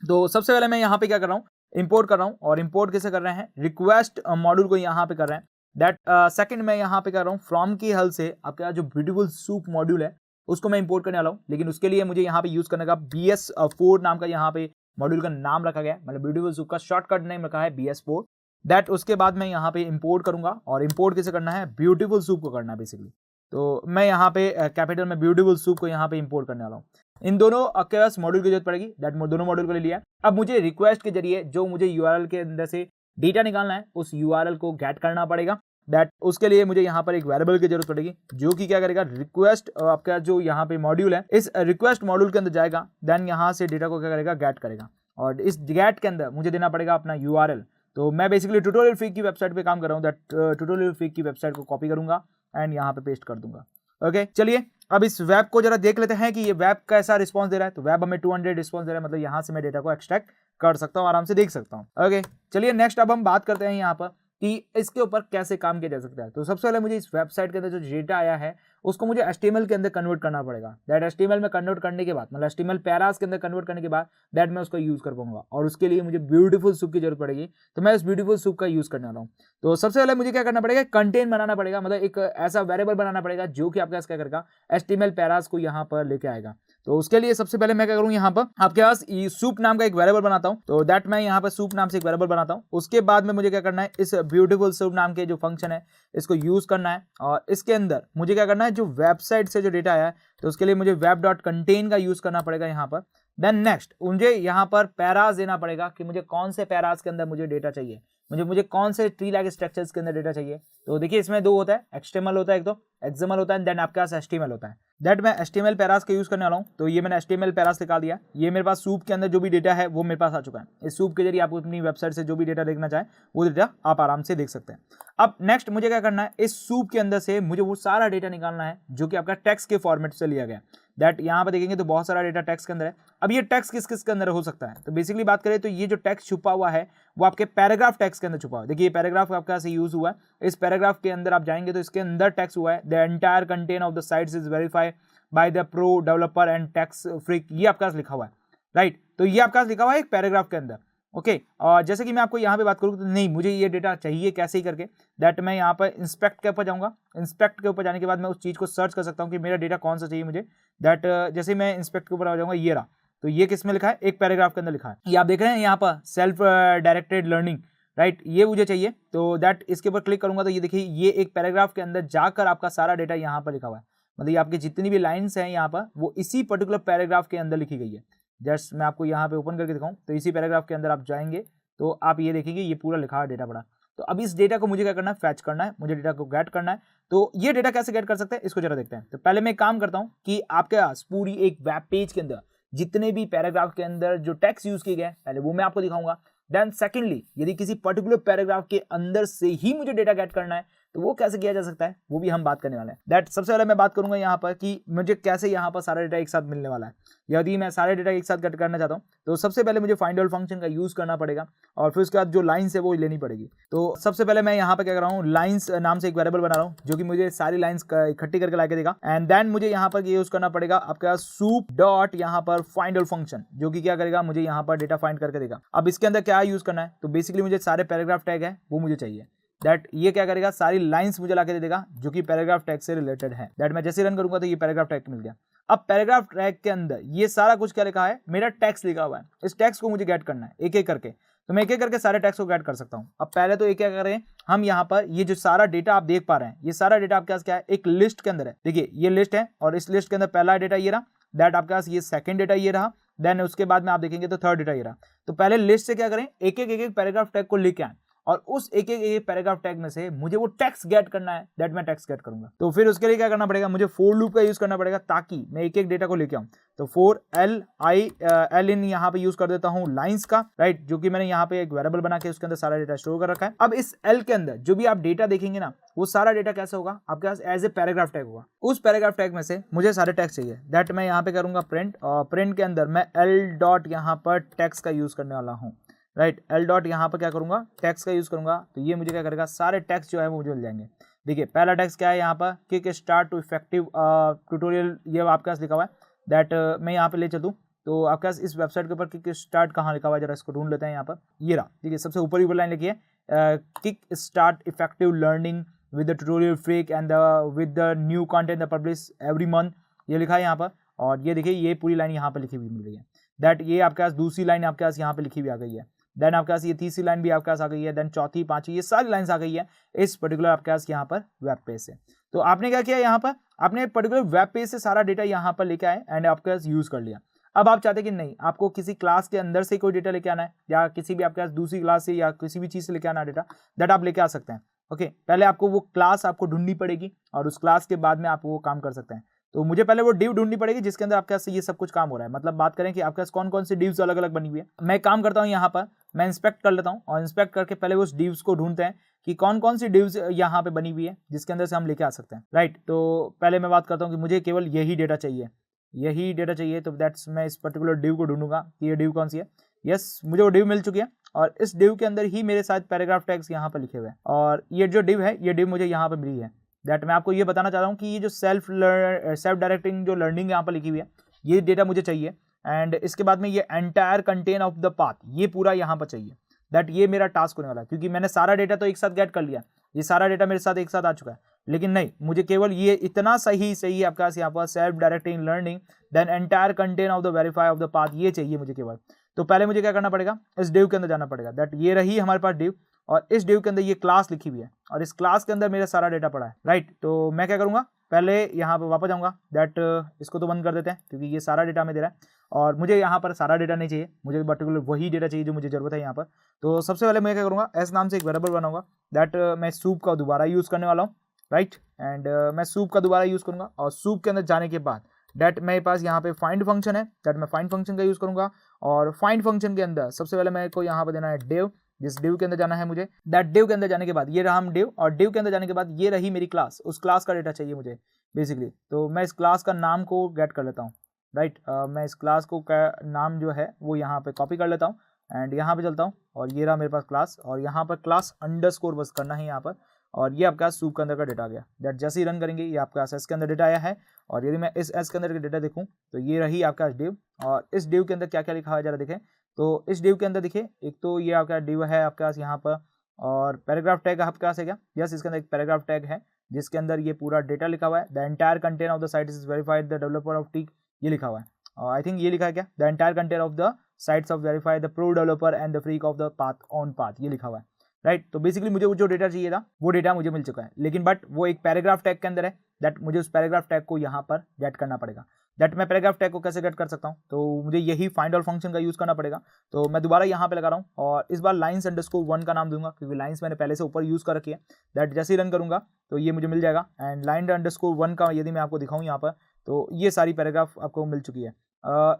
तो सबसे पहले मैं यहाँ पे क्या कर रहा हूँ, इंपोर्ट कर रहा हूँ। और इंपोर्ट कैसे कर रहे हैं, रिक्वेस्ट मॉड्यूल को यहाँ पे कर रहे हैं। दैट सेकंड मैं यहाँ पे कर रहा हूँ फ्रॉम की हेल्प से आपका जो ब्यूटीफुल सूप मॉड्यूल है उसको मैं इंपोर्ट करने वाला हूँ। लेकिन उसके लिए मुझे यहाँ पे यूज करने का BS4 नाम का यहाँ पे मॉड्यूल का नाम रखा गया है, मतलब ब्यूटीफुल सूप का शॉर्टकट नेम रखा है BS4। दैट उसके बाद मैं यहाँ पे इंपोर्ट करूंगा, और इंपोर्ट किसे करना है, ब्यूटीफुल सूप को करना है बेसिकली। तो मैं यहाँ पे कैपिटल में ब्यूटीफुल सूप को यहाँ पे इंपोर्ट करने वाला हूँ। इन दोनों आपके पास मॉड्यूल की जरूरत पड़ेगी, दैट दोनों मॉड्यूल को ले लिया। अब मुझे रिक्वेस्ट के जरिए जो मुझे URL के अंदर से डेटा निकालना है उस URL को गेट करना पड़ेगा। दैट उसके लिए मुझे यहाँ पर एक वेरिएबल की जरूरत पड़ेगी, जो कि क्या करेगा, रिक्वेस्ट आपका जो यहाँ पे मॉड्यूल है इस रिक्वेस्ट मॉड्यूल के अंदर जाएगा, देन यहाँ से डेटा को क्या करेगा, गेट करेगा। और इस गेट के अंदर मुझे देना पड़ेगा अपना URL। तो मैं बेसिकली ट्यूटोरियल फ्रीक की वेबसाइट पे काम कर रहा हूँ, दैट ट्यूटोरियल फ्रीक की वेबसाइट को कॉपी करूंगा एंड यहाँ पे पेस्ट कर दूंगा। ओके चलिए अब इस वेब को जरा देख लेते हैं कि ये वेब कैसा रिस्पांस दे रहा है। तो वेब हमें 200 रिस्पांस दे रहा है, मतलब यहाँ से मैं डेटा को एक्सट्रैक्ट कर सकता हूँ, आराम से देख सकता हूँ। ओके चलिए नेक्स्ट अब हम बात करते हैं यहाँ पर कि इसके ऊपर कैसे काम किया जा सकता है। तो सबसे पहले मुझे इस वेबसाइट के अंदर जो डेटा आया है उसको मुझे HTML के अंदर कन्वर्ट करना पड़ेगा। दैट HTML में कन्वर्ट करने के बाद, मतलब HTML पैरास के अंदर कन्वर्ट करने के बाद दैट मैं उसको यूज कर पाऊंगा, और उसके लिए मुझे ब्यूटीफुल सूप की जरूरत पड़ेगी। तो मैं उस ब्यूटीफुल सूप का यूज करने वाला हूँ। तो सबसे पहले मुझे क्या करना पड़ेगा, कंटेंट बनाना पड़ेगा, मतलब एक ऐसा वेरिएबल बनाना पड़ेगा जो कि आपके पास क्या करेगा, HTML पैरास को यहाँ पर लेके आएगा। तो उसके लिए सबसे पहले मैं क्या करूँ, यहाँ पर आपके पास सूप नाम का एक वेरिएबल बनाता हूँ। तो दैट मैं यहाँ पर सूप नाम से एक वेरिएबल बनाता हूँ। उसके बाद में मुझे क्या करना है, इस ब्यूटीफुल सूप नाम के जो फंक्शन है इसको यूज करना है, और इसके अंदर मुझे क्या करना है, जो वेबसाइट से जो डेटा आया है तो उसके लिए मुझे web.contain का यूज करना पड़ेगा यहाँ पर। देन नेक्स्ट मुझे यहाँ पर पैरास देना पड़ेगा कि मुझे कौन से पैरास के अंदर मुझे डेटा चाहिए, मुझे कौन से ट्री लाइक स्ट्रक्चर्स के अंदर डेटा चाहिए। तो देखिए इसमें दो होता है, XML होता है एक, तो XML होता है, देन आपके पास HTML होता है। दैट मैं HTML पैरास का यूज करने वाला हूँ। तो ये मैंने HTML पैरास निकाल दिया। ये मेरे पास सूप के अंदर जो भी डेटा है वो मेरे पास आ चुका है। इस सूप के जरिए आप अपनी वेबसाइट से जो भी डेटा देखना चाहें वो डेटा आप आराम से देख सकते हैं। अब नेक्स्ट मुझे क्या करना है, इस सूप के अंदर से मुझे वो सारा डेटा निकालना है जो कि आपका टेक्स्ट के फॉर्मेट से लिया गया। दैट यहाँ पे देखेंगे तो बहुत सारा डेटा टेक्स्ट के अंदर है। अब ये टेक्स्ट किस किस के अंदर हो सकता है, तो बेसिकली बात करें तो ये जो टेक्स्ट छुपा हुआ है वो आपके पैराग्राफ टेक्स्ट के अंदर छुपा हुआ है। देखिए ये पैराग्राफ आपका से यूज हुआ है। इस पैराग्राफ के अंदर आप जाएंगे तो इसके अंदर टेक्स्ट हुआ है, the entire content of the sites is verified by the pro developer and text freak, ये आपका लिखा हुआ है, राइट। तो ये आपका लिखा हुआ है एक पैराग्राफ के अंदर। ओके और जैसे कि मैं आपको यहाँ पे बात करूँ तो नहीं मुझे ये डेटा चाहिए कैसे ही करके, दैट मैं यहाँ पर इंस्पेक्ट के ऊपर जाऊँगा। इंस्पेक्ट के ऊपर जाने के बाद मैं उस चीज़ को सर्च कर सकता हूँ कि मेरा डेटा कौन सा चाहिए मुझे। दैट जैसे मैं इंस्पेक्ट के ऊपर आ जाऊँगा, ये रहा। तो ये किस में लिखा है, एक पैराग्राफ के अंदर लिखा है। ये आप देख रहे हैं यहाँ पर सेल्फ डायरेक्टेड लर्निंग, राइट, ये मुझे चाहिए। तो दैट इसके ऊपर क्लिक करूँगा तो ये देखिए ये एक पैराग्राफ के अंदर जाकर आपका सारा डेटा यहाँ पर लिखा हुआ है। मतलब ये आपकी जितनी भी लाइन्स हैं यहाँ पर वो इसी पर्टिकुलर पैराग्राफ के अंदर लिखी गई है। जस्ट मैं आपको यहाँ पे ओपन करके दिखाऊं तो इसी पैराग्राफ के अंदर आप जाएंगे तो आप ये देखेंगे ये पूरा लिखा है डेटा पड़ा। तो अब इस डेटा को मुझे क्या करना है, फैच करना है, मुझे डेटा को गेट करना है। तो ये डेटा कैसे गेट कर सकते हैं इसको जरा देखते हैं। तो पहले मैं एक काम करता हूँ कि आपके पास पूरी एक वेब पेज के अंदर जितने भी पैराग्राफ के अंदर जो टेक्स्ट यूज किए गए पहले वो मैं आपको दिखाऊंगा। देन सेकेंडली यदि किसी पर्टिकुलर पैराग्राफ के अंदर से ही मुझे डेटा गेट करना है तो वो कैसे किया जा सकता है वो भी हम बात करने वाले हैं। दैट सबसे पहले मैं बात करूंगा यहाँ पर कि मुझे कैसे यहाँ पर सारा डेटा एक साथ मिलने वाला है। यदि मैं सारे डेटा एक साथ गेट करना चाहता हूँ तो सबसे पहले मुझे फाइंड ऑल फंक्शन का यूज करना पड़ेगा और फिर उसके बाद जो लाइन्स है वो लेनी पड़ेगी। तो सबसे पहले मैं यहाँ पर क्या कर रहा हूँ, लाइन्स नाम से एक वेरिएबल बना रहा हूँ जो कि मुझे सारी लाइन्स इकट्ठी करके लाके देगा। एंड देन मुझे यहाँ पर यूज करना पड़ेगा आपका सूप डॉट यहाँ पर फाइंड ऑल फंक्शन जो कि क्या करेगा, मुझे यहाँ पर डेटा फाइंड करके देगा। अब इसके अंदर क्या यूज करना है, तो बेसिकली मुझे सारे पैराग्राफ टैग है वो मुझे चाहिए। दैट ये क्या करेगा, सारी लाइंस मुझे लाके दे देगा जो कि पैराग्राफ टैग से रिलेटेड है। दैट मैं जैसे रन करूंगा तो ये पैराग्राफ टैग मिल गया। अब पैराग्राफ टैग के अंदर ये सारा कुछ क्या लिखा है, मेरा टेक्स्ट लिखा हुआ है। इस टेक्स्ट को मुझे गेट करना है एक एक करके। तो मैं एक एक करके सारे टेक्स्ट को गेट कर सकता हूँ। अब पहले तो एक क्या करें हम यहाँ पर, ये जो सारा डेटा आप देख पा रहे हैं ये सारा डेटा आपके पास क्या है, एक लिस्ट के अंदर है। देखिए ये लिस्ट है और इस लिस्ट के अंदर पहला डेटा ये रहा। दैट आपके पास ये सेकंड डेटा ये रहा। देन उसके बाद में आप देखेंगे तो थर्ड डेटा ये रहा। तो पहले लिस्ट से क्या करें, एक एक पैराग्राफ टैग को लेके आए और उस एक एक पैराग्राफ टैग में से मुझे वो टेक्स्ट गेट करना है। दैट मैं टेक्स्ट गेट करूंगा। तो फिर उसके लिए क्या करना पड़ेगा, मुझे फॉर लूप का यूज करना पड़ेगा ताकि मैं एक एक डेटा को लेके आऊं। तो फॉर एल इन यहाँ पे यूज कर देता हूँ लाइंस का, राइट, जो कि मैंने यहाँ पे एक वेरिएबल बना के उसके अंदर सारा डेटा स्टोर कर रखा है। अब इस एल के अंदर जो भी आप डेटा देखेंगे ना वो सारा डेटा कैसे होगा, आपके पास एज ए पैराग्राफ टैग होगा। उस पैराग्राफ टैग में से मुझे सारे टेक्स्ट चाहिए। दैट मैं यहाँ पे करूंगा प्रिंट, और प्रिंट के अंदर मैं एल डॉट यहाँ पर टेक्स्ट का यूज करने वाला हूँ। राइट, एल डॉट यहाँ पर क्या करूंगा, टेक्स्ट का यूज करूंगा। तो ये मुझे क्या करेगा, सारे टेक्स्ट जो है वो मुझे मिल जाएंगे। देखिए पहला टेक्स्ट क्या है यहाँ पर, kick start to effective tutorial, ये आपके पास लिखा हुआ है। दैट मैं यहाँ पे ले चलूँ तो आपके पास इस वेबसाइट के ऊपर किक स्टार्ट कहाँ लिखा हुआ है, जरा इसको ढूंढ लेते हैं। यहाँ पर ये रहा। देखिए सबसे ऊपर ही लाइन लिखी है, kick start effective learning with the tutorial freak and with the new content the publish every month ये लिखा है यहाँ पर, और ये देखिए ये पूरी लाइन यहाँ पर लिखी हुई मिल रही है। दैट ये आपके पास दूसरी लाइन आपके पास यहाँ पे लिखी हुई आ गई है। देन आपके पास ये तीसरी लाइन भी आपके पास आ गई है। देन चौथी, पांचवी, ये सारी लाइन्स आ गई है इस पर्टिकुलर आपके पास यहाँ पर वेब पेज से। तो आपने क्या किया, यहाँ पर आपने पर्टिकुलर वेब पेज से सारा डेटा यहाँ पर लेके आए एंड आपके पास यूज कर लिया। अब आप चाहते हैं कि नहीं, आपको किसी क्लास के अंदर से कोई डेटा लेके आना है, या किसी भी आपके पास दूसरी क्लास से या किसी भी चीज से लेके आना है डेटा, दैट आप लेके आ सकते हैं। ओके, पहले आपको वो क्लास आपको ढूंढनी पड़ेगी और उस क्लास के बाद में आप वो काम कर सकते हैं। तो मुझे पहले वो डिव ढूंढनी पड़ेगी जिसके अंदर आपके पास ये सब कुछ काम हो रहा है। मतलब बात करें कि आपके पास कौन कौन सी डिव्स अलग अलग बनी हुई है। मैं काम करता हूँ यहाँ पर, मैं इंस्पेक्ट कर लेता हूँ और इंस्पेक्ट करके पहले उस डिव्स को ढूंढते हैं कि कौन कौन सी डिव्स यहाँ पे बनी हुई है जिसके अंदर से हम लेके आ सकते हैं। राइट, तो पहले मैं बात करता हूँ कि मुझे केवल यही डेटा चाहिए, यही डेटा चाहिए। तो दैट्स मैं इस पर्टिकुलर डिव को ढूंढूंगा कि ये डिव कौन सी है। यस, मुझे वो डिव मिल चुकी है और इस डिव के अंदर ही मेरे साथ पैराग्राफ टैग्स यहाँ पर लिखे हुए हैं और ये जो डिव है ये डिव मुझे यहाँ पर मिली है। दैट मैं आपको ये बताना चाह रहा हूँ कि ये जो सेल्फ डायरेक्टिंग जो लर्निंग यहाँ पर लिखी हुई है ये डेटा मुझे चाहिए। एंड इसके बाद में ये entire content of the path ये पूरा यहाँ पर चाहिए। दैट ये मेरा टास्क होने वाला है, क्योंकि मैंने सारा डेटा तो एक साथ गेट कर लिया, ये सारा डेटा मेरे साथ एक साथ आ चुका है। लेकिन नहीं, मुझे केवल ये इतना सही आपके पास यहाँ पर self directing learning then entire content of the verify of the path ये चाहिए मुझे केवल। तो पहले मुझे क्या करना पड़ेगा, इस डिव के अंदर जाना पड़ेगा। दैट ये रही हमारे पास डिव और इस डिव के अंदर ये क्लास लिखी हुई है और इस क्लास के अंदर मेरा सारा डेटा पड़ा है। राइट, तो मैं क्या करूंगा, पहले यहाँ पे वापस जाऊंगा। दैट इसको तो बंद कर देते हैं क्योंकि ये सारा डेटा हमें दे रहा है और मुझे यहाँ पर सारा डेटा नहीं चाहिए, मुझे पर्टिकुलर वही डेटा चाहिए जो मुझे जरूरत है यहाँ पर। तो सबसे पहले मैं क्या करूँगा, एस नाम से एक वेरिएबल बनाऊंगा। दैट मैं सूप का दोबारा यूज करने वाला हूँ। राइट, एंड मैं सूप का दोबारा यूज करूंगा और सूप के अंदर जाने के बाद दैट मेरे पास यहाँ पे फाइंड फंक्शन है। दैट मैं फाइंड फंक्शन का यूज करूंगा और फाइंड फंक्शन के अंदर सबसे पहले मेरे को यहाँ पे देना है डिव। जिस डिव के अंदर जाना है मुझे, दैट डिव के अंदर जाने के बाद ये रहा हम डिव और डिव के अंदर जाने के बाद ये रही मेरी क्लास, उस क्लास का डेटा चाहिए मुझे बेसिकली। तो मैं इस क्लास का नाम को गेट कर लेता हूँ। राइट, मैं इस क्लास को नाम जो है वो यहाँ पे कॉपी कर लेता हूँ एंड यहाँ पे चलता हूँ और ये रहा मेरे पास क्लास और यहाँ पर क्लास अंडरस्कोर बस करना है यहाँ पर और ये आपके पास सूप के अंदर का डेटा आ गया। दैट जैसे ही रन करेंगे ये आपके पास एस के अंदर डेटा आया है और यदि मैं इस एस के अंदर का डेटा देखूँ तो ये रही आपके पास डिव और इस डिव के अंदर क्या क्या लिखा हुआ है जरा देखें। तो इस डिव के अंदर देखिए, एक तो ये आपका डिव है आपके पास यहाँ पर और पैराग्राफ टैग आपके पास है क्या। यस, इसके अंदर एक पैराग्राफ टैग है जिसके अंदर ये पूरा डेटा लिखा हुआ है। The entire content of the site is verified the developer of tick, ये लिखा हुआ है और आई थिंक ये लिखा है क्या, the entire content of the sites of verified the pro developer and the freak of the path on path, ये लिखा हुआ है। राइट, तो बेसिकली मुझे जो डेटा चाहिए था वो डेटा मुझे मिल चुका है, लेकिन बट वो एक पैराग्राफ टैग के अंदर है। दैट मुझे उस पैराग्राफ टैग को यहाँ पर गेट करना पड़ेगा। दैट मैं पैराग्राफ टैग को कैसे गेट कर सकता हूँ, तो मुझे यही फाइंड ऑल फंक्शन का यूज करना पड़ेगा। तो मैं दोबारा यहाँ पे लगा रहा हूँ और इस बार लाइन्स अंडरस्कोर 1 का नाम दूंगा क्योंकि लाइन्स मैंने पहले से ऊपर यूज कर रखी है। दैट जैसे ही रन करूंगा तो ये मुझे मिल जाएगा एंड लाइन अंडरस्कोर 1 का यदि मैं आपको दिखाऊँ यहाँ पर तो ये सारी पैराग्राफ आपको मिल चुकी है।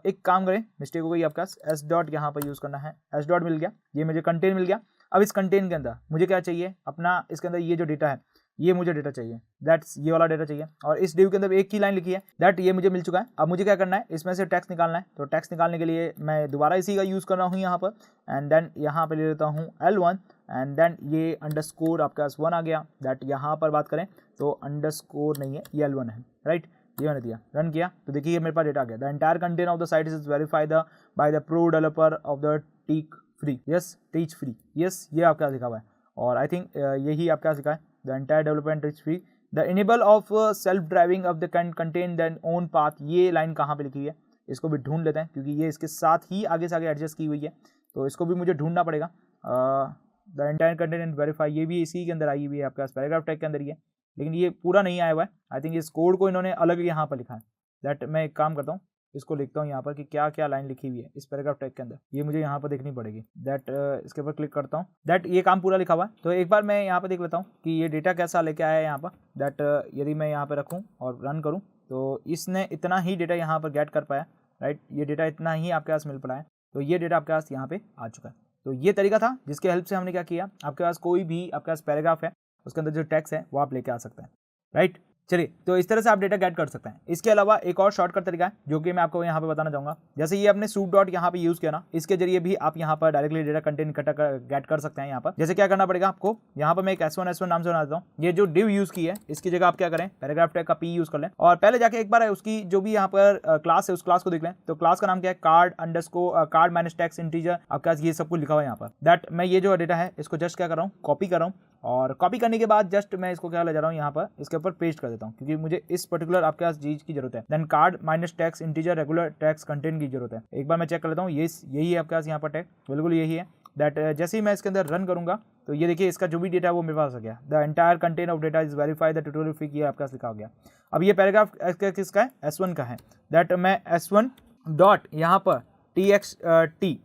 एक काम करें, मिस्टेक हो गई आपका, एस डॉट यहाँ पर यूज करना है। एस डॉट मिल गया, ये मुझे कंटेन मिल गया। अब इस कंटेन के अंदर मुझे क्या चाहिए, अपना इसके अंदर ये जो डेटा है ये मुझे डेटा चाहिए। दैट्स ये वाला डेटा चाहिए और इस डिव के अंदर एक ही लाइन लिखी है। दैट ये मुझे मिल चुका है। अब मुझे क्या करना है, इसमें से टेक्स्ट निकालना है। तो टेक्स्ट निकालने के लिए मैं दोबारा इसी का यूज कर रहा हूँ यहाँ पर एंड देन यहाँ पे ले लेता हूँ L1 एंड देन ये अंडरस्कोर आपके पास 1 आ गया। दैट यहाँ पर बात करें तो अंडरस्कोर नहीं है, ये L1 है। राइट, ये मैंने दिया, रन किया तो देखिए ये मेरे पास डेटा आ गया। The entire content of the site is verified by the pro developer of the teach free. Yes, teach free, yes, ये आपके पास लिखा हुआ है और आई थिंक यही आपके पास लिखा है। The entire development teach free the enable of self driving of the content then own path, ये लाइन कहाँ पे लिखी हुई है इसको भी ढूंढ लेते हैं क्योंकि ये इसके साथ ही आगे से आगे एडजस्ट की हुई है तो इसको भी मुझे ढूंढना पड़ेगा। The entire content and verify ये भी इसी के अंदर आई हुई है, आपके पास पैराग्राफ टैग के अंदर ही है, लेकिन ये पूरा नहीं आया हुआ है। आई थिंक इस कोड को इन्होंने अलग यहाँ पर लिखा है। दैट मैं एक काम करता हूँ, इसको लिखता हूँ यहाँ पर कि क्या क्या लाइन लिखी हुई है इस पैराग्राफ टैग के अंदर, ये मुझे यहाँ पर देखनी पड़ेगी। दैट इसके ऊपर क्लिक करता हूँ। दैट ये काम पूरा लिखा हुआ है तो एक बार मैं यहाँ पर देख लेता हूँ कि ये डेटा कैसा लेके आया है यहाँ पर। दैट यदि मैं यहाँ पर रखूँ और रन करूँ तो इसने इतना ही डेटा यहाँ पर गेट कर पाया। राइट, ये डेटा इतना ही आपके पास मिल पड़ा है तो ये डेटा आपके पास यहाँ पे आ चुका है। तो ये तरीका था जिसके हेल्प से हमने क्या किया, आपके पास कोई भी आपके पास पैराग्राफ है उसके अंदर जो टेक्स्ट है वो आप लेके आ सकते हैं। राइट, चलिए तो इस तरह से आप डेटा गेट कर सकते हैं। इसके अलावा एक और शॉर्टकट तरीका है जो कि मैं आपको यहाँ पे बताना चाहूँगा। जैसे ये आपने सूट डॉट यहाँ पे यूज किया ना, इसके जरिए भी आप यहाँ पर डायरेक्टली डेटा कंटेंट इकट्ठा गेट कर सकते हैं। यहाँ पर जैसे क्या करना पड़ेगा आपको, यहाँ पर मैं एक S1 नाम से बना देता हूँ। ये जो डिव यूज की है इसकी जगह आप क्या करें, पैराग्राफ टैग का P यूज कर लें और पहले जाके एक बार उसकी जो भी यहाँ पर क्लास है उस क्लास को देख लें। तो क्लास का नाम क्या है, कार्ड माइनस टेक्स्ट इंटीजर, आपके पास ये सब कुछ लिखा हुआ है यहाँ पर। दैट मैं ये जो डेटा है इसको जस्ट क्या कर रहा हूँ, कॉपी कर रहा हूँ और कॉपी करने के बाद जस्ट मैं इसको क्या ले जा रहा हूँ यहाँ पर इसके ऊपर पेस्ट कर देता हूँ, क्योंकि मुझे इस पर्टिकुलर आपके पास चीज की जरूरत है। Then card minus tax integer regular tax content की जरूरत है। एक बार मैं चेक कर लेता हूँ, यही है आपके पास यहाँ पर टैग, बिल्कुल यही है। दैट जैसे ही मैं इसके अंदर रन करूंगा तो ये देखिए इसका जो भी डेटा है वो मेरे पास आ गया। The entire content of data is verify the tutorial fee, ये आपके पास लिखा हो गया। अब ये पैराग्राफ किसका है, S1 का है। दैट मैं S1 डॉट यहाँ पर txt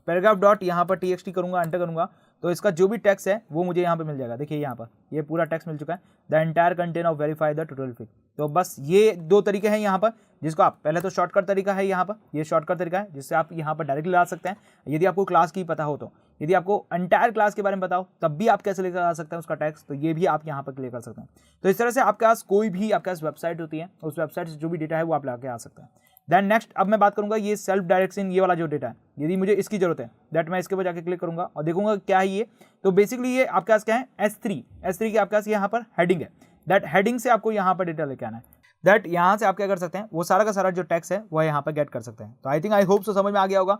पैराग्राफ डॉट यहाँ पर txt करूँगा, एंटर करूँगा तो इसका जो भी टेक्स्ट है वो मुझे यहाँ पे मिल जाएगा। देखिए यहाँ पर ये पूरा टेक्स्ट मिल चुका है, the entire content of verify the tutorial fee. तो बस ये दो तरीके हैं यहाँ पर, जिसको आप पहले तो शॉर्टकट तरीका है यहाँ पर, ये शॉर्टकट तरीका है जिससे आप यहाँ पर डायरेक्टली ला सकते हैं। यदि आपको क्लास की पता हो तो, यदि आपको एंटायर क्लास के बारे में बताओ तब भी आप कैसे लेकर आ सकते हैं उसका टेक्स्ट, तो ये भी आप यहाँ पर क्लियर कर सकते हैं। तो इस तरह से आपके पास कोई भी आपके पास वेबसाइट होती है, उस वेबसाइट से जो भी डेटा है वो आप ला के आ सकते हैं। देन नेक्स्ट अब मैं बात करूंगा ये सेल्फ डायरेक्शन, ये वाला जो डेटा है, यदि मुझे इसकी जरूरत है दैट मैं इसके ऊपर जाके क्लिक करूंगा और देखूंगा क्या है ये। तो बेसिकली ये आपके पास क्या है, S3 की आपके पास यहाँ पर हेडिंग है। दैट हेडिंग से आपको यहाँ पर डेटा लेके आना है। दैट यहाँ से आप क्या कर सकते हैं, वो सारा का सारा जो टेक्स्ट है वो यहाँ पर गेट कर सकते हैं। तो आई होप सो समझ में आ गया होगा।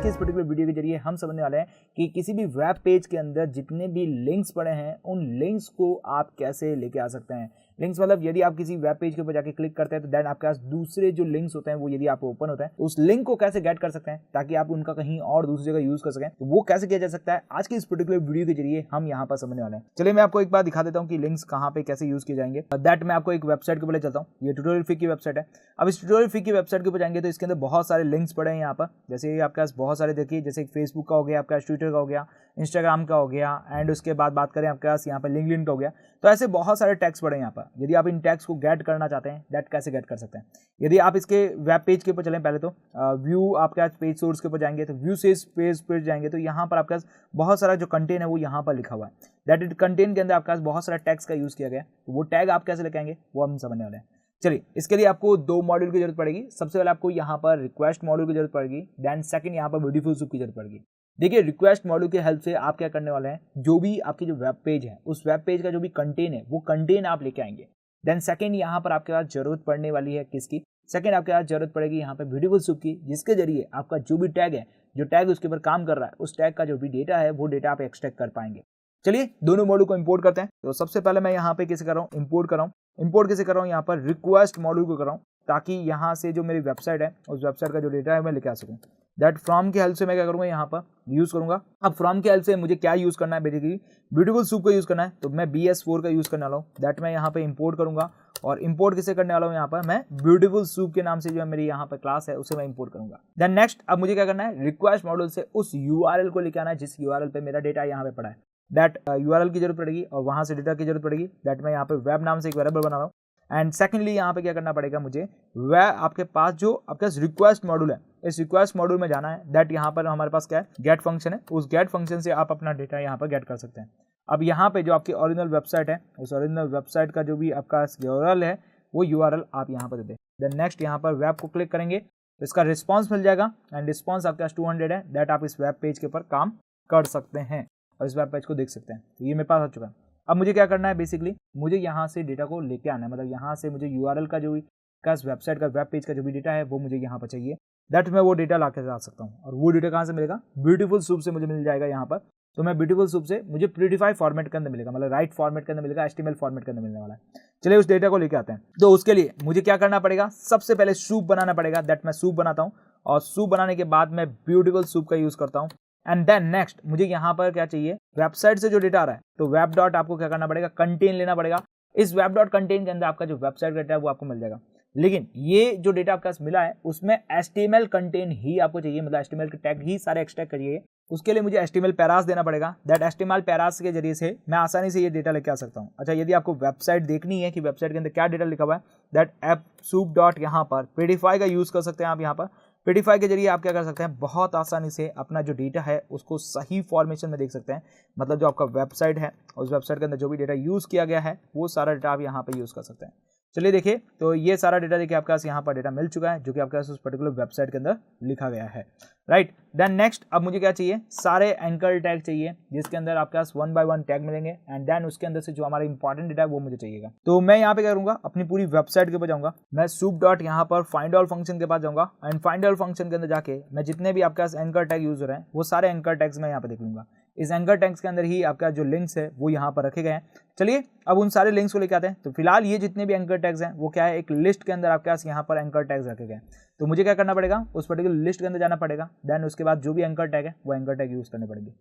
इस पर्टिकुलर वीडियो के जरिए हम समझने वाले हैं कि किसी भी वेब पेज के अंदर जितने भी लिंक्स पड़े हैं उन लिंक्स को आप कैसे लेके आ सकते हैं। लिंक्स मतलब यदि आप किसी वेब पेज के ऊपर जाके क्लिक करते हैं तो देन आपके पास दूसरे जो लिंक्स होते हैं वो यदि आप ओपन होता है तो उस लिंक को कैसे गेट कर सकते हैं ताकि आप उनका कहीं और दूसरी जगह यूज कर सकें। तो वो कैसे किया जा सकता है आज की इस पर्टिकुलर वीडियो के जरिए हम यहाँ पर समझने वाले हैं। चलिए मैं आपको एक बार दिखा देता हूँ कि लिंक्स कहाँ पे कैसे यूज किए जाएंगे। दैट मैं आपको एक वेबसाइट के ऊपर ले चलता हूँ। ये ट्यूटोरियल फी की वेबसाइट है। अब इस ट्यूटोरियल फी की वेबसाइट के ऊपर जाएंगे तो इसके अंदर बहुत सारे लिंक्स पड़े हैं यहाँ पर। जैसे आपके पास बहुत सारे देखिए, जैसे फेसबुक का हो गया, आपका ट्विटर का हो गया, इंस्टाग्राम का हो गया, एंड उसके बाद बात करें आपके पास यहाँ पर लिंक्डइन का हो गया। तो ऐसे बहुत सारे टैग्स पड़े हैं यहाँ पर। यदि आप इन टैग्स को गेट करना चाहते हैं दैट कैसे गेट कर सकते हैं। यदि आप इसके वेब पेज के ऊपर चलें, पहले तो व्यू आपके पास पेज सोर्स के ऊपर जाएंगे तो व्यू से पेज पर जाएंगे तो यहाँ पर आपके पास बहुत सारा जो कंटेंट है वो यहाँ पर लिखा हुआ है। दैट इट कंटेंट के अंदर आपके पास बहुत सारा टैग्स का यूज किया गया है। तो वो टैग आप कैसे लेके आएंगे वो हम समझने वाले हैं। चलिए इसके लिए आपको दो मॉड्यूल की जरूरत पड़ेगी। सबसे पहले आपको यहाँ पर रिक्वेस्ट मॉड्यूल की जरूरत पड़ेगी, देन सेकंड यहाँ पर ब्यूटीफुल सूप की जरूरत पड़ेगी। देखिए रिक्वेस्ट मॉड्यूल की हेल्प से आप क्या करने वाले हैं, जो भी आपकी जो वेब पेज है उस वेब पेज का जो भी कंटेंट है वो कंटेंट आप लेके आएंगे। देन सेकंड यहाँ पर आपके पास जरूरत पड़ने वाली है किसकी, सेकंड आपके पास जरूरत पड़ेगी यहाँ पे ब्यूटीफुल सूप की, जिसके जरिए आपका जो भी टैग है, जो टैग उसके ऊपर काम कर रहा है उस टैग का जो भी डेटा है वो डेटा आप एक्सट्रैक्ट कर पाएंगे। चलिए दोनों मॉड्यूल को इंपोर्ट करते हैं। तो सबसे पहले मैं यहाँ पे कैसे कर रहा हूँ, इंपोर्ट कर रहा हूँ। इंपोर्ट कैसे कर रहा हूँ, यहाँ पर रिक्वेस्ट मॉड्यूल को कर रहा हूँ ताकि यहाँ से जो मेरी वेबसाइट है उस वेबसाइट का जो डेटा है मैं लेके आ सकूँ। दैट फ्रॉम की हेल्प से मैं क्या करूँगा, यहाँ पर यूज़ करूँगा। अब फ्रॉम की हेल्प से मुझे क्या यूज़ करना है, बेसिकली ब्यूटीफुल सूप का यूज़ करना है। तो मैं BS4 का यूज़ करने वाला हूँ। दैट मैं यहाँ पे इंपोर्ट करूँगा और इंपोर्ट किसे करने वाला हूँ, यहाँ पर मैं ब्यूटीफुल सूप के नाम से जो है मेरी यहाँ पर क्लास है उसे मैं इंपोर्ट करूँगा। देन नेक्स्ट अब मुझे क्या करना है, रिक्वेस्ट मॉड्यूल से उस URL को लेके आना है जिस URL पे मेरा डेटा यहाँ पे पड़ा है। दैट URL की जरूरत पड़ेगी और वहाँ से डेटा की जरूरत पड़ेगी। दैट मैं यहाँ पे वेब नाम से एक वेरिएबल बना रहा हूँ। एंड सेकेंडली यहाँ पे क्या करना पड़ेगा मुझे, वह आपके पास जो आपके पास रिक्वेस्ट मॉड्यूल है इस रिक्वेस्ट मॉड्यूल में जाना है। दैट यहाँ पर हमारे पास क्या है, गेट फंक्शन है। उस गेट फंक्शन से आप अपना डेटा यहाँ पर गेट कर सकते हैं। अब यहाँ पे जो आपकी ओरिजिनल वेबसाइट है उस ओरिजिनल वेबसाइट का जो भी आपका URL है वो URL आप यहाँ पर दे दें। देन नेक्स्ट यहाँ पर वेब को क्लिक करेंगे तो इसका रिस्पॉन्स मिल जाएगा एंड रिस्पॉन्स आपके पास 200 है। दैट आप इस वेब पेज के ऊपर काम कर सकते हैं और इस वेब पेज को देख सकते हैं। तो ये मेरे पास आ चुका है। अब मुझे क्या करना है, बेसिकली मुझे यहाँ से डेटा को लेके आना है। मतलब यहाँ से मुझे URL का जो भी वेबसाइट का वेब पेज का जो भी डेटा है वो मुझे यहाँ पर चाहिए। दैट मैं वो डेटा ला के आ सकता हूँ और वो डेटा कहाँ से मिलेगा, ब्यूटीफुल सूप से मुझे मिल जाएगा यहाँ पर। तो मैं ब्यूटीफुल सूप से मुझे प्रीडिफाई फॉर्मेट के अंदर मिलेगा, मतलब राइट फॉर्मेट के अंदर मिलेगा, HTML फॉर्मेट के अंदर मिलने वाला है। चलिए उस डेटा को लेके आते हैं। तो उसके लिए मुझे क्या करना पड़ेगा, सबसे पहले सूप बनाना पड़ेगा। दैट मैं सूप बनाता हूँ और सूप बनाने के बाद मैं ब्यूटीफुल सूप का यूज करता हूँ। एंड देन नेक्स्ट मुझे यहाँ पर क्या चाहिए, वेबसाइट से जो डेटा आ रहा है तो वेब डॉट आपको क्या करना पड़ेगा, कंटेन लेना पड़ेगा। इस वेब डॉट कंटेन के अंदर आपका जो वेबसाइट का डेटा है वो आपको मिल जाएगा। लेकिन ये जो डेटा आपके पास मिला है उसमें HTML कंटेन ही आपको चाहिए, मतलब HTML के टैग ही सारे एक्सट्रैक्ट करिए। उसके लिए मुझे HTML पैरास देना पड़ेगा। दैट HTML पैरास के जरिए से मैं आसानी से ये डेटा लेके आ सकता हूँ। अच्छा, यदि आपको वेबसाइट देखनी है कि वेबसाइट के अंदर क्या डेटा लिखा हुआ है, दैट appsoup डॉट यहाँ पर पेडिफाई का यूज कर सकते हैं आप। यहाँ पर पेडिफाई के जरिए आप क्या कर सकते हैं, बहुत आसानी से अपना जो डेटा है उसको सही फॉर्मेशन में देख सकते हैं। मतलब जो आपका वेबसाइट है उस वेबसाइट के अंदर जो भी डेटा यूज किया गया है वो सारा डेटा आप यहाँ पे यूज कर सकते हैं। चलिए देखिए, तो ये सारा डेटा देखिए आपके पास यहाँ पर डेटा मिल चुका है जो कि आपके पास उस पर्टिकुलर वेबसाइट के अंदर लिखा गया है, राइट। देन नेक्स्ट अब मुझे क्या चाहिए, सारे एंकर टैग चाहिए जिसके अंदर आपके पास 1 बाय 1 टैग मिलेंगे एंड देन उसके अंदर से जो हमारा इंपॉर्टेंट डेटा है वो मुझे चाहिएगा। तो मैं यहाँ पे क्या करूँगा, अपनी पूरी वेबसाइट के ऊपर जाऊँगा, मैं soup डॉट यहाँ पर फाइंड ऑल फंक्शन के पास जाऊँगा एंड फाइंड ऑल फंक्शन के अंदर जाके मैं जितने भी आपके पास एंकर टैग यूज हो रहे हैं वो सारे एंकर टैग्स मैं यहाँ पे देख लूँगा। इस एंकर टैग्स के अंदर ही आपका जो लिंक्स है वो यहाँ पर रखे गए हैं। चलिए अब उन सारे लिंक्स को लेके आते हैं। तो फिलहाल ये जितने भी एंकर टैग्स हैं वो क्या है, एक लिस्ट के अंदर आपके पास यहाँ पर एंकर टैग्स रखे गए। तो मुझे क्या करना पड़ेगा, उस पर्टिकुलर लिस्ट के अंदर जाना पड़ेगा, देन उसके बाद जो भी एंकर टैग है वो एंकर टैग यूज करने पड़ेंगे।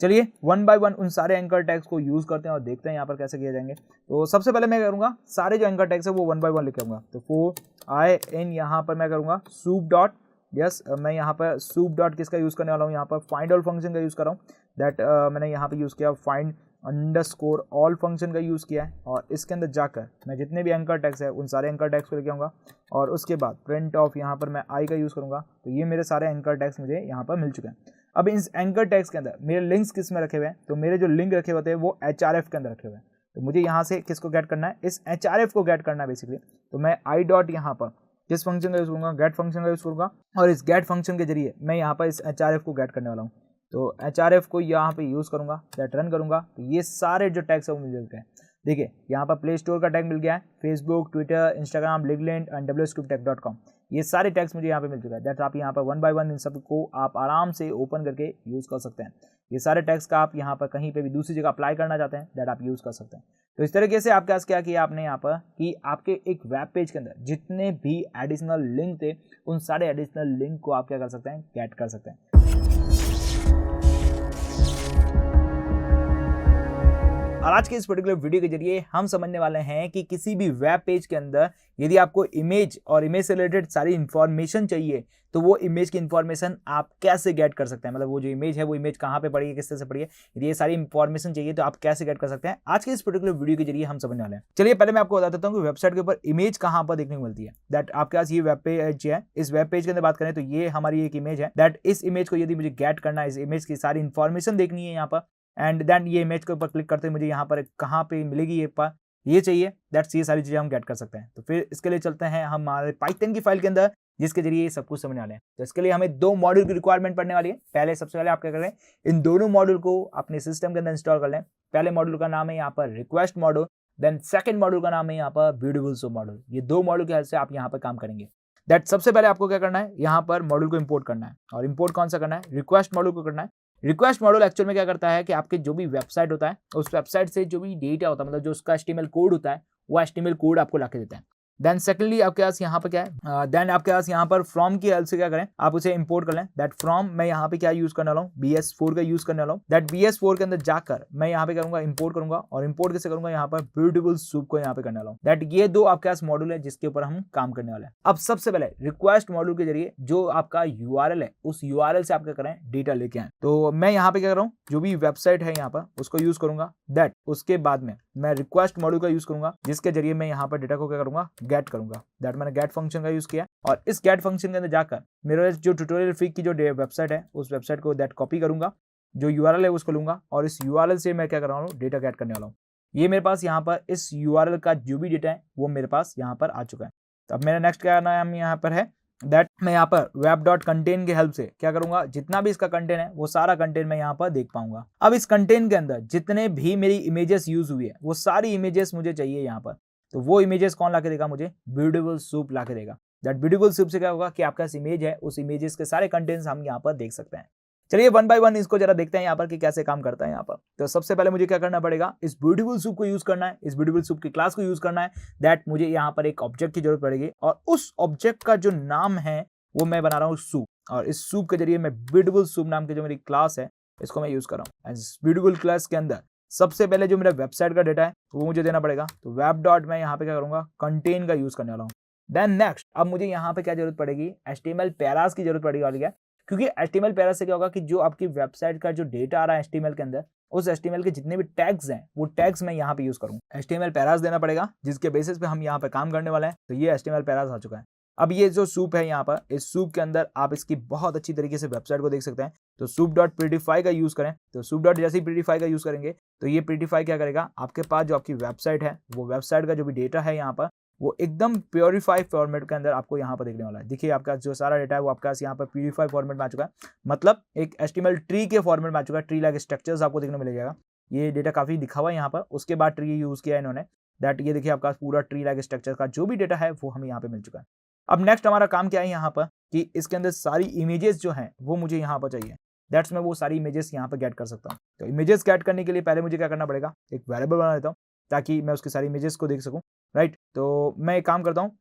चलिए 1 बाय 1 उन सारे एंकर टैग्स को यूज करते हैं और देखते हैं यहाँ पर कैसे किए जाएंगे। तो सबसे पहले मैं करूँगा सारे जो एंकर टैग्स है वो 1 बाय 1 लिख आऊँगा। तो फॉर आई इन यहाँ पर मैं करूँगा soup डॉट, यस मैं यहाँ पर soup डॉट किसका यूज़ करने वाला हूँ, यहाँ पर फाइंड ऑल फंक्शन का यूज़ कर रहा हूँ। दैट मैंने यहाँ पे यूज़ किया फाइंड अंडरस्कोर ऑल फंक्शन का यूज़ किया है और इसके अंदर जाकर मैं जितने भी एंकर टैग्स है उन सारे एंकर टैग्स को लेके आऊँगा और उसके बाद प्रिंट ऑफ यहाँ पर मैं आई का यूज़ करूँगा। तो ये मेरे सारे एंकर टैग्स मुझे यहाँ पर मिल चुके हैं। अब इस एंकर टैग्स के अंदर मेरे लिंक्स किस में रखे हुए हैं, तो मेरे जो लिंक रखे होते हैं वो href के अंदर रखे हुए हैं। तो मुझे यहाँ से किसको गेट करना है, इस href को गेट करना है बेसिकली। तो मैं आई डॉट यहाँ पर किस फंक्शन का यूज़ करूँगा, गेट फंक्शन का यूज़ करूँगा और इस गेट फंक्शन के जरिए मैं यहाँ पर इस href को गेट करने वाला हूँ। तो href को यहाँ पे यूज़ करूँगा, दैट रन करूँगा। तो ये सारे जो टैग्स है वो मिल जाते हैं। देखिए यहाँ पर प्ले स्टोर का टैग मिल गया है, Facebook, Twitter, Instagram, LinkedIn and wscooptech.com, ये सारे टैग्स मुझे यहाँ पे मिल चुका है। दैट आप यहाँ पर 1 बाय 1 इन सब को आप आराम से ओपन करके यूज़ कर सकते हैं। ये सारे टैग्स का आप यहाँ पर कहीं पे भी दूसरी जगह अप्लाई करना चाहते हैं दैट आप यूज़ कर सकते हैं। तो इस तरीके से आपके पास क्या किया आपने यहाँ पर कि आपके एक वेब पेज के अंदर जितने भी एडिशनल लिंक थे उन सारे एडिशनल लिंक को आप क्या कर सकते हैं, गेट कर सकते हैं। और आज के इस पर्टिकुलर वीडियो के जरिए हम समझने वाले हैं कि किसी भी वेब पेज के अंदर यदि आपको इमेज और इमेज से रिलेटेड सारी इंफॉर्मेशन चाहिए तो वो इमेज की इंफॉर्मेशन आप कैसे गेट कर सकते हैं, मतलब वो जो इमेज है वो इमेज कहाँ पे पड़ी है, किस तरह से पड़ी है, यदि ये सारी इंफॉर्मेशन चाहिए तो आप कैसे गेट कर सकते हैं, आज के इस पर्टिकुलर वीडियो के जरिए हम समझने वाले हैं। चलिए पहले मैं आपको बता देता हूँ कि वेबसाइट के ऊपर इमेज कहाँ पर देखने को मिलती है। दैट आपके पास ये वेब पेज है, इस वेब पेज के अंदर बात करें तो ये हमारी एक इमेज है। दैट इस इमेज को यदि मुझे गेट करना है, इस इमेज की सारी इंफॉर्मेशन देखनी है यहाँ पर, एंड देन ये इमेज के ऊपर क्लिक करते हैं मुझे यहाँ पर कहाँ पे मिलेगी ये चाहिए, दैट्स ये सारी चीज़ें हम गेट कर सकते हैं। तो फिर इसके लिए चलते हैं हमारे पाइथन की फाइल के अंदर जिसके जरिए ये सब कुछ समझने वाले हैं। तो इसके लिए हमें 2 मॉड्यूल की रिक्वायरमेंट पड़ने वाली है। सबसे पहले आप क्या कर रहे हैं, इन दोनों मॉड्यूल को अपने सिस्टम के अंदर इंस्टॉल कर लें। पहले मॉड्यूल का नाम है यहाँ पर request module, then second module का नाम है यहाँ पर ब्यूटीफुल सूप मॉड्यूल। ये 2 मॉड्यूल की हेल्प से आप यहाँ पर काम करेंगे। दैट सबसे पहले आपको क्या करना है, यहाँ पर मॉड्यूल को इंपोर्ट करना है और इंपोर्ट कौन सा करना है, रिक्वेस्ट मॉड्यूल को करना है। रिक्वेस्ट मॉड्यूल एक्चुअल में क्या करता है कि आपके जो भी वेबसाइट होता है उस वेबसाइट से जो भी डेटा होता है, मतलब जो उसका HTML कोड होता है वो HTML कोड आपको लाके देता है। देन सेकंडली आपके पास यहाँ पर क्या है, देन आपके पास यहाँ पर फ्रॉम की हेल्प से क्या करें, आप उसे इंपोर्ट कर लें। दैट फ्रॉम मैं यहाँ पे क्या यूज करने वाला हूँ, BS4 का यूज करने वाला हूँ। दैट BS4 के अंदर जाकर मैं यहाँ पे करूंगा इंपोर्ट करूंगा और इंपोर्ट कैसे करूंगा, यहाँ पर ब्यूटीफुल सूप को यहाँ पे करने वाला हूँ। दैट ये 2 आपके पास मॉड्यूल है जिसके ऊपर हम काम करने वाले हैं। अब सबसे पहले रिक्वेस्ट मॉड्यूल के जरिए जो आपका URL है उस URL से आप क्या करें, डेटा लेके आए। तो मैं यहाँ पे क्या कर रहा हूँ, जो भी वेबसाइट है यहाँ पर उसको यूज करूंगा। दैट उसके बाद में मैं रिक्वेस्ट मॉड्यूल का यूज करूंगा जिसके जरिए मैं यहाँ पर डेटा को क्या करूंगा, गेट करूंगा। दैट मैंने गेट फंक्शन का यूज किया और इस गेट फंक्शन के अंदर जाकर मेरे जो ट्यूटोरियल फ्रीक की जो वेबसाइट है उस वेबसाइट को दैट कॉपी करूंगा, जो URL है उसको लूंगा और इस URL से मैं क्या कर रहा हूँ, डेटा गेट करने वाला हूँ। ये मेरे पास यहाँ पर इस URL का जो भी डेटा है वो मेरे पास यहाँ पर आ चुका है। तो अब मेरा नेक्स्ट क्या करना है, हम यहाँ पर है दैट मैं यहाँ पर web.contain की हेल्प से क्या करूंगा, जितना भी इसका कंटेंट है वो सारा कंटेंट मैं यहाँ पर देख पाऊंगा। अब इस कंटेंट के अंदर जितने भी मेरी इमेजेस यूज हुई है वो सारी इमेजेस मुझे चाहिए यहाँ पर। तो वो इमेजेस कौन लाके देगा, मुझे ब्यूटीफुल सूप लाके देगा। दैट ब्यूटीफुल सूप से क्या होगा कि आपका इमेज है उस इमेजेस के सारे कंटेंट्स हम यहाँ पर देख सकते हैं। चलिए 1 बाय 1 इसको जरा देखते हैं यहाँ पर कि कैसे काम करता है यहाँ पर। तो सबसे पहले मुझे क्या करना पड़ेगा, इस ब्यूटीफुल सूप को यूज करना है, इस ब्यूटीफुल सूप की क्लास को यूज करना है। दैट मुझे यहाँ पर एक ऑब्जेक्ट की जरूरत पड़ेगी और उस ऑब्जेक्ट का जो नाम है वो मैं बना रहा हूँ सूप, और इस सूप के जरिए मैं ब्यूटीफुल सूप नाम की जो मेरी क्लास है इसको मैं यूज कर रहा हूँ। इस ब्यूटीफुल क्लास के अंदर सबसे पहले जो मेरा वेबसाइट का डेटा है वो मुझे देना पड़ेगा। तो वेब डॉट मैं यहाँ पे क्या करूंगा, कंटेन का यूज करने वाला हूँ। देन नेक्स्ट अब मुझे यहाँ पे क्या जरूरत पड़ेगी, HTML पैरास की जरूरत पड़ेगी वाली है, क्योंकि HTML पैरास से क्या होगा कि जो आपकी वेबसाइट का जो डेटा आ रहा है HTML के अंदर उस HTML के जितने भी टैग्स हैं वो टैग्स मैं यहाँ पे यूज करूंगा। HTML पैरास देना पड़ेगा जिसके बेसिस पे हम यहाँ पे काम करने वाले हैं। तो ये HTML पैरास आ चुका है। अब ये जो सूप है यहाँ पर, इस सूप के अंदर आप इसकी बहुत अच्छी तरीके से वेबसाइट को देख सकते हैं। तो soup.prettify का यूज करें। तो soup. जैसे ही prettify का यूज करेंगे तो ये prettify क्या करेगा, आपके पास जो आपकी वेबसाइट है वो वेबसाइट का जो भी डेटा है यहाँ पर वो एकदम प्योरीफाई फॉर्मेट के अंदर आपको यहाँ पर देखने वाला है। देखिए आपका जो सारा डेटा है वो आपका यहाँ पर प्योरीफाई फॉर्मेट में आ चुका है, मतलब एक HTML ट्री के फॉर्मेट में आ चुका है। ट्री लाइक स्ट्रक्चर्स आपको देखने को मिलेगा। ये डेटा काफी दिखा हुआ है यहाँ पर। उसके बाद ट्री यूज किया है इन्होंने, दैट ये देखिए आपका पूरा ट्री लाइक स्ट्रक्चर का जो भी डेटा है वो हमें यहाँ पे मिल चुका है। अब नेक्स्ट हमारा काम क्या है यहाँ पर कि इसके अंदर सारी इमेजेस जो हैं वो मुझे यहाँ पर चाहिए। दैट्स मैं वो सारी इमेजेस यहाँ पर गेट कर सकता हूँ। तो इमेजेस गेट करने के लिए पहले मुझे क्या करना पड़ेगा, एक वेरिएबल बना देता हूँ ताकि मैं उसकी सारी इमेजेस को देख सकूँ, राइट। तो मैं एक काम करता हूँ,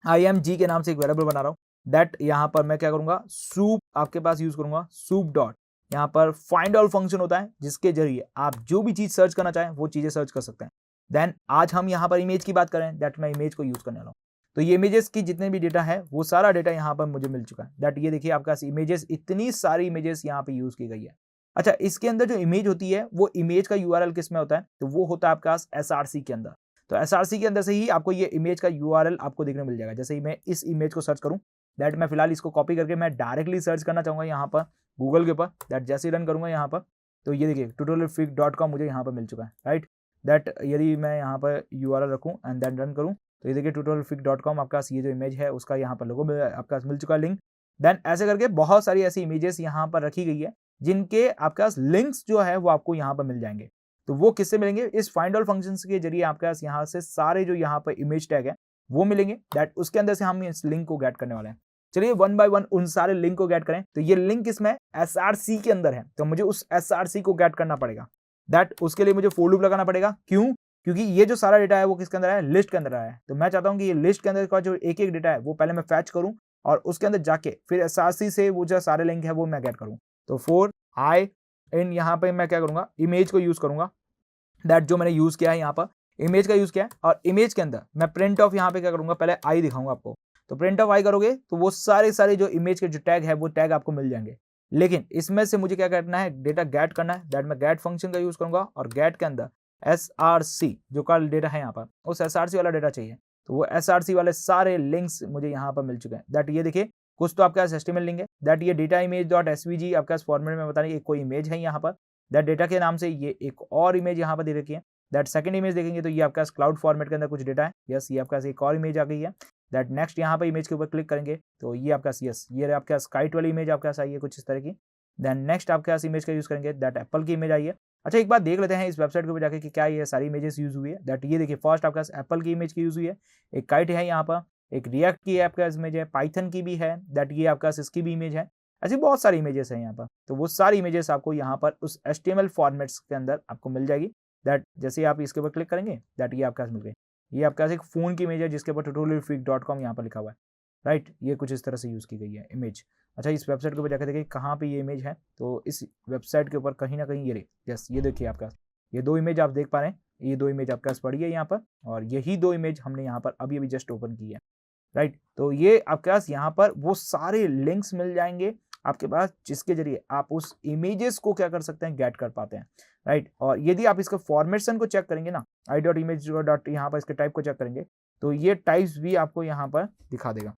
img के नाम से एक वेरिएबल बना रहा हूँ। दैट यहाँ पर मैं क्या करूंगा, सूप आपके पास यूज करूंगा, सूप डॉट यहाँ पर फाइंड ऑल फंक्शन होता है जिसके जरिए आप जो भी चीज सर्च करना चाहें वो चीजें सर्च कर सकते हैं। देन आज हम यहाँ पर इमेज की बात करें, दैट मैं इमेज को यूज करने वाला हूँ। तो ये इमेजेस की जितने भी डेटा है वो सारा डेटा यहाँ पर मुझे मिल चुका है। दैट ये देखिए आपका इमेजेस, इतनी सारी इमेजेस यहाँ पे यूज की गई है। अच्छा, इसके अंदर जो इमेज होती है वो इमेज का URL किस में होता है, तो वो होता है आपके पास SRC के अंदर। तो SRC के अंदर से ही आपको ये इमेज का URL आपको देखने मिल जाएगा। जैसे ही मैं इस इमेज को सर्च करूं, दैट मैं फिलहाल इसको कॉपी करके मैं डायरेक्टली सर्च करना चाहूंगा यहाँ पर गूगल के ऊपर। दैट जैसे ही रन करूंगा यहाँ पर, तो ये देखिए tutorialfreak.com मुझे यहाँ पर मिल चुका है, राइट। दैट यदि मैं यहाँ पर URL रखूँ एंड देन रन करूँ, तो ये देखिए tutorialfreak.com आपका ये जो इमेज है उसका यहाँ पर लोगो आपका मिल चुका है, लिंक। देन ऐसे करके बहुत सारी ऐसी इमेजेस यहाँ पर रखी गई है जिनके आपके पास लिंक्स जो है वो आपको यहाँ पर मिल जाएंगे। तो वो किससे मिलेंगे, इस फाइंड ऑल फंक्शंस के जरिए आपके पास यहाँ से सारे जो यहाँ पर इमेज टैग है वो मिलेंगे। दैट उसके अंदर से हम इस लिंक को गेट करने वाले हैं। चलिए वन बाय वन उन सारे लिंक को गेट करें। तो ये लिंक इसमें SRC के अंदर है, तो मुझे उस SRC को गेट करना पड़ेगा। दैट उसके लिए मुझे फॉर लूप लगाना पड़ेगा। क्यों, क्योंकि ये जो सारा डेटा है वो किसके अंदर है, लिस्ट के अंदर है। तो मैं चाहता हूँ कि ये लिस्ट के अंदर का जो एक एक डेटा है वो पहले मैं फैच करूँ और उसके अंदर जाके फिर SRC से वो जो सारे लिंक है वो मैं गेट करूँ। तो फॉर आई इन यहाँ पे मैं क्या करूंगा, इमेज को यूज करूंगा। दैट जो मैंने यूज किया है यहाँ पर इमेज का यूज किया है, और इमेज के अंदर मैं प्रिंट ऑफ यहाँ पे क्या करूंगा, पहले आई दिखाऊंगा आपको। तो प्रिंट ऑफ आई करोगे तो वो सारे जो इमेज के जो टैग है वो टैग आपको मिल जाएंगे। लेकिन इसमें से मुझे क्या करना है, डेटा गेट करना है। दैट मैं गेट फंक्शन का यूज करूंगा और गेट के अंदर SRC जो का डेटा है यहाँ पर उस SRC वाला डेटा चाहिए। तो वो SRC वाले सारे लिंक्स मुझे यहाँ पर मिल चुके हैं। दैट ये देखिए कुछ तो आपके पास HTML लिंक है। दैट ये डेटा इमेज डॉट SVG आपके पास फॉर्मेट में बता रही है कोई इमेज है यहाँ पर। दैट डेटा के नाम से ये एक और इमेज यहाँ पर दे रखी है। दैट सेकंड इमेज देखेंगे तो ये आपका क्लाउड फॉर्मेट के अंदर कुछ डेटा है। यस, ये आपका एक और इमेज आ गई है। दैट नेक्स्ट यहाँ पर इमेज के ऊपर क्लिक करेंगे तो ये आपका यस, ये आपका काइट वाली इमेज आपके पास आई है कुछ इस तरह की। देन नेक्स्ट आपके पास इमेज का यूज करेंगे, दैट एप्पल की इमेज आई है। अच्छा, एक बात देख लेते हैं इस वेबसाइट के ऊपर जाके कि क्या ये सारी इमेजेस यूज हुई है। दैट ये देखिए फर्स्ट आपके पास एप्पल की इमेज की यूज हुई है, एक काइट है यहाँ पर, एक रिएक्ट की आपका इमेज है, पाइथन की भी है। दैट ये आपका इसकी भी इमेज है। ऐसी बहुत सारी इमेजेस हैं यहाँ पर। तो वो सारी इमेजेस आपको यहाँ पर उस HTML फॉर्मेट्स के अंदर आपको मिल जाएगी। दैट जैसे ही आप इसके ऊपर क्लिक करेंगे दैट ये आपके पास मिल गई। ये आपके पास एक फोन की इमेज है जिसके ऊपर tutorialfreak.com यहाँ पर लिखा हुआ है, राइट। ये कुछ इस तरह से यूज की गई है इमेज। अच्छा, इस वेबसाइट के ऊपर जाकर देखिए कहाँ पे ये इमेज है। तो इस वेबसाइट के ऊपर कहीं ना कहीं ये रही, यस ये देखिए आपका ये दो इमेज आप देख पा रहे हैं। ये दो इमेज आपके पास पड़ी है यहाँ पर, और यही दो इमेज हमने यहाँ पर अभी अभी जस्ट ओपन की है, राइट। तो ये आपके पास यहाँ पर वो सारे लिंक्स मिल जाएंगे आपके पास जिसके जरिए आप उस इमेजेस को क्या कर सकते हैं, गेट कर पाते हैं, राइट। और यदि आप इसका फॉर्मेशन को चेक करेंगे ना, i.image यहाँ पर इसके टाइप को चेक करेंगे तो ये टाइप्स भी आपको यहाँ पर दिखा देगा।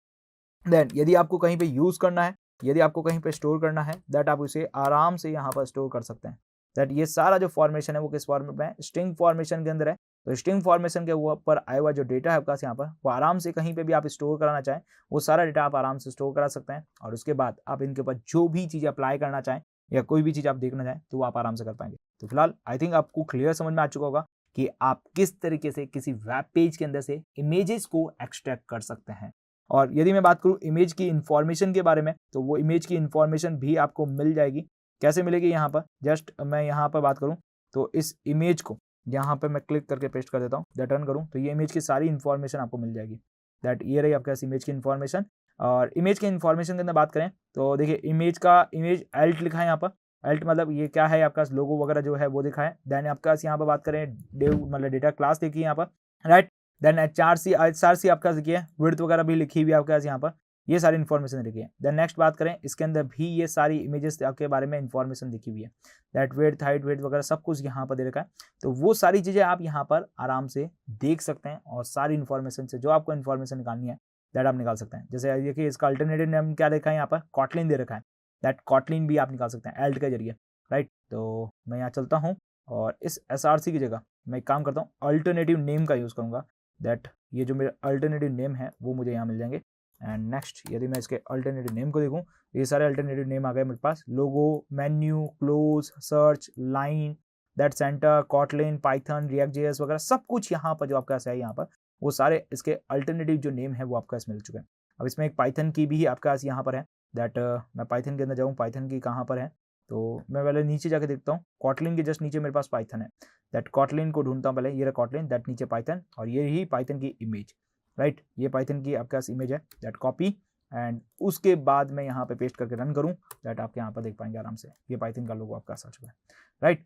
देन यदि आपको कहीं पे यूज करना है, यदि आपको कहीं पे स्टोर करना है, दैट आप उसे आराम से यहाँ पर स्टोर कर सकते हैं। दैट ये सारा जो फॉर्मेशन है वो किस फॉर्मेट में है, स्ट्रिंग फॉर्मेशन के अंदर है। तो स्ट्रिंग फॉर्मेशन के ऊपर आया हुआ जो डेटा है आपका यहाँ पर वो आराम से कहीं पे भी आप स्टोर कराना चाहें वो सारा डेटा आप आराम से स्टोर करा सकते हैं। और उसके बाद आप इनके ऊपर जो भी चीज़ अप्लाई करना चाहें या कोई भी चीज़ आप देखना चाहें तो वो आप आराम से कर पाएंगे। तो फिलहाल आई थिंक आपको क्लियर समझ में आ चुका होगा कि आप किस तरीके से किसी वेब पेज के अंदर से इमेजेस को एक्सट्रैक्ट कर सकते हैं। और यदि मैं बात करूँ इमेज की इन्फॉर्मेशन के बारे में, तो वो इमेज की इन्फॉर्मेशन भी आपको मिल जाएगी। कैसे मिलेगी यहाँ पर, जस्ट मैं यहाँ पर बात करूँ तो इस इमेज को यहाँ पे मैं क्लिक करके पेस्ट कर देता हूँ, दैट रन करूँ तो ये इमेज की सारी इन्फॉर्मेशन आपको मिल जाएगी। दैट ये रही आपके पास इमेज की इन्फॉर्मेशन। और इमेज के इन्फॉर्मेशन के अंदर बात करें तो देखिए इमेज एल्ट लिखा है यहाँ पर। एल्ट मतलब ये क्या है, आपका लोगो वगैरह जो है वो दिखा है। देन आपके पास यहाँ पर बात करें मतलब डेटा क्लास देखिए यहाँ पर, राइट। देन HRC आपका देखिए विड्थ वगैरह भी लिखी हुई है आपके पास यहाँ पर, ये सारी इन्फॉर्मेशन लिखी है। देन नेक्स्ट बात करें इसके अंदर भी ये सारी इमेजेस आपके बारे में इन्फॉर्मेशन लिखी हुई है। दैट विड्थ हाइट वेट वगैरह सब कुछ यहाँ पर दे रखा है। तो वो सारी चीज़ें आप यहाँ पर आराम से देख सकते हैं और सारी इन्फॉर्मेशन से जो आपको इन्फॉर्मेशन निकालनी है दैट आप निकाल सकते हैं। जैसे देखिए इसका अल्टरनेटिव नेम क्या देखा है यहाँ पर, कॉटलिन दे रखा है। दैट कॉटलिन भी आप निकाल सकते हैं एल्ट के जरिए, राइट। तो मैं यहाँ चलता हूँ और इस SRC की जगह मैं एक काम करता हूँ, अल्टरनेटिव नेम का यूज़ करूँगा। दैट ये जो मेरे अल्टरनेटिव नेम है वो मुझे यहाँ मिल जाएंगे। एंड नेक्स्ट यदि मैं इसके अल्टरनेटिव नेम को देखूँ, ये सारे अल्टरनेटिव नेम आ गए मेरे पास, logo, menu, close, search, line, that center, Kotlin, Python, React JS वगैरह सब कुछ यहाँ पर जो आपका है यहाँ पर वो सारे इसके अल्टरनेटिव जो नेम है वो आपका मिल चुके हैं। अब इसमें एक पाइथन की भी आपका यहाँ पर है, दैट मैं पाइथन के अंदर जाऊँ, पाइथन की कहाँ पर है तो मैं पहले नीचे जाके देखता हूँ। कॉटलिन के जस्ट नीचे मेरे पास पाइथन है, दैट कॉटलिन को ढूंढता हूँ पहले, ये रहा कॉटलिन, दैट नीचे पाइथन, और ये ही पाइथन की इमेज, राइट, ये पाइथन की आपके पास इमेज है, दैट कॉपी, एंड उसके बाद मैं यहाँ पे पेस्ट करके रन करूँ, दैट आप यहाँ पर देख पाएंगे आराम से, ये पाइथन का लोगो आपका आ चुका है, राइट।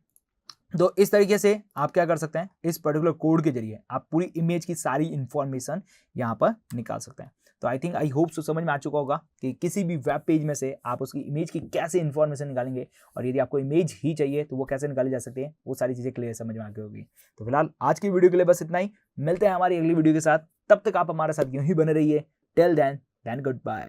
तो इस तरीके से आप क्या कर सकते हैं, इस पर्टिकुलर कोड के जरिए आप पूरी इमेज की सारी इंफॉर्मेशन यहाँ पर निकाल सकते हैं। तो I think I hope so समझ में आ चुका होगा कि किसी भी वेब पेज में से आप उसकी इमेज की कैसे इंफॉर्मेशन निकालेंगे, और यदि आपको इमेज ही चाहिए तो वो कैसे निकाली जा सकती है, वो सारी चीज़ें क्लियर समझ में आ गई होगी। तो फिलहाल आज की वीडियो के लिए बस इतना ही, मिलते हैं हमारी अगली वीडियो के साथ, तब तक आप हमारे साथ यूं ही बने रहिए। Till then good bye.